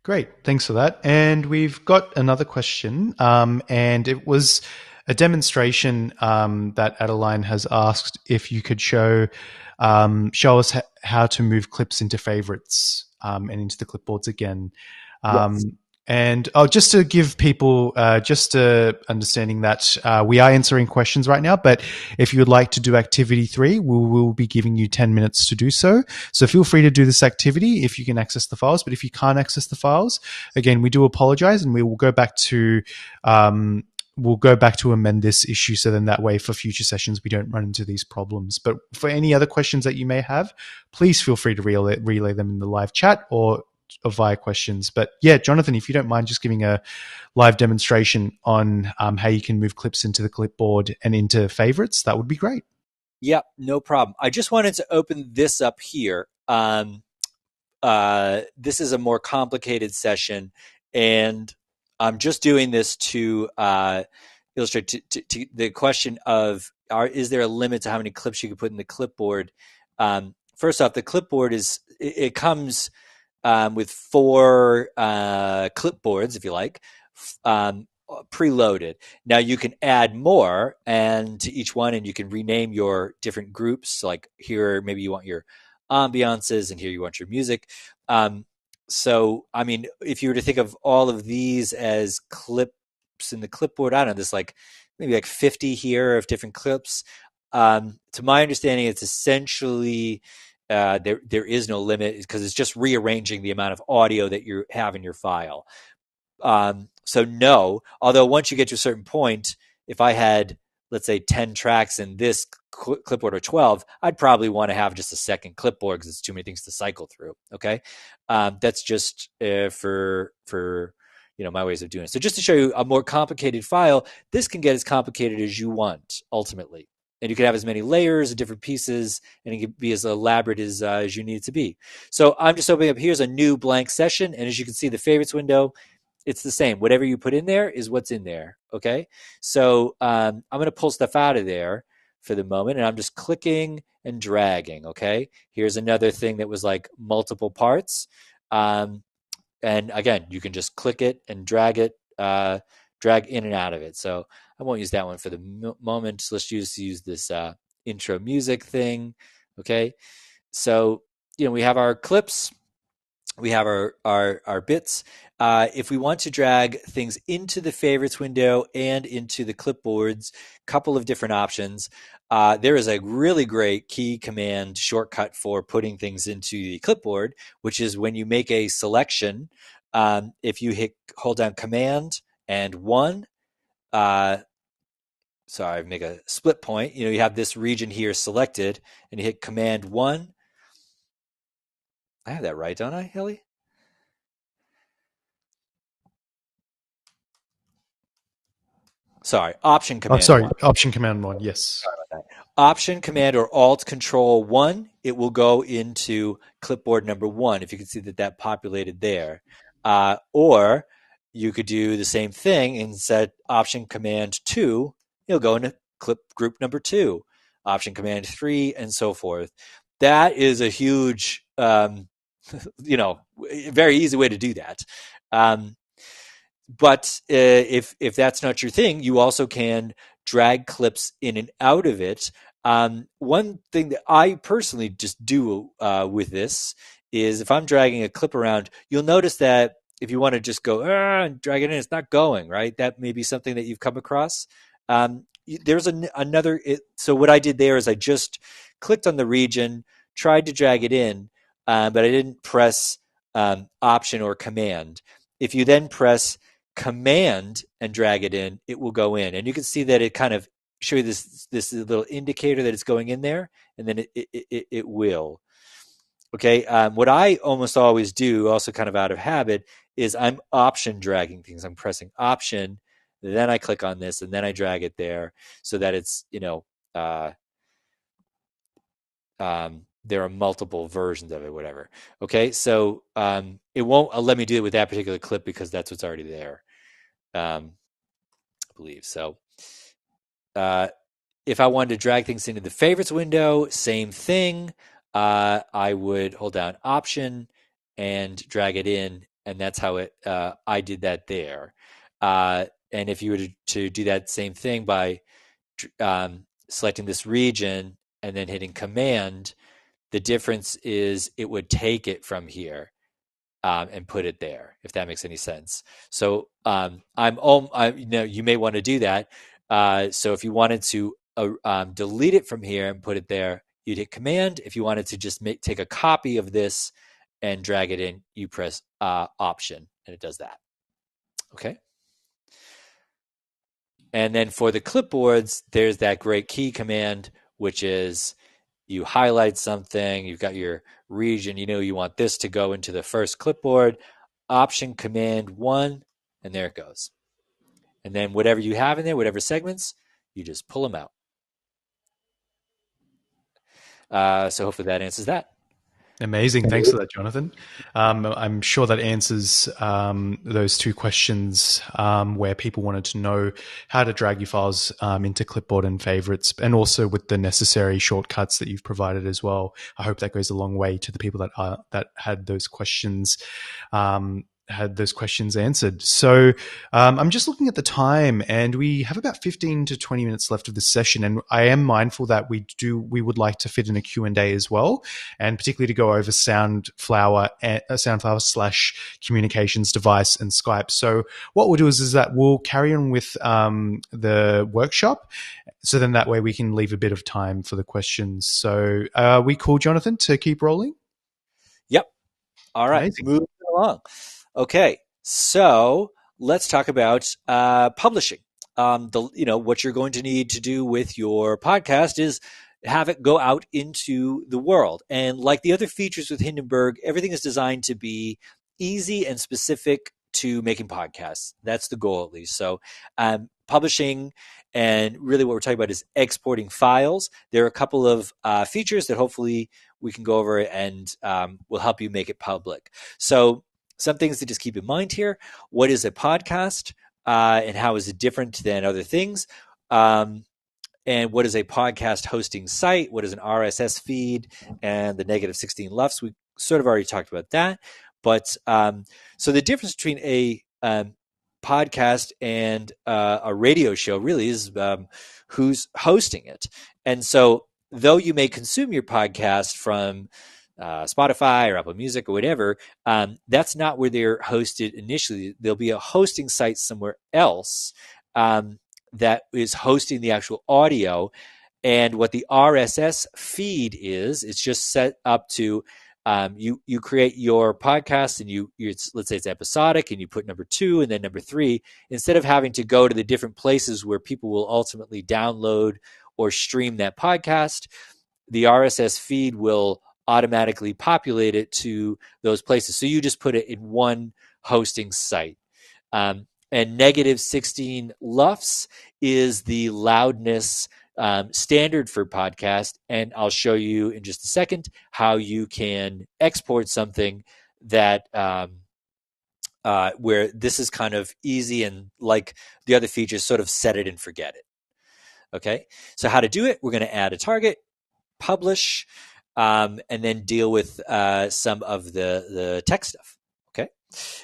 Great, thanks for that. And we've got another question, and it was a demonstration that Adeline has asked if you could show us how to move clips into favorites and into the clipboards again. Yes. And just to give people just understanding that we are answering questions right now, but if you would like to do activity 3, we will be giving you 10 minutes to do so. So feel free to do this activity if you can access the files, but if you can't access the files, again, we do apologize and we will go back to amend this issue so then that way for future sessions we don't run into these problems. But for any other questions that you may have, please feel free to relay them in the live chat or via questions. But yeah, Jonathan, if you don't mind just giving a live demonstration on how you can move clips into the clipboard and into favorites, that would be great. Yeah, no problem. I just wanted to open this up here. This is a more complicated session, and I'm just doing this to illustrate to the question of is there a limit to how many clips you can put in the clipboard? First off, the clipboard it comes with 4 clipboards, if you like, preloaded. Now you can add more and to each one, and you can rename your different groups. Like here, maybe you want your ambiances, and here you want your music. So, I mean, if you were to think of all of these as clips in the clipboard, I don't know, there's maybe 50 here of different clips. To my understanding, it's essentially there is no limit because it's just rearranging the amount of audio that you have in your file. So no, although once you get to a certain point, if I had, let's say, 10 tracks in this clipboard or 12, I'd probably want to have just a second clipboard because it's too many things to cycle through. Okay. That's just for my ways of doing it. So just to show you a more complicated file, this can get as complicated as you want ultimately. And you can have as many layers of different pieces, and it can be as elaborate as you need it to be. So I'm just opening up, here's a new blank session. And as you can see, the favorites window, it's the same. Whatever you put in there is what's in there, okay? So I'm going to pull stuff out of there for the moment, and I'm just clicking and dragging, okay? Here's another thing that was like multiple parts. And again, you can just click it and drag it, drag in and out of it. So I won't use that one for the moment. So let's use this intro music thing, okay? So, we have our clips. We have our bits. If we want to drag things into the favorites window and into the clipboards, couple of different options. There is a really great key command shortcut for putting things into the clipboard, which is when you make a selection. If you hold down Command and 1, make a split point. You have this region here selected, and you hit Command 1. I have that right, don't I, Hilly? Sorry, Option Command 1. Option Command 1, yes. Sorry about that. Option Command or Alt Control 1, it will go into clipboard number 1, if you can see that populated there. Or you could do the same thing and set Option Command 2, it'll go into clip group number 2, Option Command 3, and so forth. That is a huge, very easy way to do that. But if that's not your thing, you also can drag clips in and out of it. One thing that I personally just do with this is if I'm dragging a clip around, you'll notice that if you want to just go and drag it in, it's not going, right? That may be something that you've come across. There's another. So what I did there is I just clicked on the region, tried to drag it in, but I didn't press Option or Command. If you then press Command and drag it in, it will go in. And you can see that it kind of show you this little indicator that it's going in there, and then it will. Okay. What I almost always do, also kind of out of habit, is I'm option dragging things. I'm pressing Option then I click on this, and then I drag it there so that it's, there are multiple versions of it, whatever. Okay, so it won't let me do it with that particular clip because that's what's already there, I believe. So if I wanted to drag things into the favorites window, same thing. I would hold down Option and drag it in, and that's how I did that there. And if you were to do that same thing by selecting this region and then hitting Command, the difference is it would take it from here and put it there, if that makes any sense. So you may want to do that. So if you wanted to delete it from here and put it there, you'd hit Command. If you wanted to just take a copy of this and drag it in, you press Option, and it does that. Okay. And then for the clipboards, there's that great key command, which is you highlight something, you've got your region, you want this to go into the first clipboard, Option Command 1, and there it goes. And then whatever you have in there, whatever segments, you just pull them out. So hopefully that answers that. Amazing. Thanks for that, Jonathan. I'm sure that answers those two questions where people wanted to know how to drag your files into clipboard and favorites, and also with the necessary shortcuts that you've provided as well. I hope that goes a long way to the people that had those questions answered. So I'm just looking at the time, and we have about 15 to 20 minutes left of the session. And I am mindful that we would like to fit in a Q&A as well, and particularly to go over Soundflower / communications device and Skype. So what we'll do is that we'll carry on with the workshop. So then that way we can leave a bit of time for the questions. So we call Jonathan to keep rolling. Yep. All right. Amazing. Moving along. Okay, so let's talk about publishing. What you're going to need to do with your podcast is have it go out into the world. And like the other features with Hindenburg, everything is designed to be easy and specific to making podcasts. That's the goal, at least. So publishing, and really what we're talking about is exporting files. There are a couple of features that hopefully we can go over and will help you make it public. So some things to just keep in mind here. What is a podcast and how is it different than other things? And what is a podcast hosting site? What is an RSS feed? And the -16 LUFS? We sort of already talked about that. But so the difference between a podcast and a radio show really is who's hosting it. And so though you may consume your podcast from Spotify or Apple Music or whatever, that's not where they're hosted initially. There'll be a hosting site somewhere else that is hosting the actual audio. And what the RSS feed is, it's just set up to you create your podcast, and let's say it's episodic, and you put number 2 and then number 3, instead of having to go to the different places where people will ultimately download or stream that podcast. The RSS feed will automatically populate it to those places. So you just put it in one hosting site. And -16 LUFS is the loudness standard for podcast. And I'll show you in just a second how you can export something that where this is kind of easy, and like the other features, sort of set it and forget it. Okay, so how to do it? We're going to add a target, publish, and then deal with some of the tech stuff. Okay,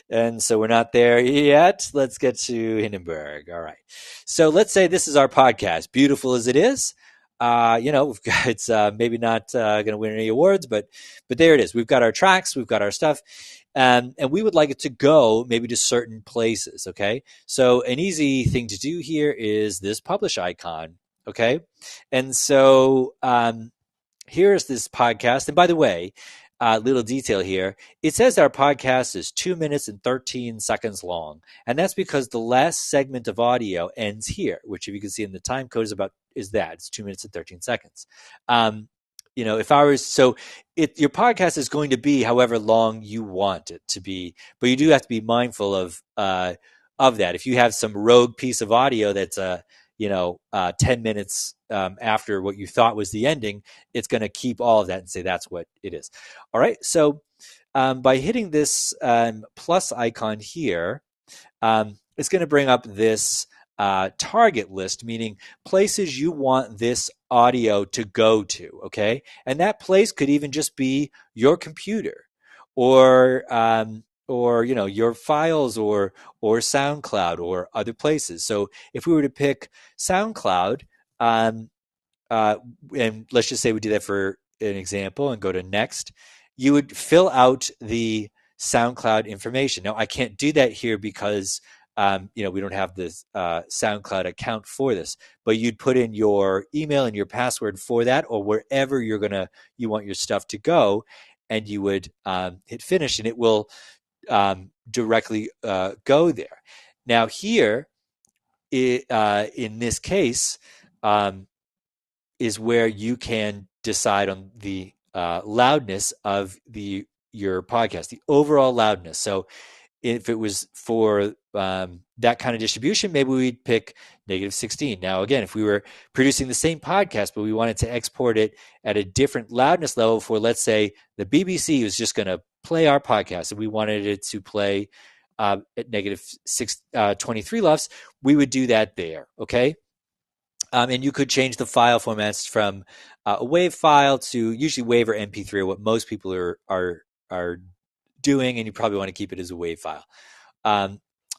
and so we're not there yet. Let's get to Hindenburg. All right, so let's say this is our podcast. Beautiful as it is, it's maybe not going to win any awards, but there it is. We've got our tracks, we've got our stuff, and we would like it to go maybe to certain places. Okay, so an easy thing to do here is this publish icon. Okay, and so here's this podcast. And by the way, little detail here. It says our podcast is 2 minutes and 13 seconds long. And that's because the last segment of audio ends here, which if you can see in the time code is that. It's 2 minutes and 13 seconds. Your podcast is going to be however long you want it to be, but you do have to be mindful of of that. If you have some rogue piece of audio that's 10 minutes after what you thought was the ending, it's going to keep all of that and say that's what it is. All right. So by hitting this plus icon here, it's going to bring up this target list, meaning places you want this audio to go to. Okay. And that place could even just be your computer or your files or SoundCloud or other places. So if we were to pick SoundCloud, and let's just say we do that for an example and go to next, you would fill out the SoundCloud information. Now I can't do that here because we don't have this SoundCloud account for this, but you'd put in your email and your password for that, or wherever you want your stuff to go, and you would hit finish, and it will directly go there. Now here, in this case, is where you can decide on the loudness of your podcast, the overall loudness. So if it was for that kind of distribution, maybe we'd pick -16. Now, again, if we were producing the same podcast, but we wanted to export it at a different loudness level for, let's say, the BBC was just going to play our podcast and we wanted it to play at -23 LUFS, we would do that there, okay? And you could change the file formats from a WAV file to usually WAV or MP3, or what most people are doing, and you probably want to keep it as a WAV file.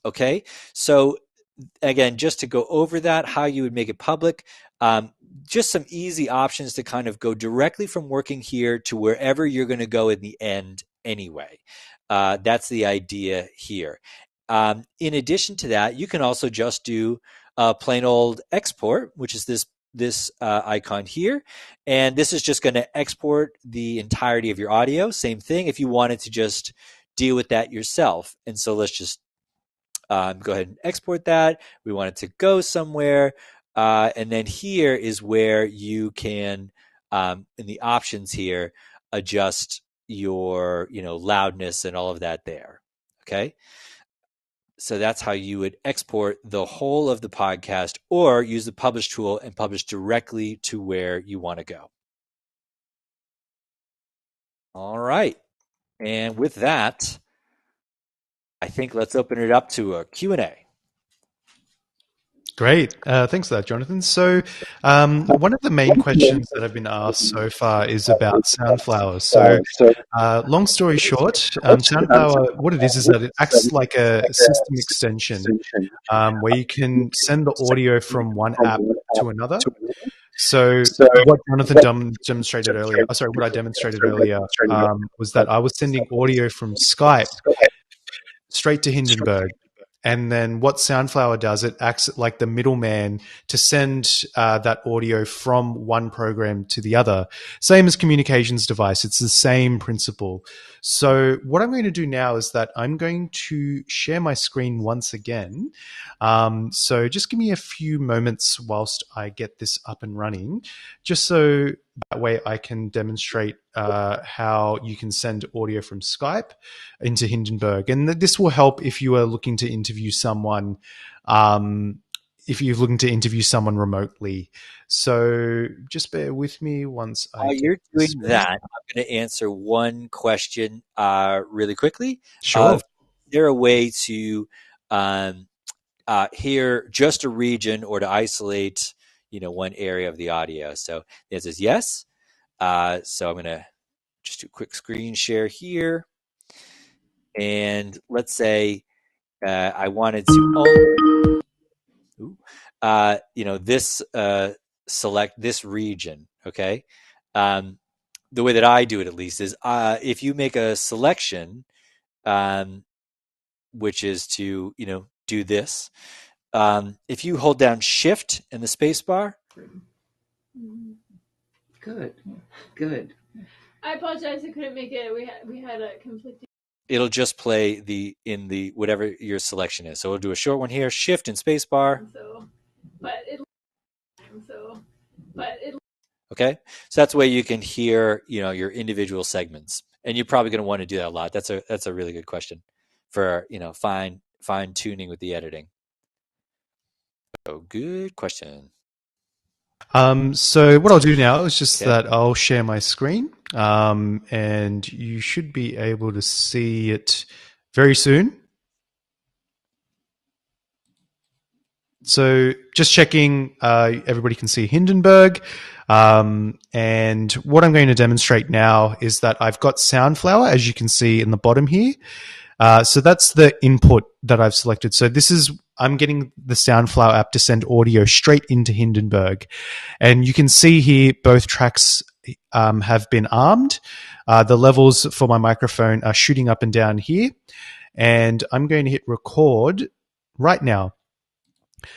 Okay, so again, just to go over that, how you would make it public, just some easy options to kind of go directly from working here to wherever you're going to go in the end anyway. That's the idea here. In addition to that, you can also just do a plain old export, which is this icon here. And this is just going to export the entirety of your audio. Same thing if you wanted to just deal with that yourself. And so let's just go ahead and export that. We want it to go somewhere. And then here is where you can, in the options here, adjust your loudness and all of that there. Okay. So that's how you would export the whole of the podcast, or use the publish tool and publish directly to where you want to go. All right. And with that, I think let's open it up to a Q&A. Great. Thanks for that, Jonathan. So one of the main questions that have been asked so far is about Soundflower. So long story short, Soundflower, what it is that it acts like a system extension where you can send the audio from one app to another. So what Jonathan demonstrated earlier, what I demonstrated earlier was that I was sending audio from Skype straight to Hindenburg. And then what Soundflower does, it acts like the middleman to send that audio from one program to the other. Same as communications device. It's the same principle. So what I'm going to do now is that I'm going to share my screen once again. So just give me a few moments whilst I get this up and running, just so that way I can demonstrate how you can send audio from Skype into Hindenburg. And this will help if you are looking to interview someone, remotely. So just bear with me once I... While you're doing that, I'm going to answer one question really quickly. Sure. Is there a way to hear just a region or to isolate, one area of the audio? So the answer is yes. So I'm going to just do a quick screen share here. And let's say I wanted to select this region, okay? The way that I do it, at least, is if you make a selection, which is to, do this, if you hold down Shift and the space bar. Good. I apologize, I couldn't make it. We had a conflicting... It'll just play in the whatever your selection is. So we'll do a short one here, Shift and space bar. Okay, so that's the way you can hear, your individual segments, and you're probably going to want to do that a lot. That's a really good question for fine tuning with the editing? So good question. So what I'll do now is just that I'll share my screen, and you should be able to see it very soon. So just checking, everybody can see Hindenburg. And what I'm going to demonstrate now is that I've got Soundflower, as you can see in the bottom here. So that's the input that I've selected. So I'm getting the Soundflower app to send audio straight into Hindenburg. And you can see here both tracks have been armed. The levels for my microphone are shooting up and down here. And I'm going to hit record right now.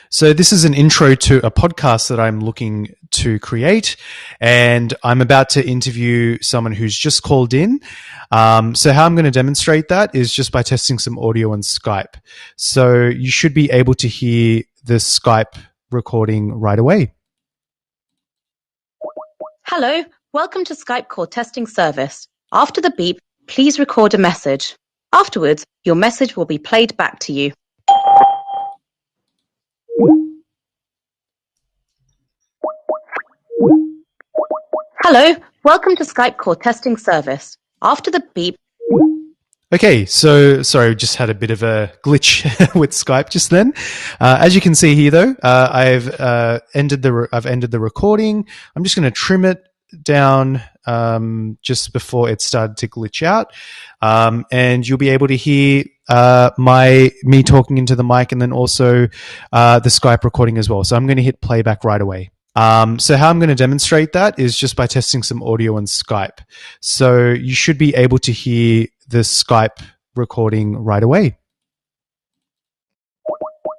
So this is an intro to a podcast that I'm looking to create, and I'm about to interview someone who's just called in. So how I'm going to demonstrate that is just by testing some audio on Skype. So you should be able to hear the Skype recording right away. Hello, welcome to Skype call testing service. After the beep, please record a message. Afterwards, your message will be played back to you. Hello, welcome to Skype call testing service. After the beep. Okay, so sorry, just had a bit of a glitch with Skype just then. As you can see here, though, I've ended the recording. I'm just going to trim it down just before it started to glitch out, and you'll be able to hear me talking into the mic, and then also the Skype recording as well. So I'm going to hit playback right away. So how I'm going to demonstrate that is just by testing some audio on Skype. So you should be able to hear the Skype recording right away.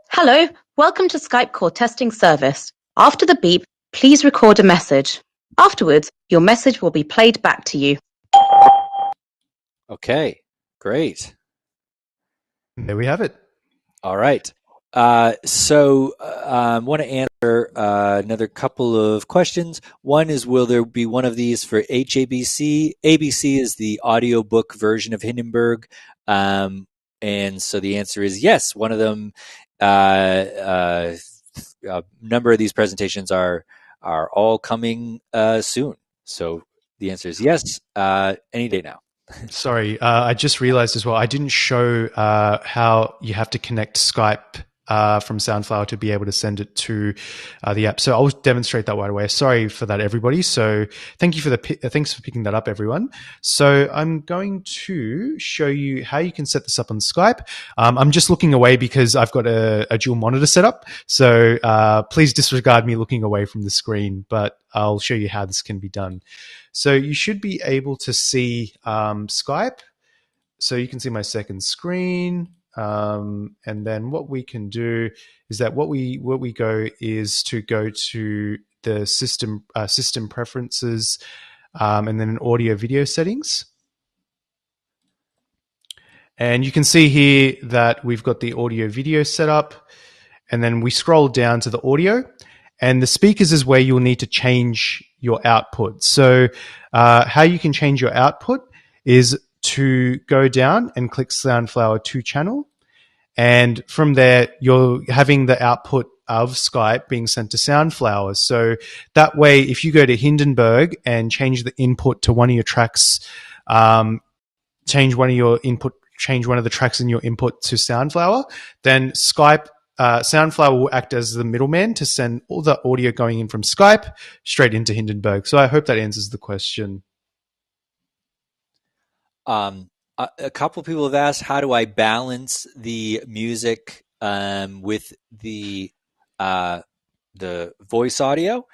Hello, welcome to Skype call testing service. After the beep, please record a message. Afterwards, your message will be played back to you. Okay, great. There we have it. All right. So I want to answer another couple of questions. One is, will there be one of these for HABC? ABC is the audiobook version of Hindenburg. And so the answer is yes. One of them, a number of these presentations are all coming soon. So the answer is yes, any day now. Sorry, I just realized as well, I didn't show how you have to connect Skype from Soundflower to be able to send it to the app. So I'll demonstrate that right away. Sorry for that, everybody. So thanks for picking that up, everyone. So I'm going to show you how you can set this up on Skype. I'm just looking away because I've got a dual monitor set up. So please disregard me looking away from the screen, but I'll show you how this can be done. So you should be able to see Skype. So you can see my second screen. And then what we can do is that what we go is to go to the system preferences, and then in audio video settings. And you can see here that we've got the audio video set up, and then we scroll down to the audio, and the speakers is where you'll need to change your output. So how you can change your output is to go down and click Soundflower 2 channel. And from there, you're having the output of Skype being sent to Soundflower. So that way, if you go to Hindenburg and change the input to one of your tracks, change one of the tracks in your input to Soundflower, then Soundflower will act as the middleman to send all the audio going in from Skype straight into Hindenburg. So I hope that answers the question. A couple of people have asked, how do I balance the music with the voice audio?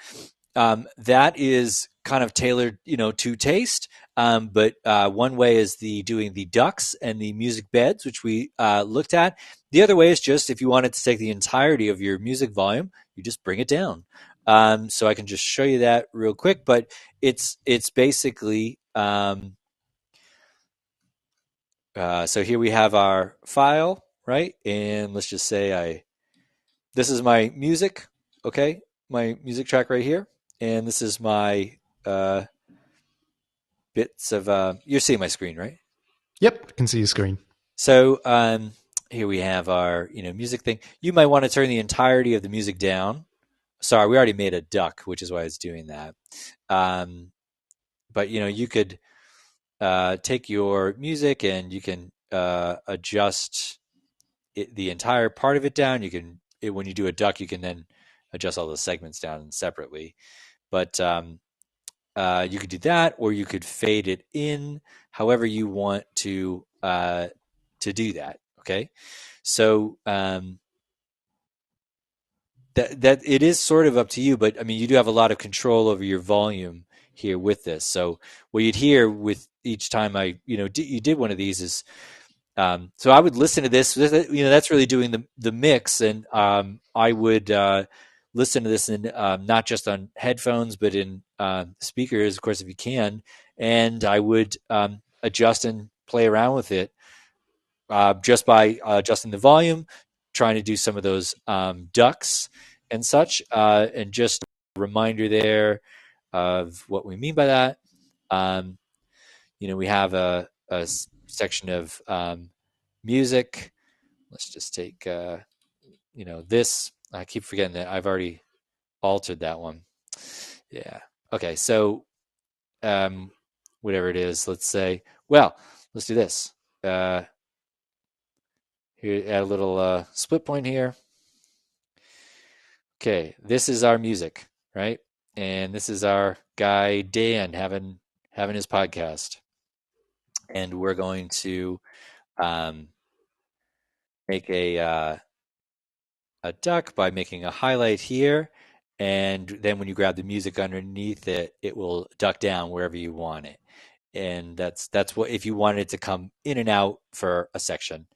That is kind of tailored, to taste. But one way is doing the ducks and the music beds, which we looked at. The other way is just, if you wanted to take the entirety of your music volume, you just bring it down. So I can just show you that real quick, but it's basically. So here we have our file, right? And let's just say this is my music, okay? My music track right here. And this is my bits of, you're seeing my screen, right? Yep, I can see your screen. So here we have our music thing. You might want to turn the entirety of the music down. Sorry, we already made a duck, which is why it's doing that. But you could take your music and you can adjust the entire part of it down. You can when you do a duck, you can then adjust all the segments down separately. But you could do that, or you could fade it in, however you want to do that. Okay, so that it is sort of up to you, but I mean, you do have a lot of control over your volume here with this. So what you'd hear with each time you did one of these is, so I would listen to this. That's really doing the mix, and I would listen to this in not just on headphones, but in speakers, of course, if you can. And I would adjust and play around with it just by adjusting the volume, trying to do some of those ducks and such, and just a reminder there of what we mean by that. We have a section of music. Let's just take this. I keep forgetting that I've already altered that one. Yeah. Okay. So whatever it is, let's say. Well, let's do this. Here, add a little split point here. Okay, this is our music, right? And this is our guy Dan having his podcast, and we're going to make a duck by making a highlight here, and then when you grab the music underneath it, it will duck down wherever you want it. And that's what, if you wanted it to come in and out for a section,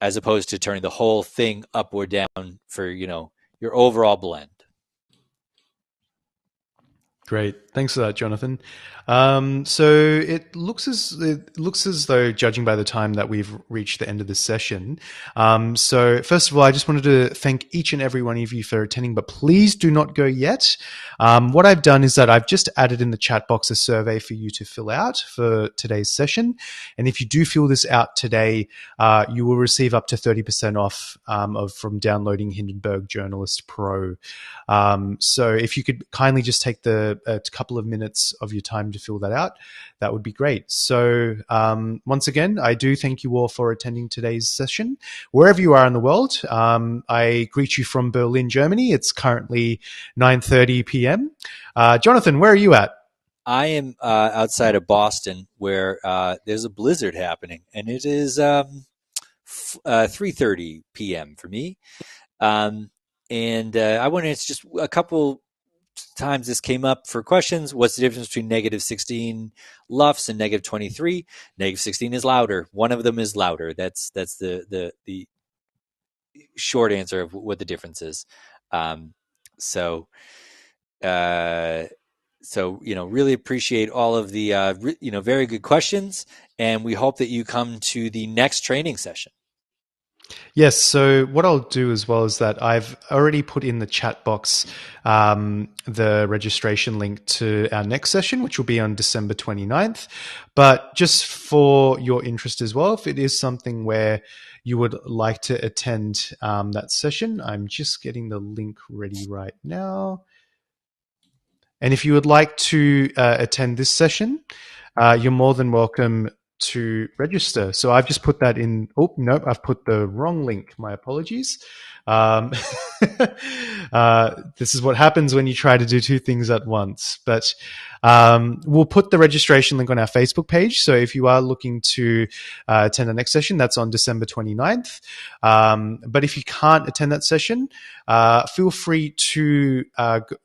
as opposed to turning the whole thing up or down for your overall blend. Great, thanks for that, Jonathan. So it looks as though, judging by the time that we've reached the end of this session. So first of all, I just wanted to thank each and every one of you for attending, but please do not go yet. What I've done is that I've just added in the chat box a survey for you to fill out for today's session, and if you do fill this out today, you will receive up to 30% off from downloading Hindenburg Journalist Pro. So if you could kindly just take a couple of minutes of your time to fill that out, that would be great. So once again, I do thank you all for attending today's session. Wherever you are in the world, I greet you from Berlin, Germany. It's currently 9:30 p.m. Jonathan, where are you at? I am outside of Boston, where there's a blizzard happening, and it is 3:30 p.m. for me. And I wanted to just a couple times this came up for questions. What's the difference between -16 LUFS and -23? -16 is louder. One of them is louder. That's the short answer of what the difference is. So really appreciate all of the very good questions, and we hope that you come to the next training session. Yes, so what I'll do as well is that I've already put in the chat box the registration link to our next session, which will be on December 29th. But just for your interest as well, if it is something where you would like to attend that session, I'm just getting the link ready right now. And if you would like to attend this session, you're more than welcome to register. So I've just put that in. Oh, nope, I've put the wrong link. My apologies. This is what happens when you try to do two things at once. But we'll put the registration link on our Facebook page. So if you are looking to attend the next session, that's on December 29th. But if you can't attend that session, feel free to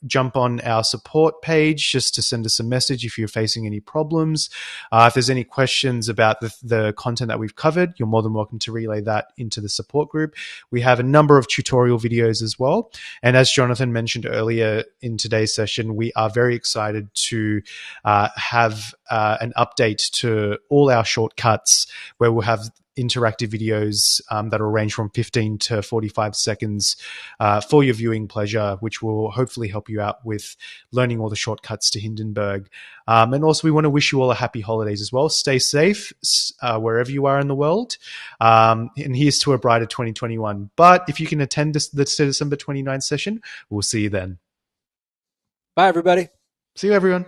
jump on our support page just to send us a message if you're facing any problems. If there's any questions about the content that we've covered, you're more than welcome to relay that into the support group. We have a number of tutorial videos as well. And as Jonathan mentioned earlier in today's session, we are very excited to have an update to all our shortcuts where we'll have interactive videos that will range from 15 to 45 seconds for your viewing pleasure, which will hopefully help you out with learning all the shortcuts to Hindenburg. And also, we want to wish you all a happy holidays as well. Stay safe wherever you are in the world. And here's to a brighter 2021. But if you can attend the December 29th session, we'll see you then. Bye, everybody. See you, everyone.